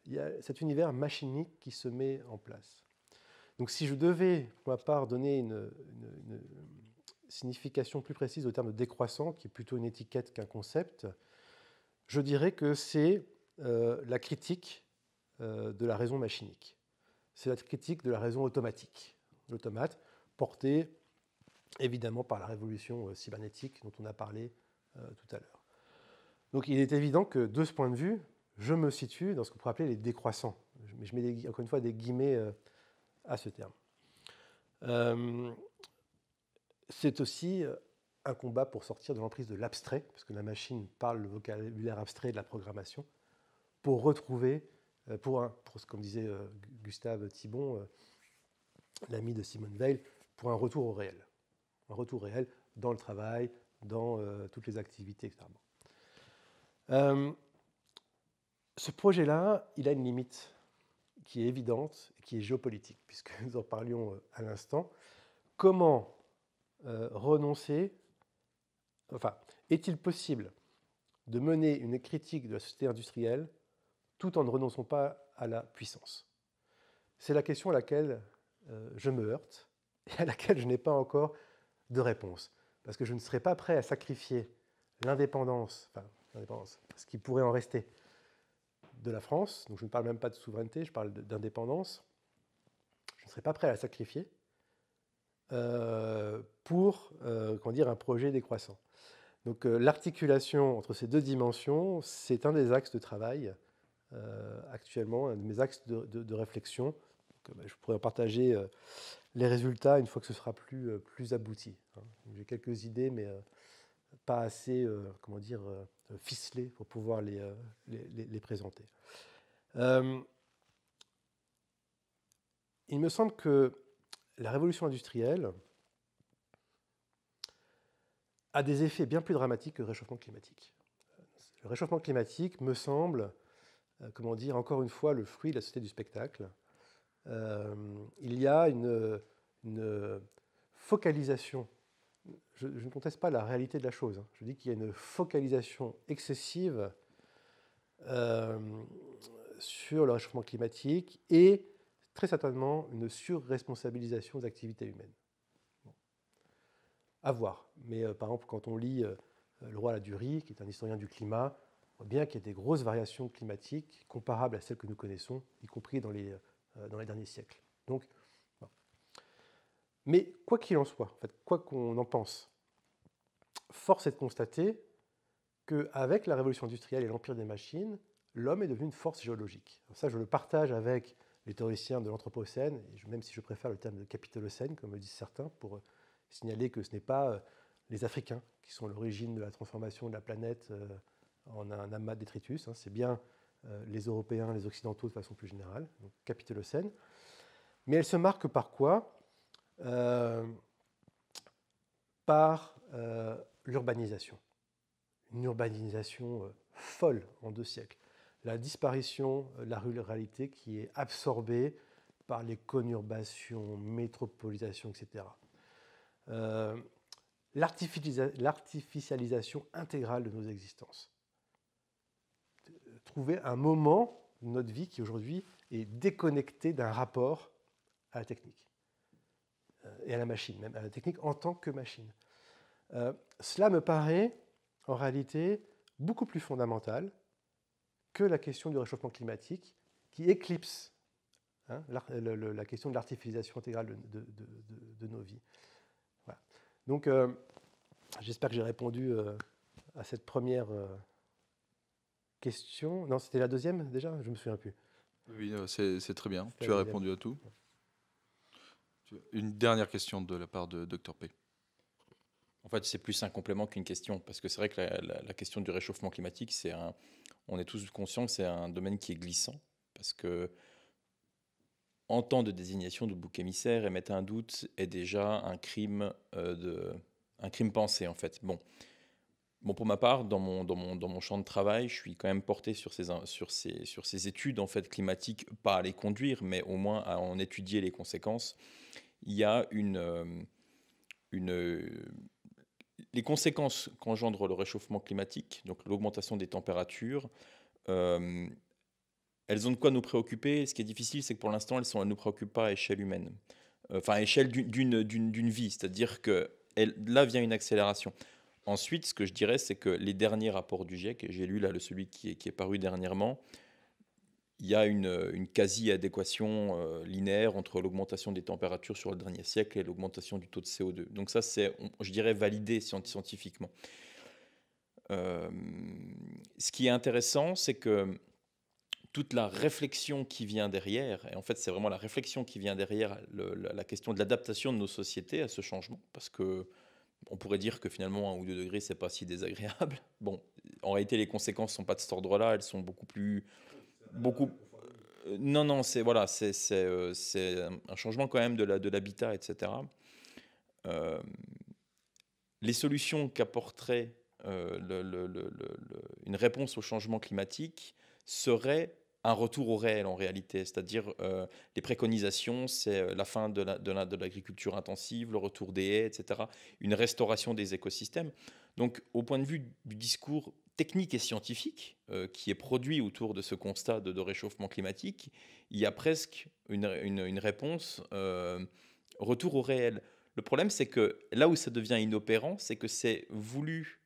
il y a cet univers machinique qui se met en place. Donc, si je devais, pour ma part, donner une signification plus précise au terme de décroissant, qui est plutôt une étiquette qu'un concept, je dirais que c'est la critique de la raison machinique. C'est la critique de la raison automatique. L'automate, porté évidemment par la révolution cybernétique dont on a parlé tout à l'heure. Donc il est évident que de ce point de vue, je me situe dans ce qu'on pourrait appeler les décroissants. Mais je mets encore une fois des guillemets à ce terme. C'est aussi un combat pour sortir de l'emprise de l'abstrait, parce que la machine parle le vocabulaire abstrait de la programmation, pour retrouver, comme disait Gustave Thibon, l'ami de Simone Weil, pour un retour au réel. Un retour réel dans le travail, dans toutes les activités, etc. Ce projet-là, il a une limite qui est évidente, qui est géopolitique, puisque nous en parlions à l'instant. Comment est-il possible de mener une critique de la société industrielle tout en ne renonçant pas à la puissance? C'est la question à laquelle je me heurte et à laquelle je n'ai pas encore de réponse. Parce que je ne serais pas prêt à sacrifier l'indépendance, ce qui pourrait en rester, de la France. Donc je ne parle même pas de souveraineté, je parle d'indépendance. Je ne serais pas prêt à la sacrifier pour un projet décroissant. Donc l'articulation entre ces deux dimensions, c'est un des axes de travail actuellement, un de mes axes de réflexion. Donc, je pourrais partager les résultats une fois que ce sera plus abouti. J'ai quelques idées, mais pas assez ficelées pour pouvoir les présenter. Il me semble que la révolution industrielle a des effets bien plus dramatiques que le réchauffement climatique. Le réchauffement climatique me semble, encore une fois, le fruit de la société du spectacle. Il y a une focalisation. Je ne conteste pas la réalité de la chose. Je dis qu'il y a une focalisation excessive sur le réchauffement climatique et très certainement une surresponsabilisation des activités humaines. Bon. À voir. Mais par exemple, quand on lit Le Roi Ladurie, qui est un historien du climat, on voit bien qu'il y a des grosses variations climatiques comparables à celles que nous connaissons, y compris dans les derniers siècles. Donc, bon. Mais quoi qu'il en soit, quoi qu'on en pense, force est de constater qu'avec la révolution industrielle et l'empire des machines, l'homme est devenu une force géologique. Alors ça, je le partage avec les théoriciens de l'Anthropocène, et même si je préfère le terme de Capitolocène, comme le disent certains, pour signaler que ce n'est pas les Africains qui sont l'origine de la transformation de la planète en un amas de détritus, c'est bien les Européens, les Occidentaux de façon plus générale, donc Capitolocène. Mais elle se marque par quoi ? Par l'urbanisation. Une urbanisation folle en 2 siècles. La disparition de la ruralité qui est absorbée par les conurbations, métropolisations, etc. L'artificialisation intégrale de nos existences. Trouver un moment de notre vie qui aujourd'hui est déconnecté d'un rapport à la technique et à la machine, même à la technique en tant que machine. Cela me paraît en réalité beaucoup plus fondamental que la question du réchauffement climatique qui éclipse la question de l'artificialisation intégrale de nos vies. Voilà. Donc, j'espère que j'ai répondu à cette première question. Non, c'était la deuxième déjà? Je ne me souviens plus. Oui, c'est très bien. Tu as répondu à tout. Une dernière question de la part de Dr P. En fait, c'est plus un complément qu'une question, parce que c'est vrai que la question du réchauffement climatique, on est tous conscients que c'est un domaine qui est glissant, parce que en temps de désignation de bouc émissaire, émettre un doute est déjà un crime pensé, en fait. Bon, pour ma part, dans mon champ de travail, je suis quand même porté sur ces études en fait, climatiques, pas à les conduire, mais au moins à en étudier les conséquences. Il y a les conséquences qu'engendre le réchauffement climatique, donc l'augmentation des températures, elles ont de quoi nous préoccuper. Ce qui est difficile, c'est que pour l'instant, elles ne nous préoccupent pas à échelle humaine. Enfin, à échelle d'une vie, c'est-à-dire que là vient une accélération. Ensuite, ce que je dirais, c'est que les derniers rapports du GIEC, j'ai lu là celui qui est paru dernièrement, il y a une quasi-adéquation linéaire entre l'augmentation des températures sur le dernier siècle et l'augmentation du taux de CO2. Donc ça, c'est, je dirais, validé scientifiquement. Ce qui est intéressant, c'est que toute la réflexion qui vient derrière, et en fait, c'est vraiment la réflexion qui vient derrière la question de l'adaptation de nos sociétés à ce changement, parce que on pourrait dire que finalement 1 ou 2 degrés, c'est pas si désagréable. Bon, en réalité, les conséquences sont pas de cet ordre-là, elles sont beaucoup plus... Non, c'est voilà, c'est un changement quand même de l'habitat, etc. Les solutions qu'apporterait une réponse au changement climatique seraient un retour au réel en réalité, c'est-à-dire les préconisations, c'est la fin de l'agriculture intensive, le retour des haies, etc., une restauration des écosystèmes. Donc au point de vue du discours technique et scientifique qui est produit autour de ce constat de réchauffement climatique, il y a presque une réponse retour au réel. Le problème, c'est que là où ça devient inopérant, c'est que c'est voulu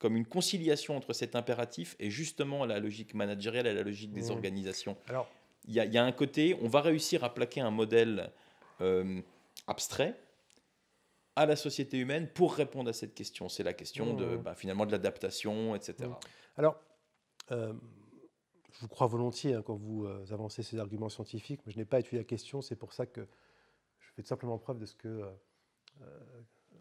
comme une conciliation entre cet impératif et justement la logique managériale et la logique des organisations. Alors, il y a un côté, on va réussir à plaquer un modèle abstrait à la société humaine pour répondre à cette question. C'est la question finalement de l'adaptation, etc. Alors, je vous crois volontiers quand vous avancez ces arguments scientifiques, mais je n'ai pas étudié la question, c'est pour ça que je fais tout simplement preuve de ce que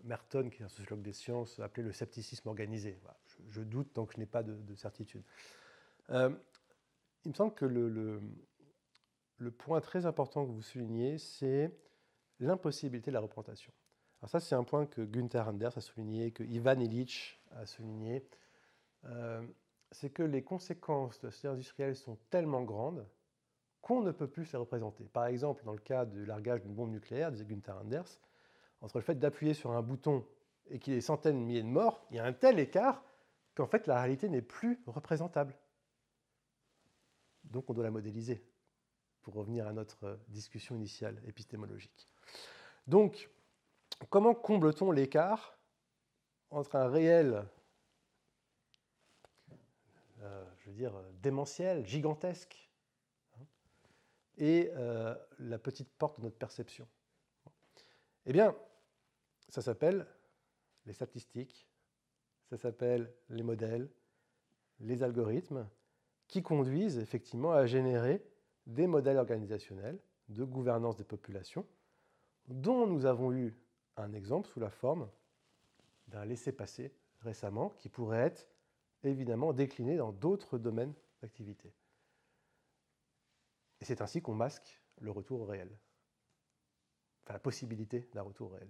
Merton, qui est un sociologue des sciences, appelait le scepticisme organisé. Voilà. Je doute tant que je n'ai pas de certitude. Il me semble que le point très important que vous soulignez, c'est l'impossibilité de la représentation. Alors ça, c'est un point que Günther Anders a souligné, que Ivan Illich a souligné. C'est que les conséquences de la société industrielle sont tellement grandes qu'on ne peut plus les représenter. Par exemple, dans le cas du largage d'une bombe nucléaire, disait Günther Anders, entre le fait d'appuyer sur un bouton et qu'il y ait des centaines de milliers de morts, il y a un tel écart qu'en fait la réalité n'est plus représentable. Donc on doit la modéliser, pour revenir à notre discussion initiale épistémologique. Donc, comment comble-t-on l'écart entre un réel, démentiel, gigantesque, et la petite porte de notre perception? Eh bien, ça s'appelle les statistiques, ça s'appelle les modèles, les algorithmes, qui conduisent effectivement à générer des modèles organisationnels de gouvernance des populations, dont nous avons eu un exemple sous la forme d'un laissez-passer récemment, qui pourrait être évidemment décliné dans d'autres domaines d'activité. Et c'est ainsi qu'on masque le retour au réel. Enfin, la possibilité d'un retour réel.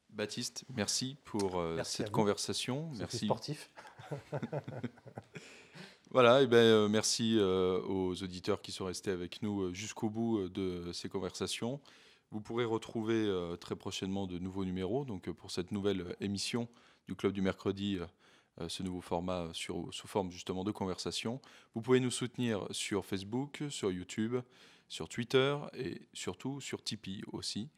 Baptiste, merci pour cette conversation. Merci. Sportif. Voilà, merci aux auditeurs qui sont restés avec nous jusqu'au bout de ces conversations. Vous pourrez retrouver très prochainement de nouveaux numéros. Donc pour cette nouvelle émission du Club du Mercredi, ce nouveau format sous forme justement de conversation. Vous pouvez nous soutenir sur Facebook, sur YouTube, sur Twitter et surtout sur Tipeee aussi.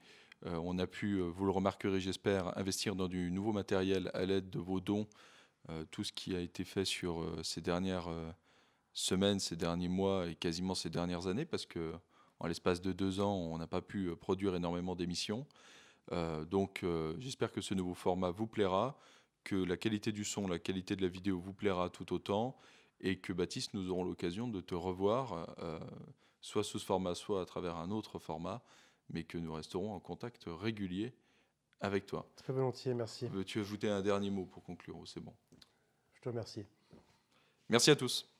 On a pu, vous le remarquerez j'espère, investir dans du nouveau matériel à l'aide de vos dons tout ce qui a été fait sur ces dernières semaines, ces derniers mois et quasiment ces dernières années, parce que en l'espace de 2 ans, on n'a pas pu produire énormément d'émissions. Donc j'espère que ce nouveau format vous plaira, que la qualité du son, la qualité de la vidéo vous plaira tout autant, et que Baptiste, nous aurons l'occasion de te revoir, soit sous ce format, soit à travers un autre format, mais que nous resterons en contact régulier avec toi. Très volontiers, merci. Veux-tu ajouter un dernier mot pour conclure ou c'est bon? Je te remercie. Merci à tous.